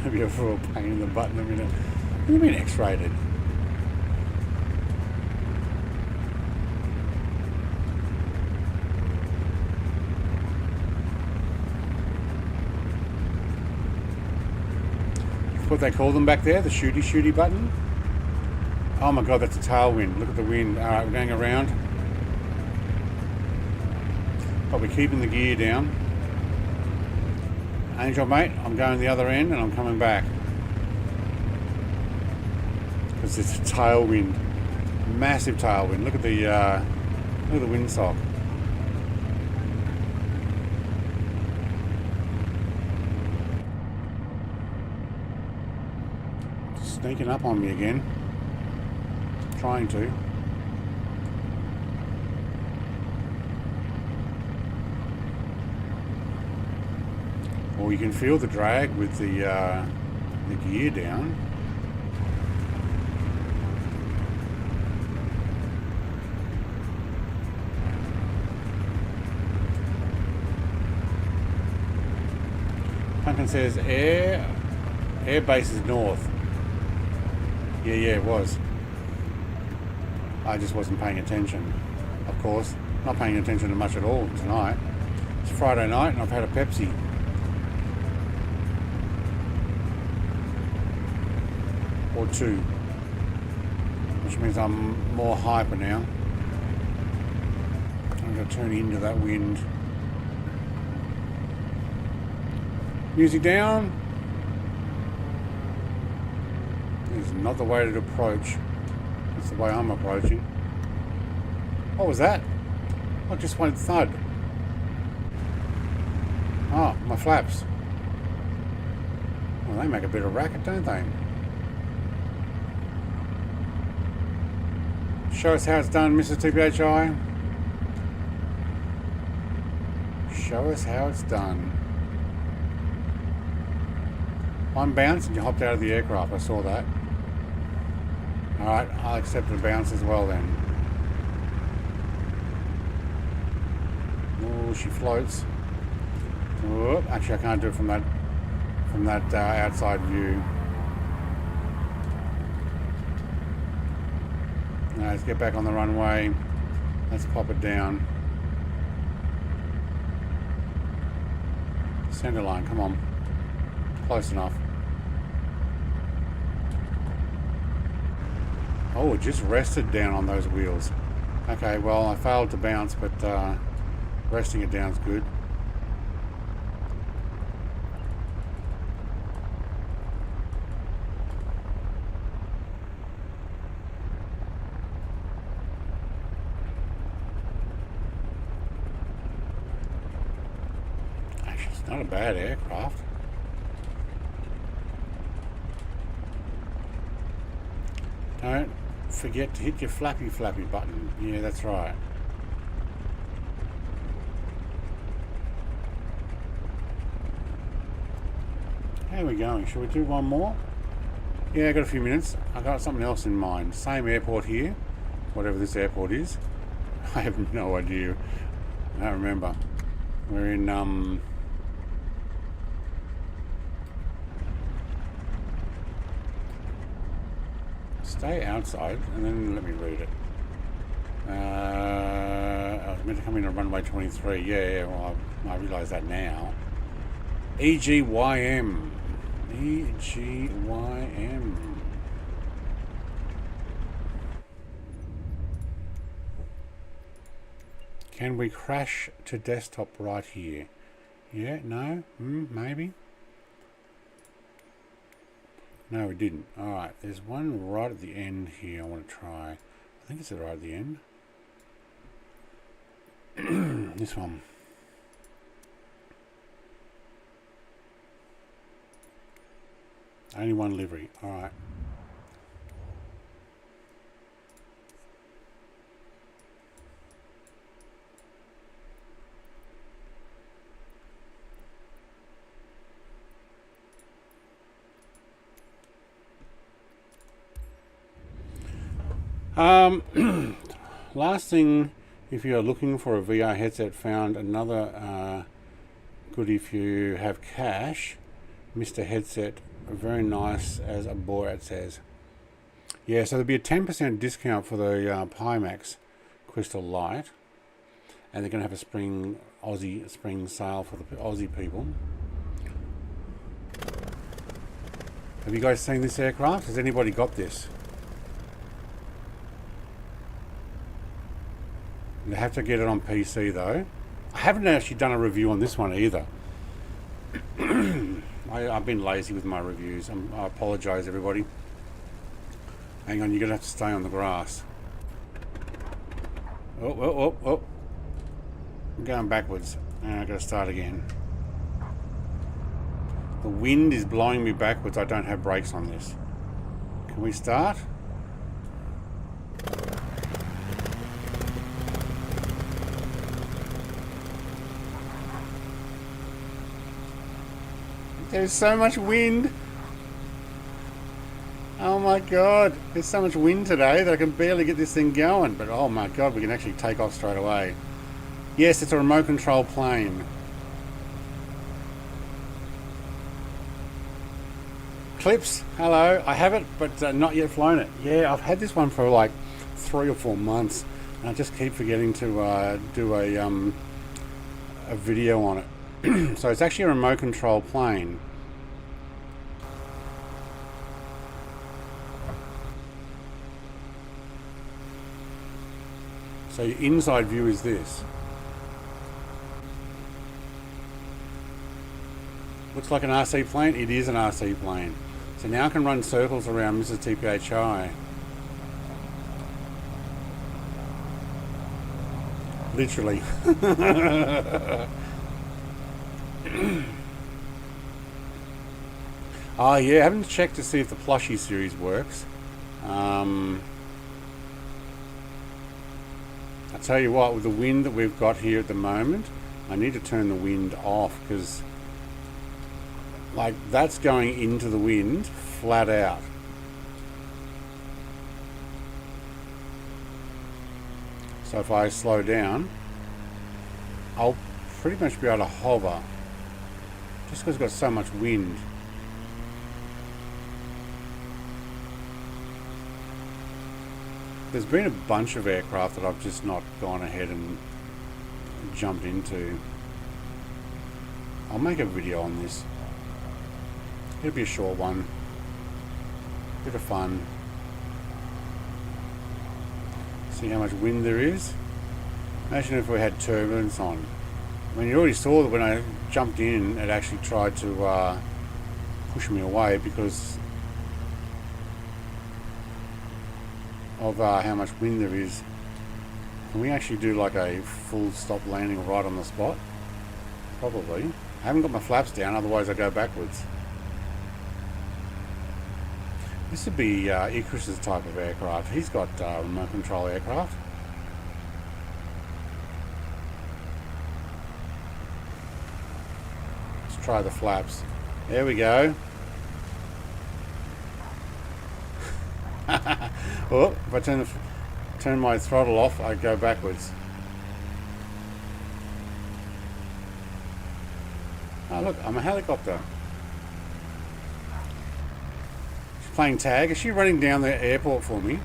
going to be a real pain in the butt in a minute. What do you mean X-rated? What they call them back there, the shooty button. Oh my god, that's a tailwind. Look at the wind. Alright, we're going around. But we're keeping the gear down. Angel mate, I'm going the other end and I'm coming back. Because it's a tailwind. Massive tailwind. Look at the windsock. Sneaking up on me again. Trying to. Well, you can feel the drag with the gear down. Pumpkin says air base is north. Yeah, it was. I just wasn't paying attention. Of course, not paying attention to much at all tonight. It's Friday night and I've had a Pepsi. Or two. Which means I'm more hyper now. I'm going to turn into that wind. Music down. This is not the way to approach. It's the way I'm approaching. What was that? I just went thud. Oh, my flaps. Well, they make a bit of racket, don't they? Show us how it's done, Mrs. TPHI. Show us how it's done. One bounce and you hopped out of the aircraft. I saw that. Alright, I'll accept the bounce as well then. Oh, she floats. Oh, actually, I can't do it from that outside view. Now, let's get back on the runway. Let's pop it down. Center line, come on. Close enough. Oh, it just rested down on those wheels. Okay, well, I failed to bounce, but resting it down is good. Actually, it's not a bad aircraft. Don't forget to hit your flappy button. Yeah, that's right. How are we going? Shall we do one more? Yeah, I got a few minutes. I got something else in mind. Same airport here, whatever this airport is. I have no idea. I don't remember. We're in stay outside and then let me read it. I was meant to come in on runway 23. Yeah, well, I realise that now. EGYM. EGYM. Can we crash to desktop right here? Yeah, no, maybe. No, we didn't. Alright, there's one right at the end here I want to try. I think it's right at the end. This one. Only one livery. Alright. Last thing, if you're looking for a VR headset, found another good if you have cash, Mr. Headset very nice as a Borat says. Yeah, so there'll be a 10% discount for the Pimax Crystal Light, and they're going to have a Aussie spring sale for the Aussie people. Have you guys seen this aircraft? Has anybody got this? You have to get it on PC though. I haven't actually done a review on this one either. I've been lazy with my reviews. I apologise, everybody. Hang on, you're going to have to stay on the grass. Oh. I'm going backwards. And I've got to start again. The wind is blowing me backwards. I don't have brakes on this. Can we start? There's so much wind. Oh my god. There's so much wind today that I can barely get this thing going. But oh my god, we can actually take off straight away. Yes, it's a remote control plane. Clips, hello. I have it, but not yet flown it. Yeah, I've had this one for like 3 or 4 months, and I just keep forgetting to do a video on it. So it's actually a remote control plane. So your inside view is this. Looks like an RC plane. It is an RC plane. So now I can run circles around Mrs. TPHI. Literally. Oh yeah, I haven't checked to see if the plushie series works. I'll tell you what, with the wind that we've got here at the moment, I need to turn the wind off because like that's going into the wind flat out. So if I slow down, I'll pretty much be able to hover just because it's got so much wind. There's been a bunch of aircraft that I've just not gone ahead and jumped into. I'll make a video on this. It'll be a short one. Bit of fun. See how much wind there is. Imagine if we had turbulence on. I mean, you already saw that when I jumped in, it actually tried to push me away because of how much wind there is. Can we actually do like a full stop landing right on the spot? Probably. I haven't got my flaps down, otherwise I go backwards. This would be Icarus's type of aircraft. He's got remote control aircraft. Let's try the flaps. There we go. Oh, if I turn my throttle off, I go backwards. Oh look, I'm a helicopter. She's playing tag. Is she running down the airport for me?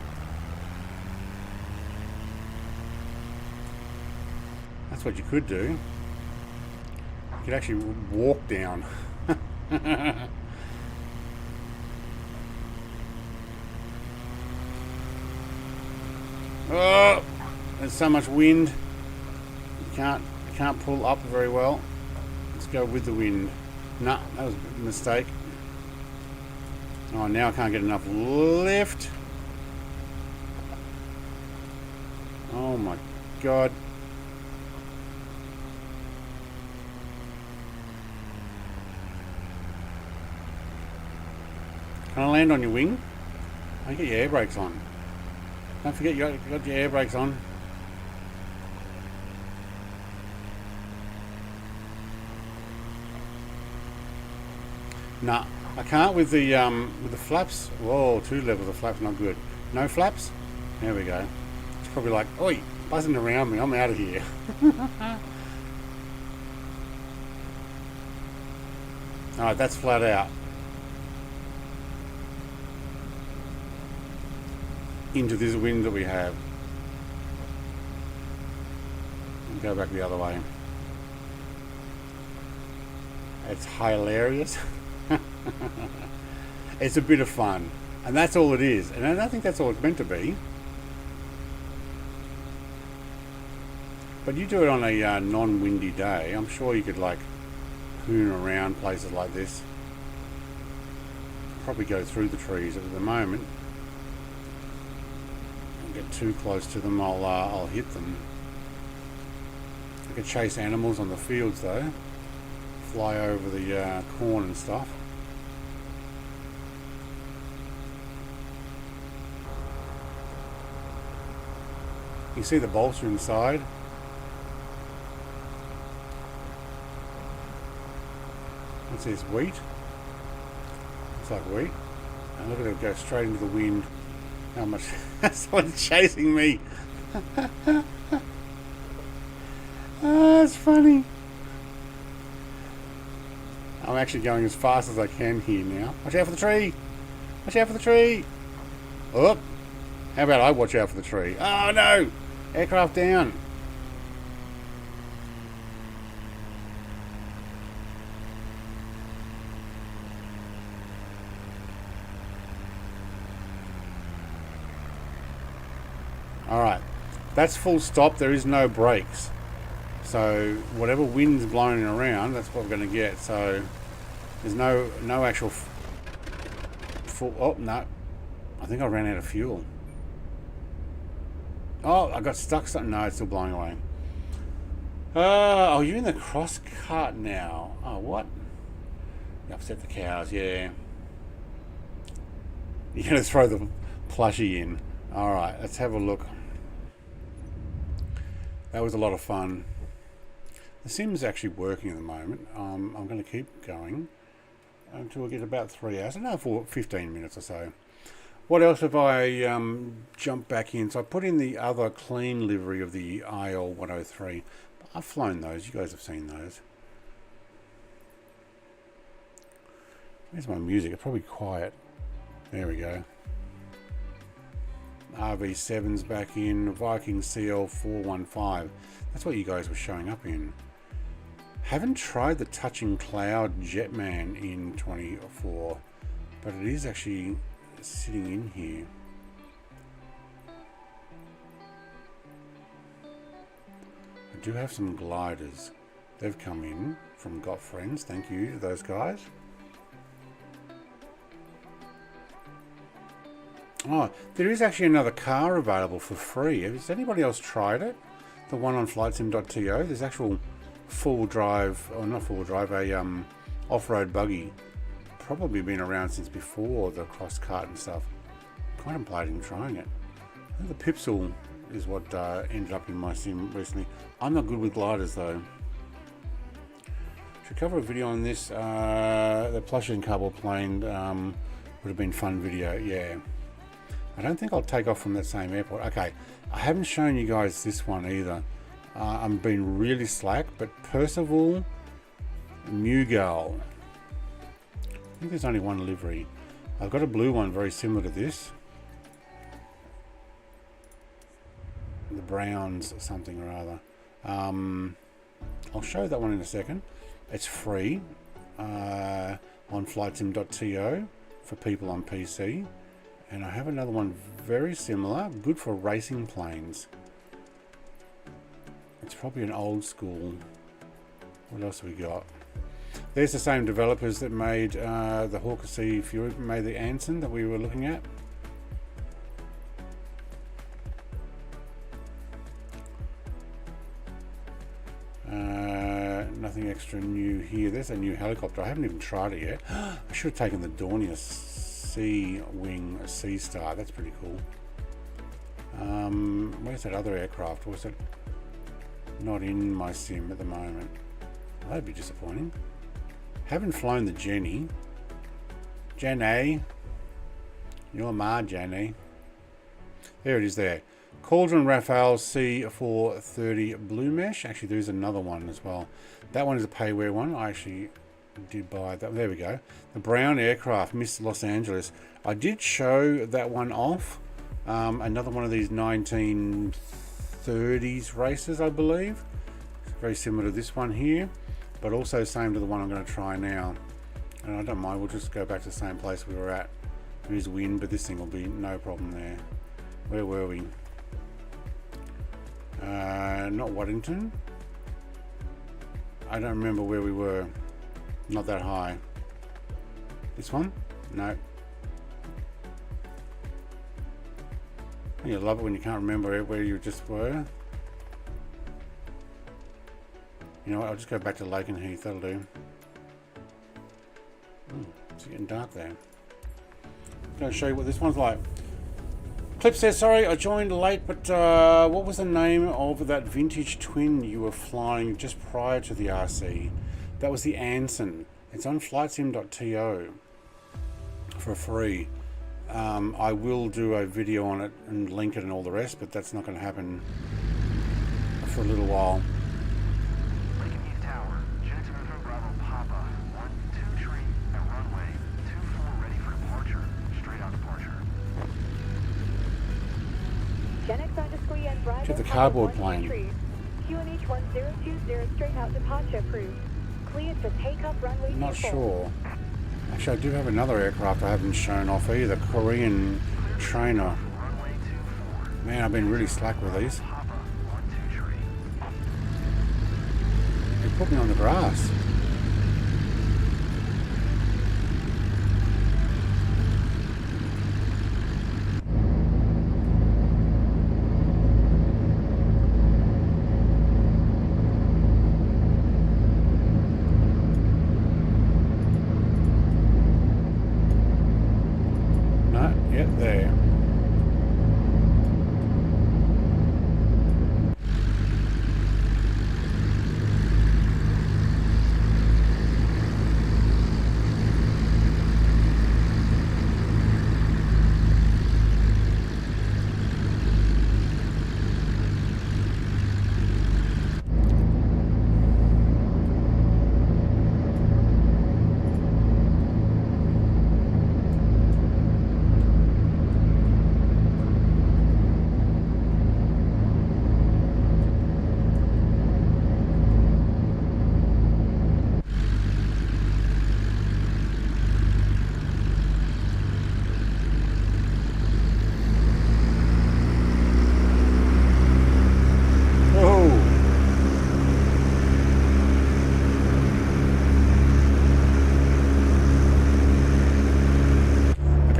That's what you could do. You could actually walk down. Oh, there's so much wind. You can't pull up very well. Let's go with the wind. Nah, that was a mistake. Oh, now I can't get enough lift. Oh my god. Can I land on your wing? I get your air brakes on. Don't forget you got your air brakes on. Nah, I can't with the flaps. Whoa, 2 levels of flaps, not good. No flaps? There we go. It's probably like, oi, buzzing around me, I'm out of here. Alright, that's flat out. into this wind that we have. And go back the other way. It's hilarious. It's a bit of fun, and that's all it is. And I don't think that's all it's meant to be. But you do it on a non-windy day, I'm sure you could like hoon around places like this. Probably go through the trees at the moment. Don't get too close to them, I'll hit them. I could chase animals on the fields though. Fly over the corn and stuff. You see the bolster inside. What's this? Wheat? Looks like wheat. And look at it go straight into the wind. How much? Someone's chasing me. Oh, it's funny. I'm actually going as fast as I can here now. Watch out for the tree! Watch out for the tree! Oh! How about I watch out for the tree? Oh no! Aircraft down! Alright, that's full stop, there is no brakes. So whatever wind's blowing around, that's what we're going to get. So there's no actual full, oh no, I think I ran out of fuel. Oh, I got stuck something, no, it's still blowing away. Oh, you're in the cross cart now. Oh, what? You upset the cows, yeah. You're going to throw the plushie in. Alright, let's have a look. That was a lot of fun. The sim's actually working at the moment. I'm going to keep going until we get about 3 hours. No, for 15 minutes or so. What else have I jumped back in? So I put in the other clean livery of the IL-103. I've flown those. You guys have seen those. Where's my music? It's probably quiet. There we go. RV7's back in. Viking CL415. That's what you guys were showing up in. Haven't tried the Touching Cloud Jetman in 24, but it is actually sitting in here. I do have some gliders. They've come in from Got Friends. Thank you to those guys. Oh, there is actually another car available for free. Has anybody else tried it? The one on flightsim.to. There's actual full drive, or not full drive, a off-road buggy. Probably been around since before the cross cart and stuff. Contemplating trying it. I think the Pipsel is what ended up in my sim recently. I'm not good with gliders though. Should cover a video on this. The plushie and cardboard plane would have been fun video, yeah. I don't think I'll take off from that same airport. Okay, I haven't shown you guys this one either. I'm being really slack, but Percival Mughal. I think there's only one livery. I've got a blue one very similar to this. The Browns something or other. I'll show that one in a second. It's free on flightsim.to for people on PC. And I have another one very similar, good for racing planes. It's probably an old school. What else have we got? There's the same developers that made the Hawker Sea Fury, made the Anson that we were looking at. Nothing extra new here. There's a new helicopter. I haven't even tried it yet. I should have taken the Dornier Sea Wing Sea Star. That's pretty cool. Where's that other aircraft? Was it not in my sim at the moment? Well, that'd be disappointing. Haven't flown the Jenny. Jenny. You're my Jenny. There it is there. Cauldron Rafale C430 Blue Mesh. Actually, there's another one as well. That one is a payware one. I actually did buy that. There we go. The brown aircraft, Miss Los Angeles. I did show that one off Another one of these 1930s races, I believe. It's very similar to this one here, but also same to the one I'm going to try now. And I don't mind, we'll just go back to the same place we were at. There is wind, but this thing will be no problem there. Where were we? Not Waddington. I don't remember where we were. Not that high. This one? No. You love it when you can't remember where you just were. You know what, I'll just go back to Lake and Heath, that'll do. It's getting dark there. I'm going to show you what this one's like. Clip says, sorry, I joined late, but what was the name of that vintage twin you were flying just prior to the RC? That was the Anson. It's on flightsim.to for free. I will do a video on it and link it and all the rest, but that's not going to happen for a little while. Lincoln Heath Tower, Units Movement Bravo Papa, 1-2 tree at runway 24 ready for departure. Straight out departure. Get the cardboard plane. QNH 1020 straight out departure approved. Cleared for takeoff runway 24. Not sure. Actually, I do have another aircraft I haven't shown off either. Korean trainer. Man, I've been really slack with these. They put me on the grass. There.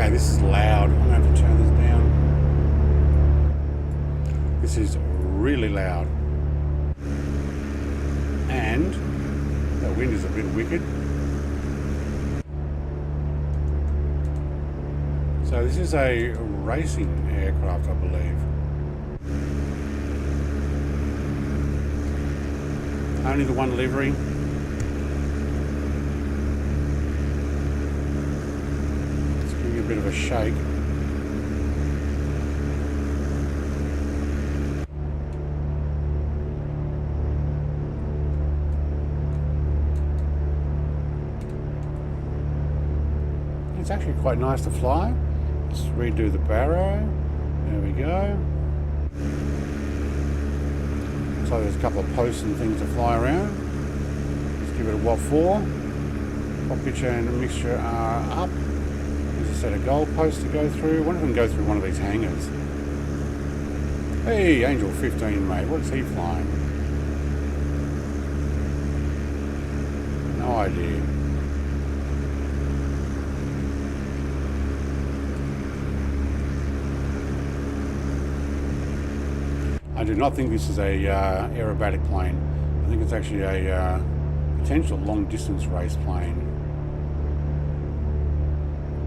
This is loud. I'm going to have to turn this down. This is really loud. And that wind is a bit wicked. So this is a racing aircraft, I believe. Only the one livery. A bit of a shake. It's actually quite nice to fly. Let's redo the barrow. There we go. So there's a couple of posts and things to fly around. Let's give it a WAP 4. Pop picture and mixture are up. There's a set of goalposts to go through. I wonder if we can go through one of these hangars. Hey, Angel 15, mate. What's he flying? No idea. I do not think this is a aerobatic plane. I think it's actually a potential long-distance race plane.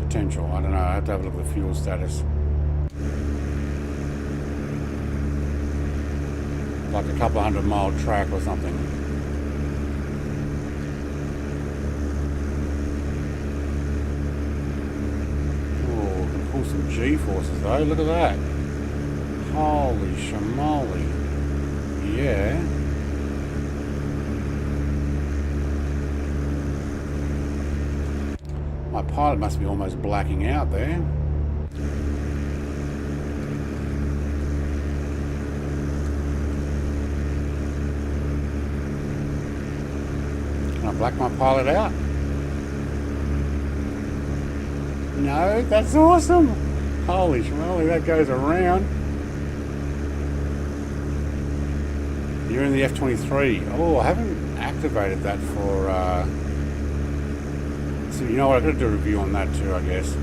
Potential, I don't know, I have to have a look at the fuel status. Like a couple of 100-mile track or something. Oh, we can pull some GeForces though, look at that. Holy shamoly. Yeah. My pilot must be almost blacking out there. black my pilot out? No, that's awesome. Holy schmoly, that goes around. You're in the F23. Oh, I haven't activated that for, so you know what, I've got to do a review on that too, I guess.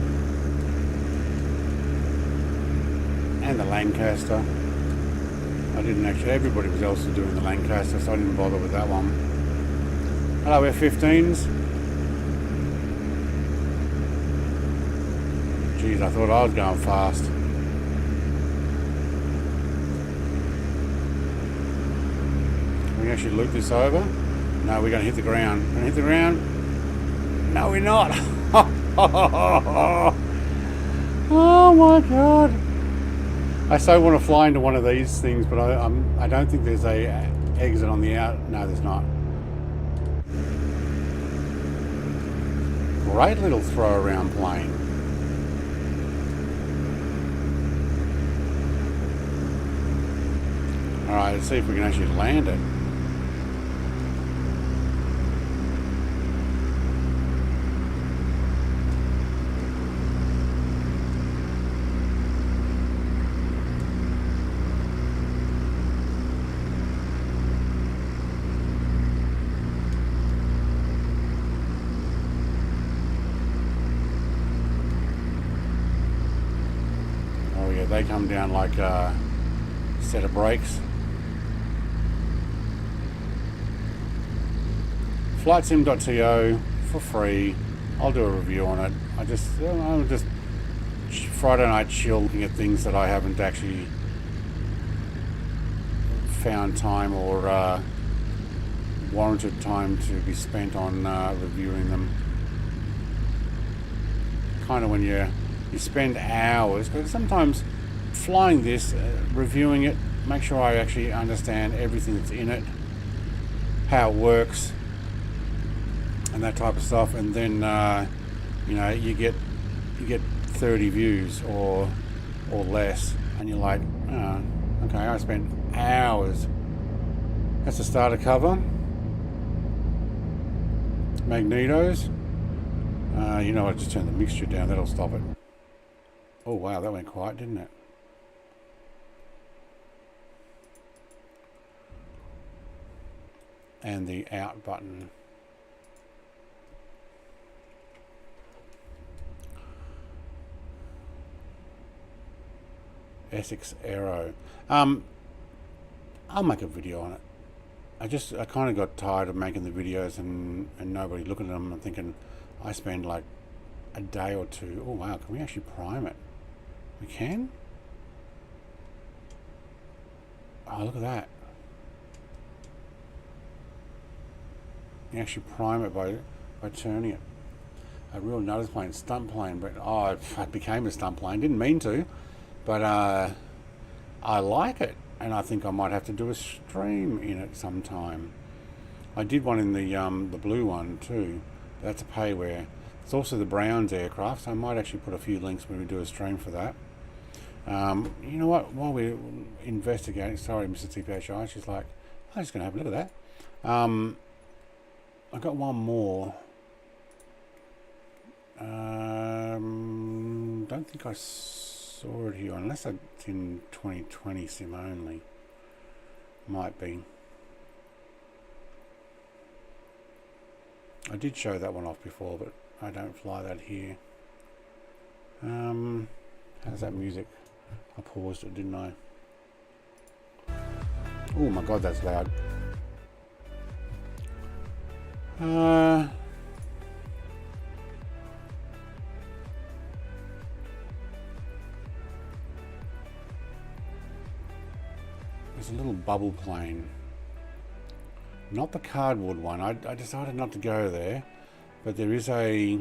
And the Lancaster. I didn't actually, everybody was else doing the Lancaster, so I didn't bother with that one. Hello, F-15s. Jeez, I thought I was going fast. Can we actually loop this over? No, we're going to hit the ground. We're going to hit the ground? No, we're not. Oh my god. I so want to fly into one of these things, but I don't think there's a exit on the out. No, there's not. Great little throw around plane. Alright, let's see if we can actually land it. Oh yeah, they come down like a set of brakes. Flightsim.to for free. I'll do a review on it. I'm just Friday night chill, looking at things that I haven't actually found time or warranted time to be spent on reviewing them. Kind of when you spend hours, because sometimes flying this, reviewing it, make sure I actually understand everything that's in it, how it works, and that type of stuff, and then you know, you get 30 views or less, and you're like, oh, okay, I spent hours. That's the starter cover, magnetos. You know, I just turn the mixture down, that'll stop it. Oh wow, that went quiet, didn't it? And the out button. Essex Aero. I'll make a video on it. I kind of got tired of making the videos and nobody looking at them and thinking I spend like a day or two. Oh wow, can we actually prime it? We can? Oh, look at that. You actually prime it by turning it. A real notice plane, stunt plane, but oh, it became a stunt plane. Didn't mean to, but I like it, and I think I might have to do a stream in it sometime. I did one in the blue one too. That's a payware. It's also the Browns aircraft, so I might actually put a few links when we do a stream for that. You know what? While we're investigating, sorry, Mr. TPHI, she's like, I'm just going to have a look at that. I got one more. Don't think I saw it here, unless it's in 2020 sim only. Might be. I did show that one off before, but I don't fly that here. How's that music? I paused it, didn't I? Oh my god, that's loud. There's a little bubble plane. Not the cardboard one. I decided not to go there, but there is a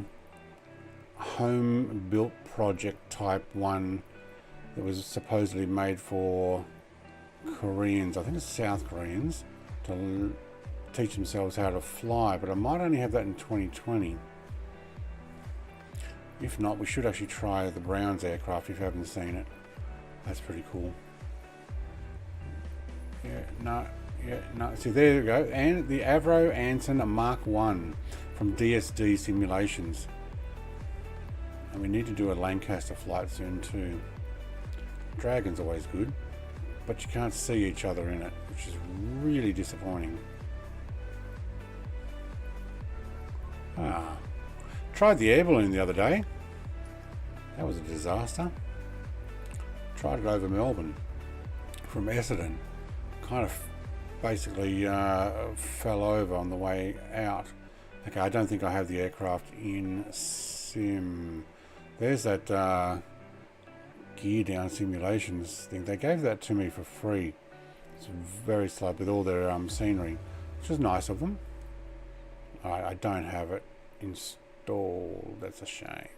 home built project type one that was supposedly made for Koreans, I think it's South Koreans, to teach themselves how to fly, but I might only have that in 2020. If not, we should actually try the Browns aircraft if you haven't seen it. That's pretty cool. Yeah, no, Yeah, no, see, there you go. And the Avro Anson Mark 1 from DSD Simulations. And we need to do a Lancaster flight soon too. Dragon's always good, but you can't see each other in it, which is really disappointing. Tried the air balloon the other day. That was a disaster. Tried it over Melbourne from Essendon. Kind of basically fell over on the way out. Okay, I don't think I have the aircraft in sim. There's that gear down simulations thing. They gave that to me for free. It's very slow with all their scenery, which is nice of them. Alright, I don't have it installed. That's a shame.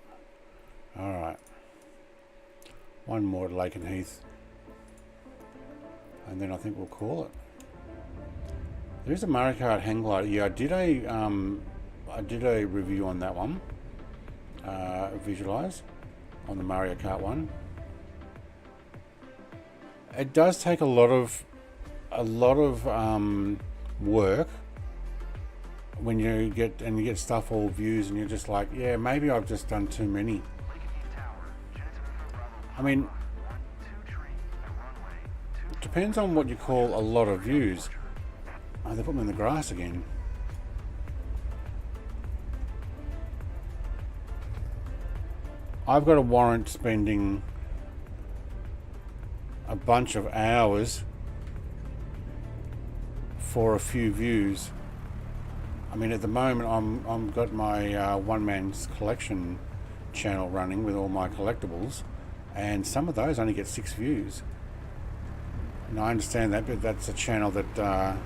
Alright. One more at Lake and Heath. And then I think we'll call it. There is a Mario Kart hang glider. Yeah, I did a review on that one. Visualize on the Mario Kart one. It does take a lot of work when you get stuff all views and you're just like, yeah, maybe I've just done too many. I mean, it depends on what you call a lot of views. Oh, they put me in the grass again. I've got to warrant spending a bunch of hours for a few views. I mean, at the moment, I'm got my one man's collection channel running with all my collectibles, and some of those only get 6 views. And I understand that, but that's a channel that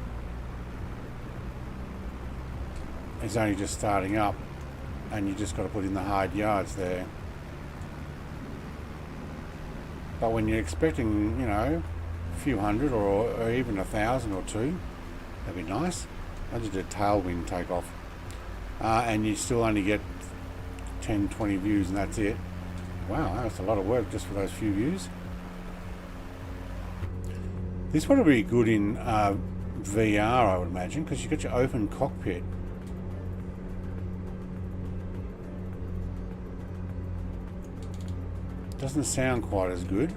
is only just starting up, and you just got to put in the hard yards there. But when you're expecting, you know, a few hundred or even 1,000 or 2, that'd be nice. I just did a tailwind takeoff, and you still only get 10, 20 views, and that's it. Wow, that's a lot of work just for those few views. This would be good in VR, I would imagine, because you got your open cockpit. Doesn't sound quite as good.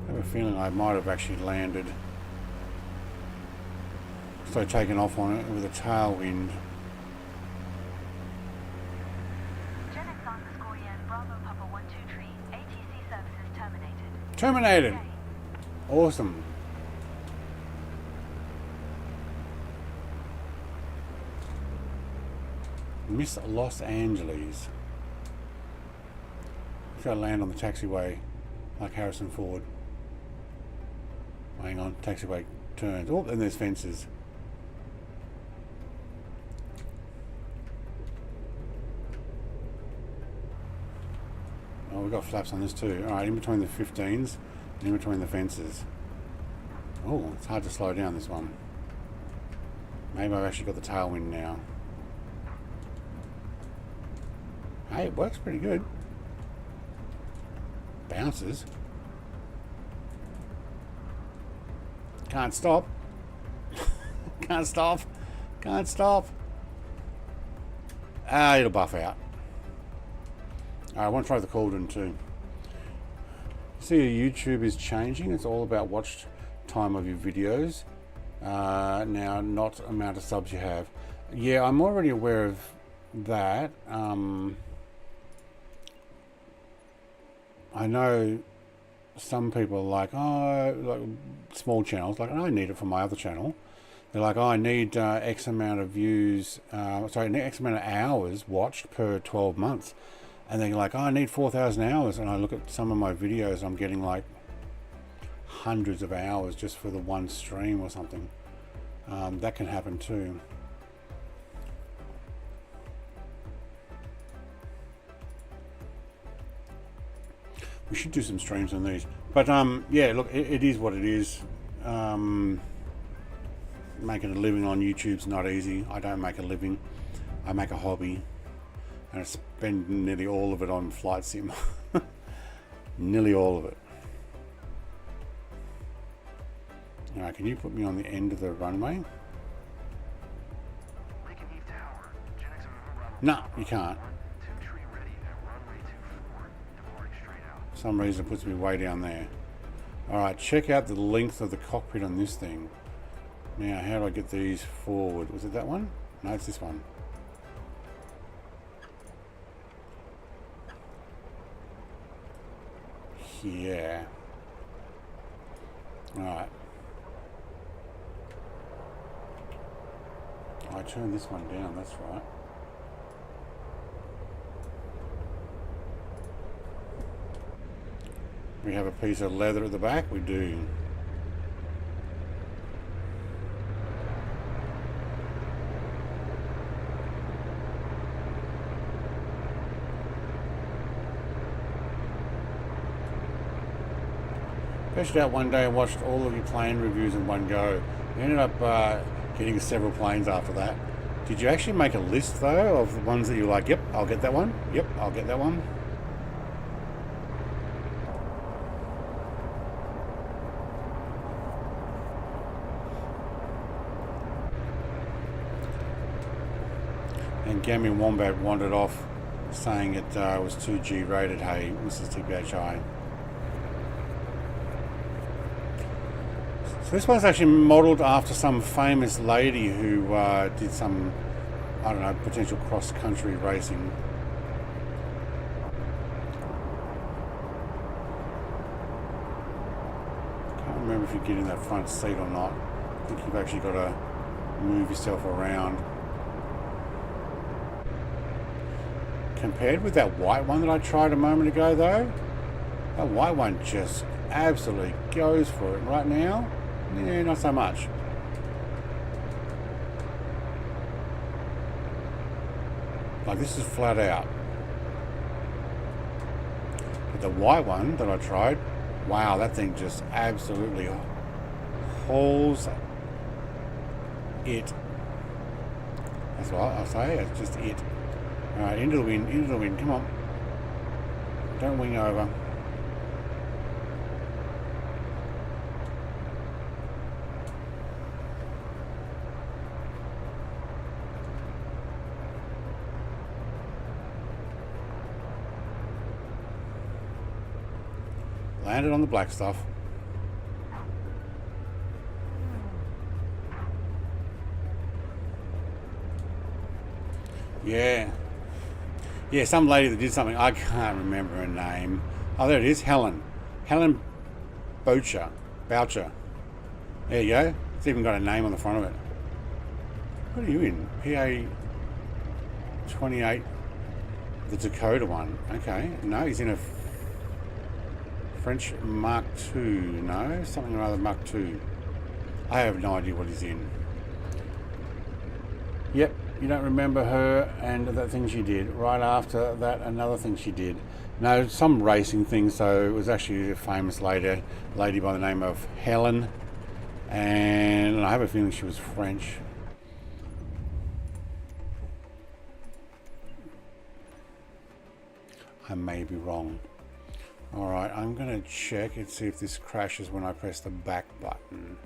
I have a feeling I might have actually landed. So taken off on it with a tailwind. Genix underscore Yen Bravo Papa 12 Tree. ATC services terminated. Terminated! Awesome. Miss Los Angeles. I've got to land on the taxiway like Harrison Ford. Hang on, taxiway turns. Oh, and there's fences. Oh, we've got flaps on this too. Alright, in between the 15s and in between the fences. Oh, it's hard to slow down this one. Maybe I've actually got the tailwind now. Hey, it works pretty good. Bounces. Can't stop. Can't stop. Can't stop. It'll buff out. I want to try the cauldron too. See, YouTube is changing. It's all about watch time of your videos. Now, not amount of subs you have. Yeah, I'm already aware of that. I know some people are like, oh, like small channels, like, I need it for my other channel. They're like, oh, I need X amount of views, X amount of hours watched per 12 months. And they're like, oh, I need 4,000 hours. And I look at some of my videos, I'm getting like hundreds of hours just for the one stream or something. That can happen too. We should do some streams on these. But yeah, look, it is what it is. Making a living on YouTube's not easy. I don't make a living. I make a hobby. And I spend nearly all of it on flight sim. Nearly all of it. Alright, can you put me on the end of the runway? No, you can't. For some reason it puts me way down there. Alright, check out the length of the cockpit on this thing. Now, how do I get these forward? Was it that one? No, it's this one. Yeah. Alright. I turned this one down, that's right. We have a piece of leather at the back, we do. Fished out one day and watched all of your plane reviews in one go. I ended up getting several planes after that. Did you actually make a list though of the ones that you like, yep, I'll get that one, yep, I'll get that one? And Gammy Wombat wandered off saying it was 2G rated, hey, Mrs. TPHI. So this one's actually modelled after some famous lady who did some, I don't know, potential cross-country racing. Can't remember if you get in that front seat or not. I think you've actually got to move yourself around. Compared with that white one that I tried a moment ago though, that white one just absolutely goes for it. Right now, yeah, not so much. Like this is flat out. But the white one that I tried, wow, that thing just absolutely hauls it. That's what I'll say, it's just it. Alright, into the wind, come on. Don't wing over. Landed on the black stuff. Yeah. Yeah, some lady that did something, I can't remember her name. Oh, there it is, Helen. Helen Boucher. There you go. It's even got a name on the front of it. What are you in? PA 28, the Dakota one. Okay, no, he's in a French Mark II. No, something or other Mark II. I have no idea what he's in. Yep, you don't remember her and that thing she did. Right after that, another thing she did. No, some racing thing, so it was actually a famous lady by the name of Helen. And I have a feeling she was French. I may be wrong. Alright, I'm going to check and see if this crashes when I press the back button.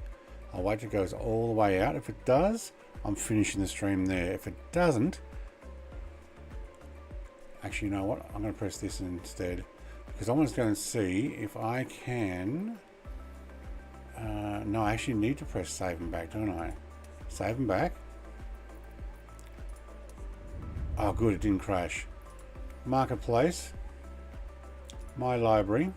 I'll wait till it goes all the way out. If it does, I'm finishing the stream there. If it doesn't, actually, you know what? I'm going to press this instead because I want to go and see if I can. No, I actually need to press save and back, don't I? Save and back. Oh, good, it didn't crash. Marketplace. My library.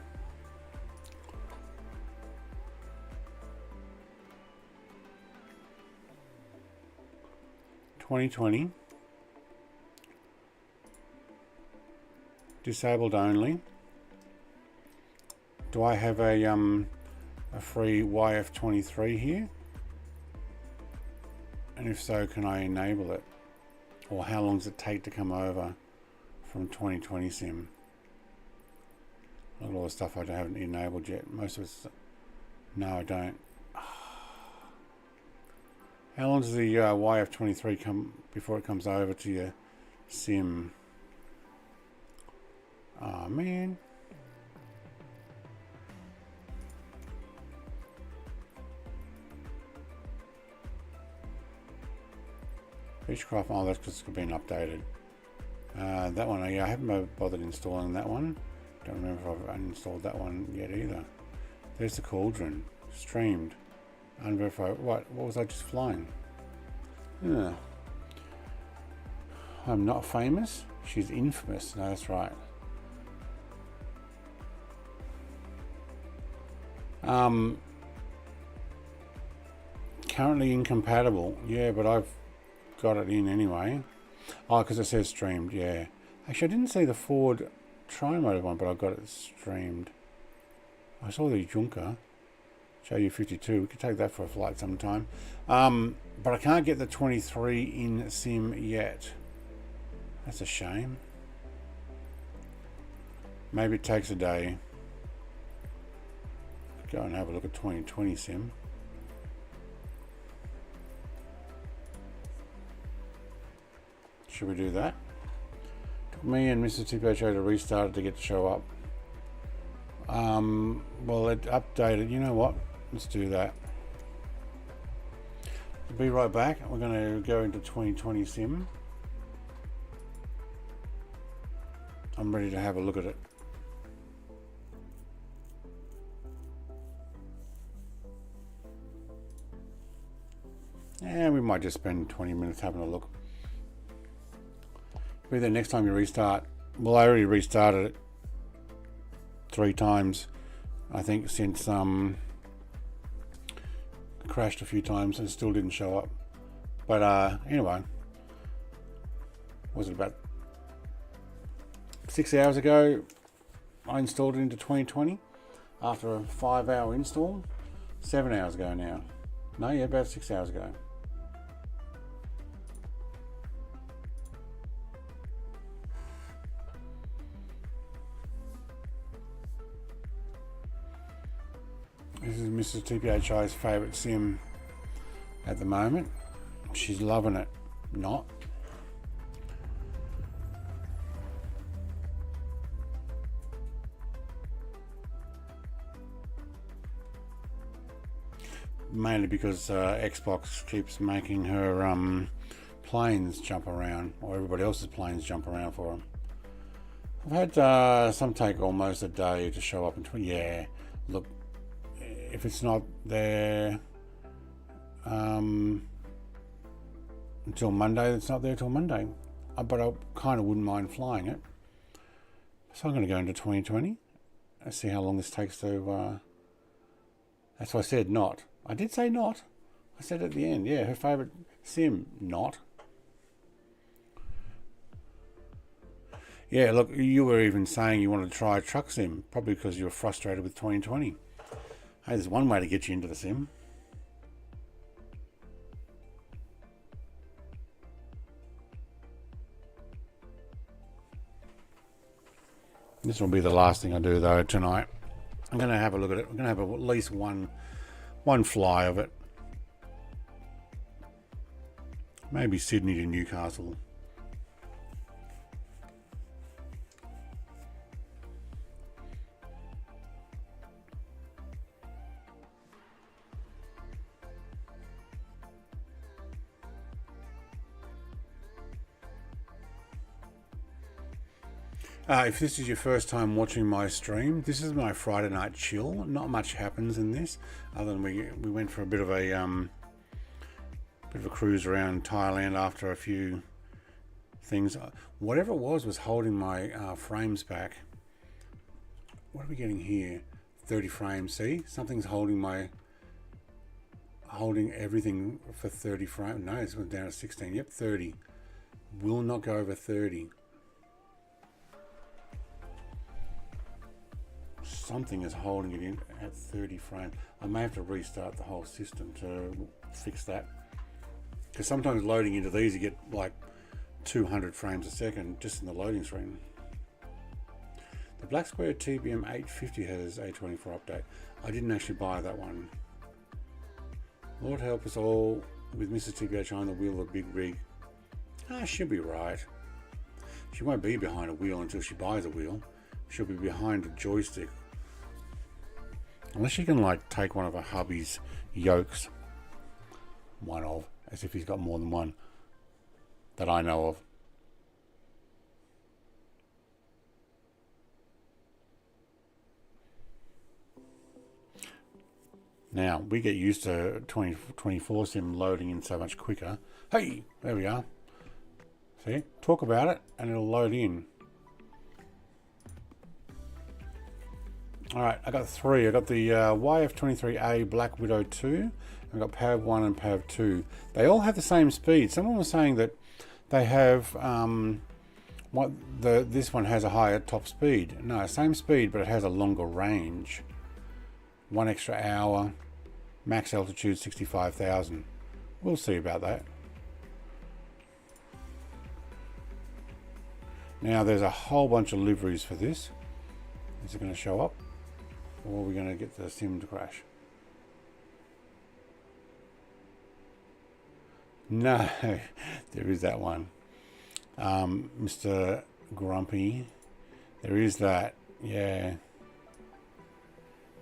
$2020. Disabled only. Do I have a free YF23 here? And if so, can I enable it? Or how long does it take to come over from 2020 sim? Look at all the stuff I haven't enabled yet. Most of it's... No, I don't. How long does the YF23 come before it comes over to your sim? Oh man. Beechcraft, oh, that's because it's been updated. That one, yeah, I haven't bothered installing that one. Don't remember if I've uninstalled that one yet either. There's the Cauldron. Streamed. Unverified. What was I just flying? Yeah. I'm not famous. She's infamous. No, that's right. Currently incompatible. Yeah, but I've got it in anyway. Oh, because it says streamed. Yeah. Actually, I didn't see the Ford Tri-Motor one, but I got it streamed. I saw the Junker. JU52. We could take that for a flight sometime. But I can't get the 23 in sim yet. That's a shame. Maybe it takes a day. Go and have a look at 2020 sim. Should we do that? Took me and Mr. TPHO to restart it to get to show up. Well, it updated. You know what? Let's do that. We'll be right back. We're going to go into 2020 sim. I'm ready to have a look at it. And we might just spend 20 minutes having a look. Be there next time you restart. Well, I already restarted it 3 times, I think, since crashed a few times and still didn't show up. But anyway, was it about 6 hours ago I installed it into 2020 after a 5-hour install. 7 hours ago now. No, yeah, about 6 hours ago. This is Mrs. TPHI's favourite sim at the moment. She's loving it. Not. Mainly because Xbox keeps making her planes jump around, or everybody else's planes jump around for them. I've had some take almost a day to show up. Yeah, look, if it's not there until Monday, it's not there till Monday. But I kind of wouldn't mind flying it. So I'm going to go into 2020 and see how long this takes to... That's why I said not. I did say not. I said at the end, yeah, her favourite sim, not. Yeah, look, you were even saying you wanted to try a truck sim, probably because you were frustrated with 2020. Hey, there's one way to get you into the sim. This will be the last thing I do though tonight. I'm going to have a look at it. I'm going to have at least one fly of it. Maybe Sydney to Newcastle. If this is your first time watching my stream, this is my Friday night chill. Not much happens in this, other than we went for a bit of a cruise around Thailand after a few things. Whatever it was holding my frames back. What are we getting here? 30 frames. See, something's holding everything for 30 frames. No, it's went down to 16. Yep, 30. Will not go over 30. Something is holding it in at 30 frames. I may have to restart the whole system to fix that, because sometimes loading into these you get like 200 frames a second just in the loading screen. The Black Square TBM 850 has A24 update. I didn't actually buy that one. Lord help us all with Mrs. TBH on the wheel of a big rig. She'll be right. She won't be behind a wheel until she buys a wheel. She'll be behind a joystick. Unless she can like take one of her hubby's yokes. One of, as if he's got more than one. that I know of. Now, we get used to 24 sim loading in so much quicker. Hey, there we are. See, talk about it and it'll load in. Alright, I got three. I got the YF23A Black Widow 2. I've got PAV 1 and PAV 2. They all have the same speed. Someone was saying that they have this one has a higher top speed. No, same speed, but it has a longer range. 1 extra hour. Max altitude 65,000. We'll see about that. Now there's a whole bunch of liveries for this. Is it going to show up? Or are we going to get the sim to crash? No, there is that one. Mr. Grumpy. There is that, yeah.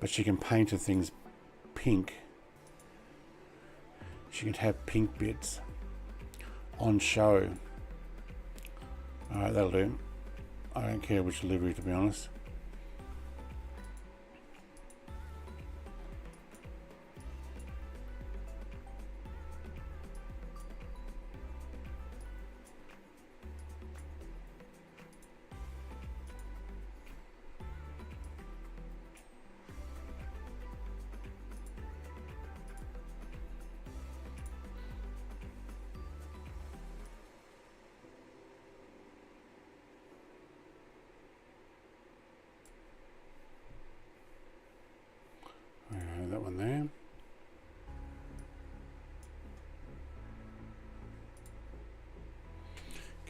But she can paint her things pink. She can have pink bits on show. Alright, that'll do. I don't care which livery, to be honest. That one there.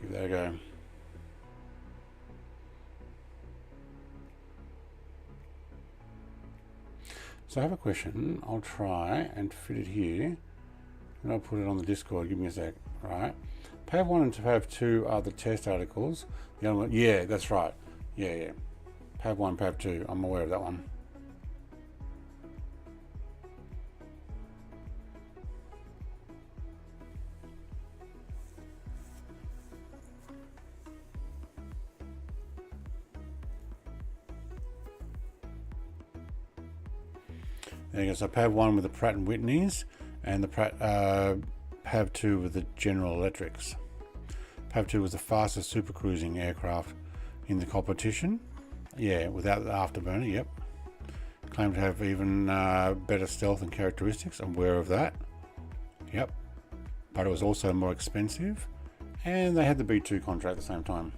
Give that a go. So I have a question. I'll try and fit it here. And I'll put it on the Discord. Give me a sec. Right. PAV 1 and PAV 2 are the test articles. The other one, yeah, that's right. Yeah. PAV 1, PAV 2. I'm aware of that one. There you go. So PAV 1 with the Pratt & Whitneys and the PAV 2 with the General Electrics. PAV 2 was the fastest supercruising aircraft in the competition. Yeah, without the afterburner, yep. Claimed to have even better stealth and characteristics. I'm aware of that. Yep. But it was also more expensive. And they had the B2 contract at the same time.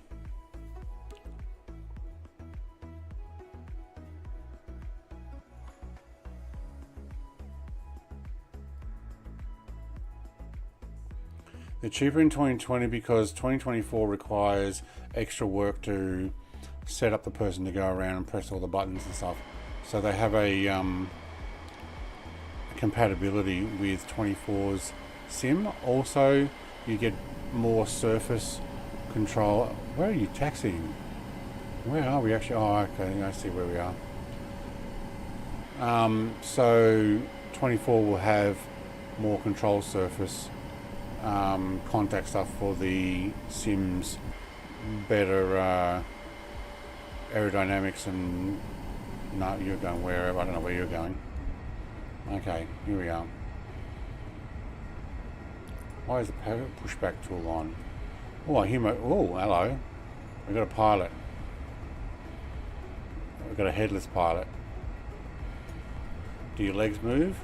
They're cheaper in 2020 because 2024 requires extra work to set up the person to go around and press all the buttons and stuff. So they have a compatibility with 24's sim. Also, you get more surface control. Where are you taxiing? Where are we actually? Oh, okay, I see where we are. So 24 will have more control surface. Contact stuff for the sims, better aerodynamics, and no, you're going wherever. I don't know where you're going. Okay, here we are. Why is the pushback tool on? Oh, I hear my. Oh, hello. We've got a pilot. We've got a headless pilot. Do your legs move?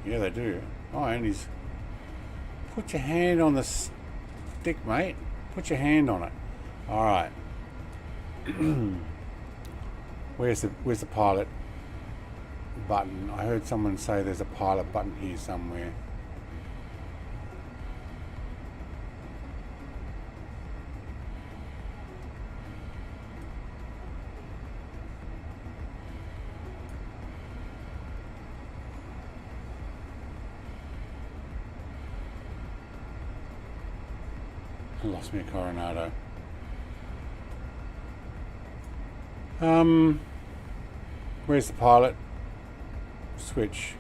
Yeah, they do. Oh, and he's. Put your hand on the stick, mate. Put your hand on it. All right. Where's the pilot button? I heard someone say there's a pilot button here somewhere. I lost me a Coronado. Where's the pilot switch?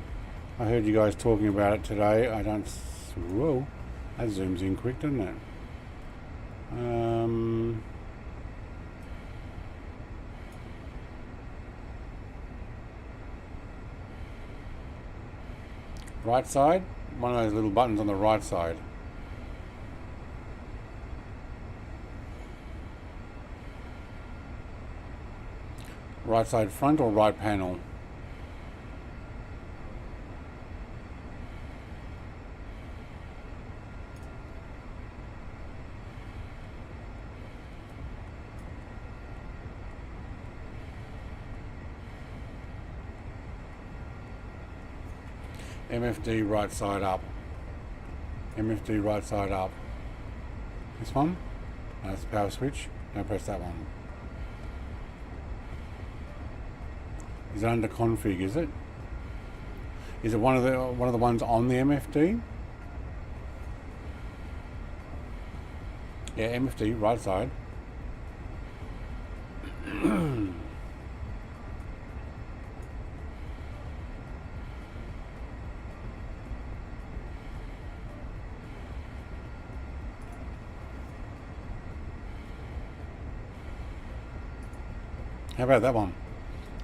I heard you guys talking about it today. I don't. Whoa, that zooms in quick, doesn't it? Right side, one of those little buttons on the right side. Right side front or right panel? MFD right side up. MFD right side up. This one? No, that's the power switch. Don't press that one. Is it under config, is it? Is it one of the ones on the MFD? Yeah, MFD right side. How about that one?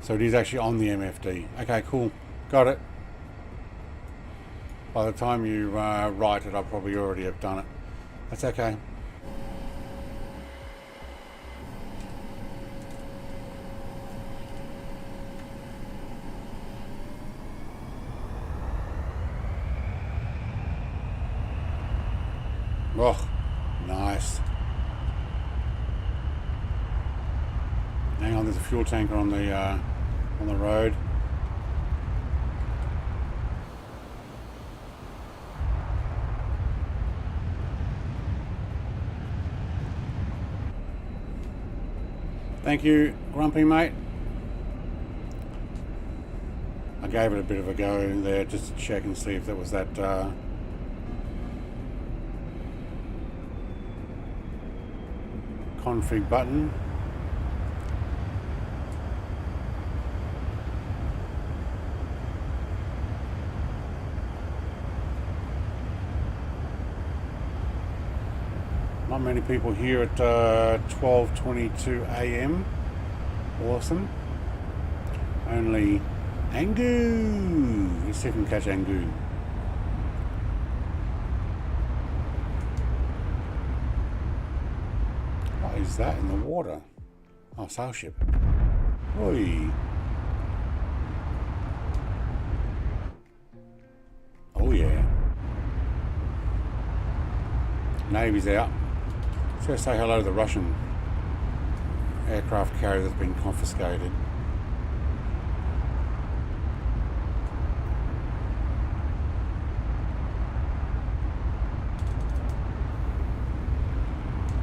So it is actually on the MFD. Okay, cool. Got it. By the time you write it, I probably already have done it. That's okay. Oh, nice. Hang on, there's a fuel tanker on the road. Thank you, Grumpy mate. I gave it a bit of a go there just to check and see if there was that config button. Not many people here at 12:22 a.m. Awesome. Only Angu. Let's see if we can catch Angu. What is that in the water? Oh, sail ship. Oi. Oh yeah. Navy's out. Let's go say hello to the Russian aircraft carrier that's been confiscated.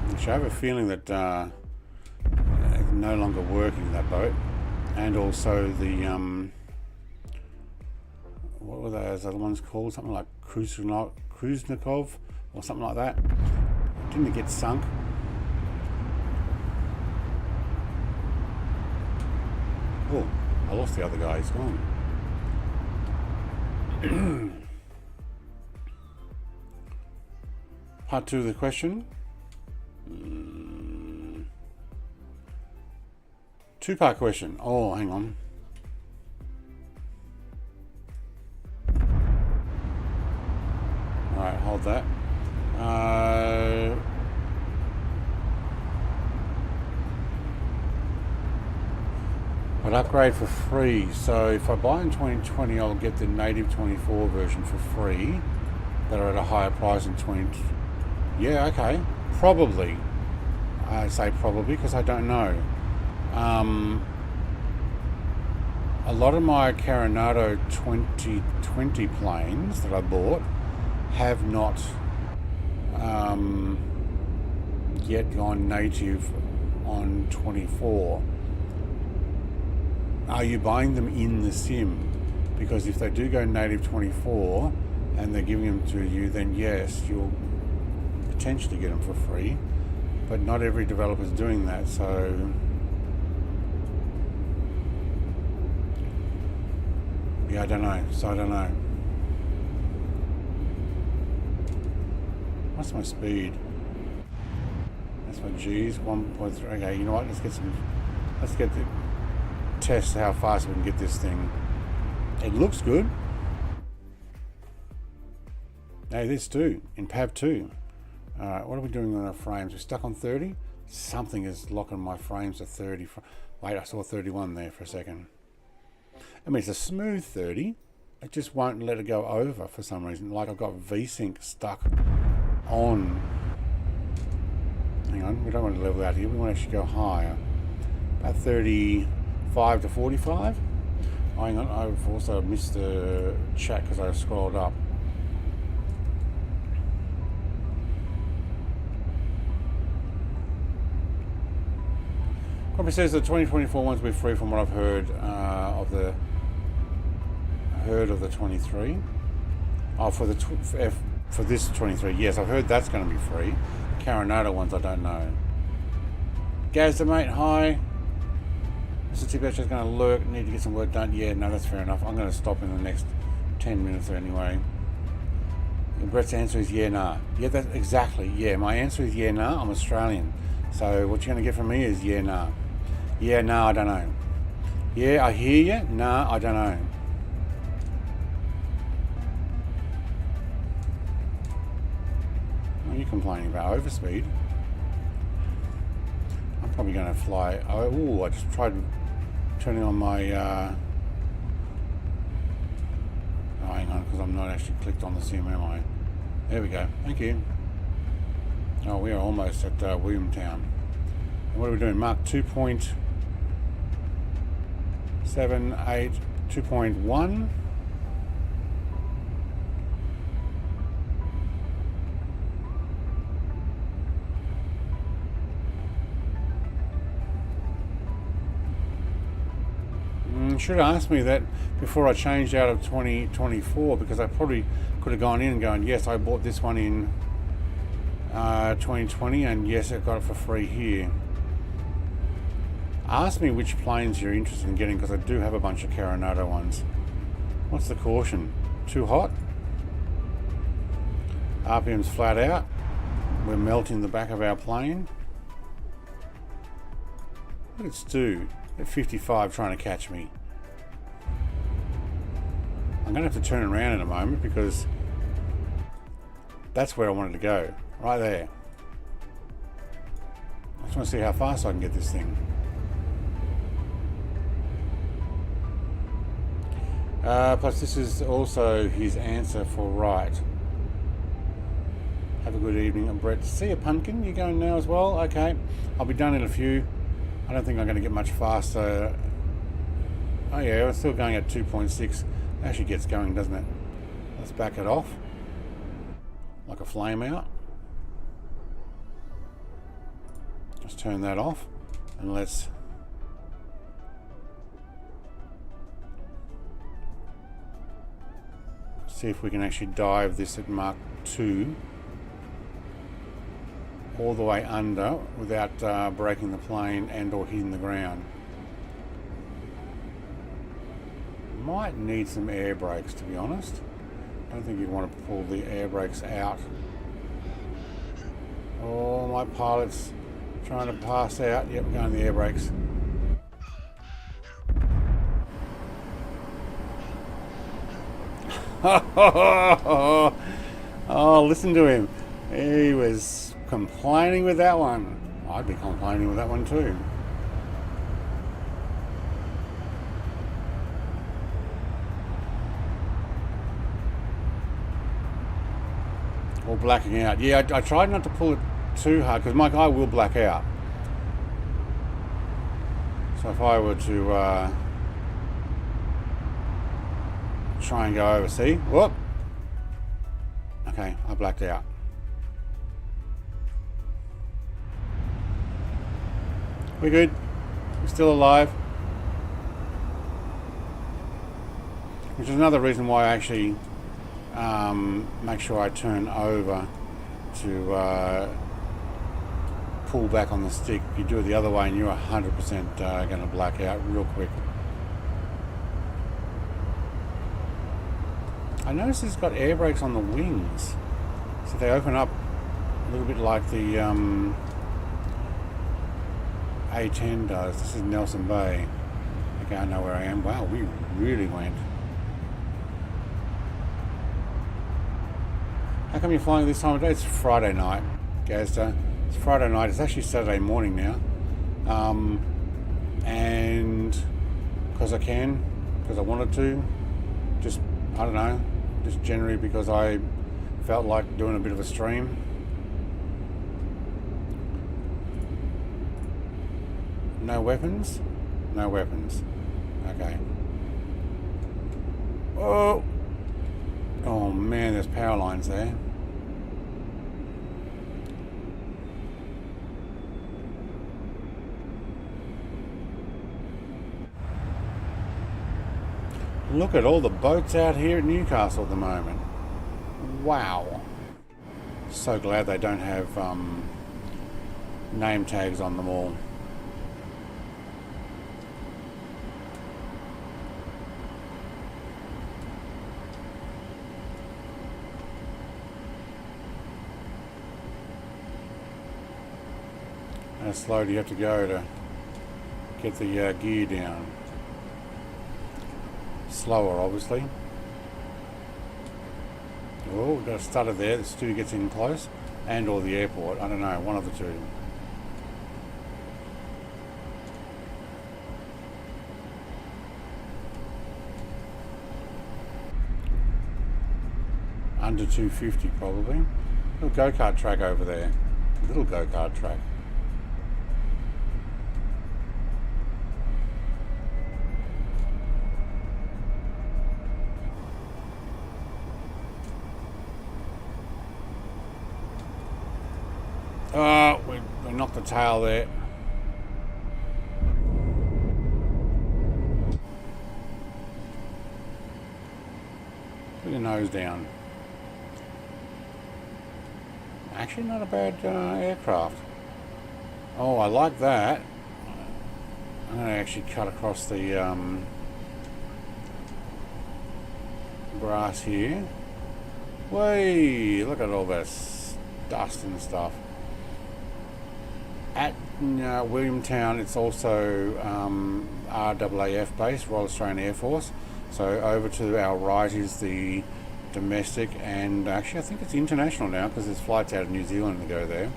Which I have a feeling that it's no longer working, that boat. And also the what were those other ones called? Something like Kruznikov or something like that. Didn't it get sunk? Oh, I lost the other guy. He's gone. Part 2 of the question. Two-part question. Oh, hang on. All right, hold that. I'd upgrade for free. So if I buy in 2020, I'll get the native 24 version for free that are at a higher price in 20. Yeah, okay. Probably. I say probably because I don't know. A lot of my Coronado 2020 planes that I bought have not yet gone native on 24. Are you buying them in the sim? Because if they do go native 24 and they're giving them to you, then yes, you'll potentially get them for free, but not every developer is doing that. So yeah, I don't know. What's my speed? That's my G's, 1.3. Okay, you know what? Let's get the test how fast we can get this thing. It looks good. Hey, this too, in PAV 2. Alright, what are we doing on our frames? We're stuck on 30? Something is locking my frames to 30. Wait, I saw 31 there for a second. I mean, it's a smooth 30. It just won't let it go over for some reason. Like I've got VSync stuck on. Hang on, we don't want to level out here. We want to actually go higher. About 35 to 45. Oh, hang on, I've also missed the chat because I scrolled up. Probably says the 2024 ones will be free from what I've heard of the 23. Oh, for this 23, yes, I've heard that's going to be free. Carinata ones, I don't know. Gazda, mate, hi. Mr. Tibet's just going to lurk, need to get some work done. Yeah, no, that's fair enough. I'm going to stop in the next 10 minutes anyway. And Brett's answer is yeah, nah. Yeah, that's exactly. Yeah, my answer is yeah, nah. I'm Australian. So what you're going to get from me is yeah, nah. Yeah, nah, I don't know. Yeah, I hear you. Nah, I don't know. What are you complaining about? Overspeed? I'm probably going to fly. Oh, I just tried turning on my... Oh, hang on, because I'm not actually clicked on the sim, am I? There we go. Thank you. Oh, we are almost at Williamtown. What are we doing? Mark 2.78, 2.1. Should have asked me that before I changed out of 2024, because I probably could have gone in and gone, yes, I bought this one in 2020, and yes, I got it for free here. Ask me which planes you're interested in getting, because I do have a bunch of Carinata ones. What's the caution? Too hot? RPM's flat out. We're melting the back of our plane. Look at Stu at 55 trying to catch me. I'm going to have to turn around in a moment because that's where I wanted to go. Right there. I just want to see how fast I can get this thing. Plus this is also his answer for right. Have a good evening, Brett. See you, Pumpkin. You going now as well? Okay. I'll be done in a few. I don't think I'm going to get much faster. Oh yeah, we're still going at 2.6. Actually gets going, doesn't it? Let's back it off. Like a flame out. Just turn that off. And let's... see if we can actually dive this at Mark 2 all the way under without breaking the plane and or hitting the ground. Might need some air brakes, to be honest. I don't think you'd want to pull the air brakes out. Oh, my pilot's trying to pass out. Yep, going the air brakes. Oh, listen to him. He was complaining with that one. I'd be complaining with that one too. Or blacking out. Yeah, I tried not to pull it too hard because my guy will black out. So if I were to try and go over, see? Whoop! Okay, I blacked out. We're good. We're still alive. Which is another reason why I actually make sure I turn over to pull back on the stick. If you do it the other way and you're 100% going to black out real quick. I noticed it's got air brakes on the wings. So they open up a little bit like the A10 does. This is Nelson Bay. Okay, I know where I am. Wow, we really went. How come you're flying this time of day? It's Friday night, Gazda. It's Friday night. It's actually Saturday morning now. And because I can, because I wanted to, just, I don't know, just generally because I felt like doing a bit of a stream. No weapons? No weapons. Okay. Oh! Oh man, there's power lines there. Look at all the boats out here at Newcastle at the moment. Wow. So glad they don't have name tags on them all. How slow do you have to go to get the gear down? Slower, obviously. Oh, we've got a stutter there. The studio gets in close, and or the airport. I don't know, one of the two. Under 250 probably. Little go-kart track over there. Little go-kart track. We knocked the tail there. Put your nose down. Actually not a bad aircraft. Oh, I like that. I'm going to actually cut across the grass here. Way, look at all this dust and stuff. At Williamtown, it's also RAAF base, Royal Australian Air Force. So over to our right is the domestic, and actually I think it's international now because there's flights out of New Zealand that go there.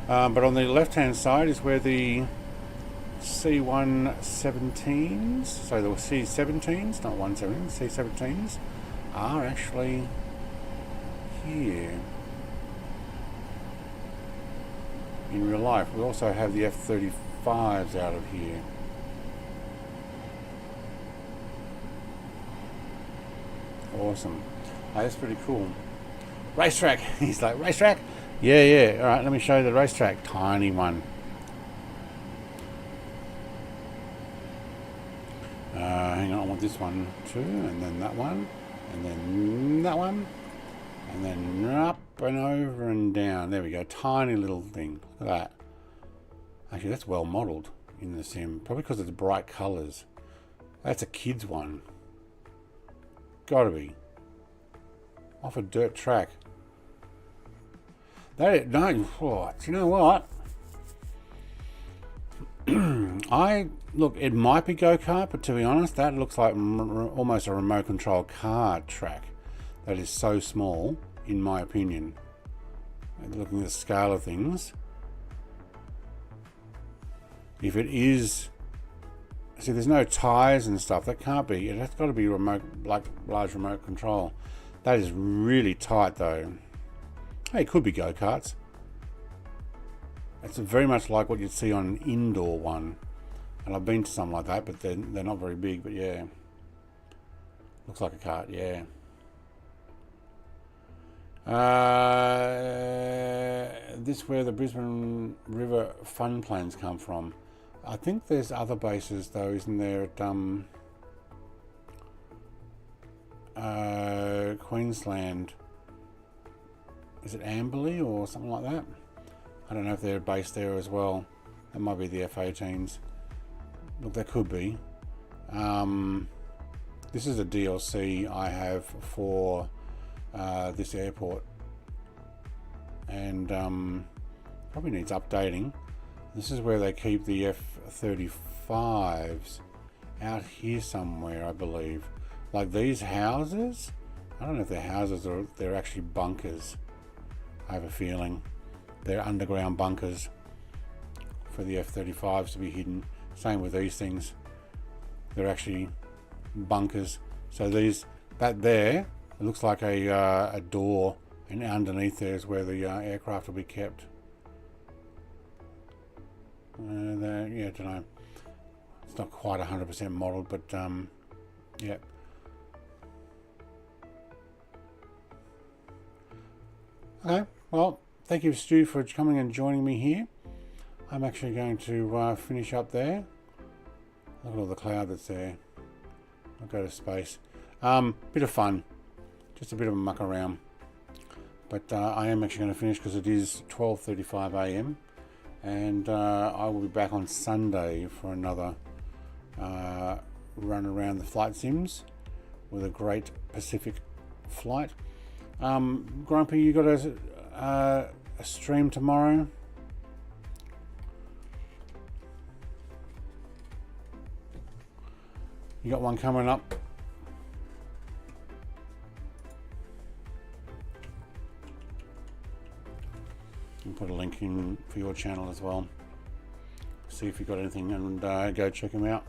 But on the left-hand side is where the C-117s, so the C-17s, not 117, C-17s, are actually here. In real life. We also have the F-35s out of here. Awesome. Oh, that's pretty cool. Racetrack. He's like, racetrack? Yeah, yeah. All right, let me show you the racetrack. Tiny one. Hang on, I want this one too, and then that one, and then that one, and then up and over and down. There we go. Tiny little thing. Look at that. Actually, that's well modelled in the sim. Probably because it's bright colours. That's a kid's one. Gotta be. Off a dirt track. That, no, oh, do you know what? Look, it might be go-kart, but to be honest, that looks like almost a remote control car track. That is so small, in my opinion. Looking at the scale of things. If it is, see, there's no tyres and stuff. That can't be. It has got to be remote, like large remote control. That is really tight, though. Hey, it could be go-karts. It's very much like what you'd see on an indoor one. And I've been to some like that, but they're not very big, but yeah. Looks like a kart, yeah. This is where the Brisbane River fun planes come from. I think there's other bases though, isn't there, at Queensland. Is it Amberley or something like that? I don't know if they're based there as well. That might be the F-18s. Look, that could be. This is a DLC I have for this airport, and probably needs updating. This is where they keep the F-35s, out here somewhere, I believe. Like these houses, I don't know if they're houses or they're actually bunkers. I have a feeling they're underground bunkers for the F-35s to be hidden. Same with these things, they're actually bunkers. So that there, it looks like a door, and underneath there is where the aircraft will be kept. Yeah, I don't know. It's not quite 100% modelled, but yeah. Okay, well, thank you, Stu, for coming and joining me here. I'm actually going to finish up there. Look at all the cloud that's there. I'll go to space. Bit of fun, just a bit of a muck around. But I am actually going to finish because it is 12:35 a.m. and I will be back on Sunday for another run around the flight sims with a great Pacific flight. Grumpy, you got a stream tomorrow? You got one coming up? I'll put a link in for your channel as well. See if you got anything and go check them out.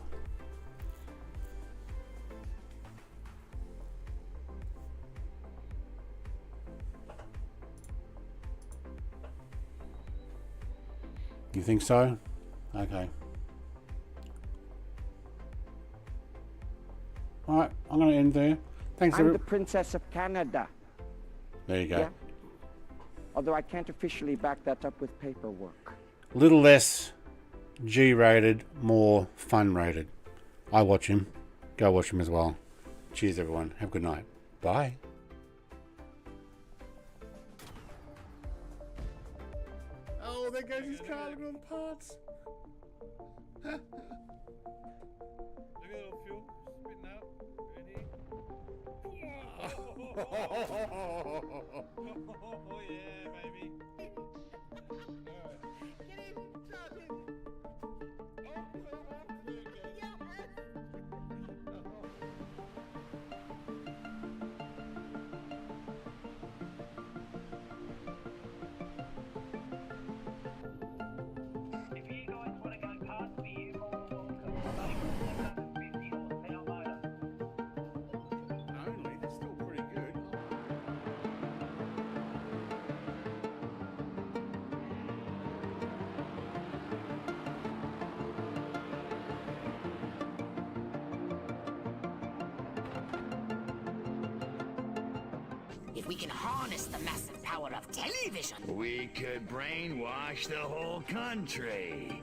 You think so? Okay. Alright, I'm going to end there. Thanks, I'm the Princess of Canada. There you go. Yeah? Although I can't officially back that up with paperwork. A little less G-rated, more fun-rated. I watch him. Go watch him as well. Cheers, everyone. Have a good night. Bye. Oh, there goes his car. Look at all the parts. Look at the little fuel spitting out. Ready? Oh yeah, baby. If you guys want to go past me, you're more than welcome. I'm only 750 horsepower motor. Only, that's still pretty good. If we can harness the massive power of television, We could brainwash the whole country.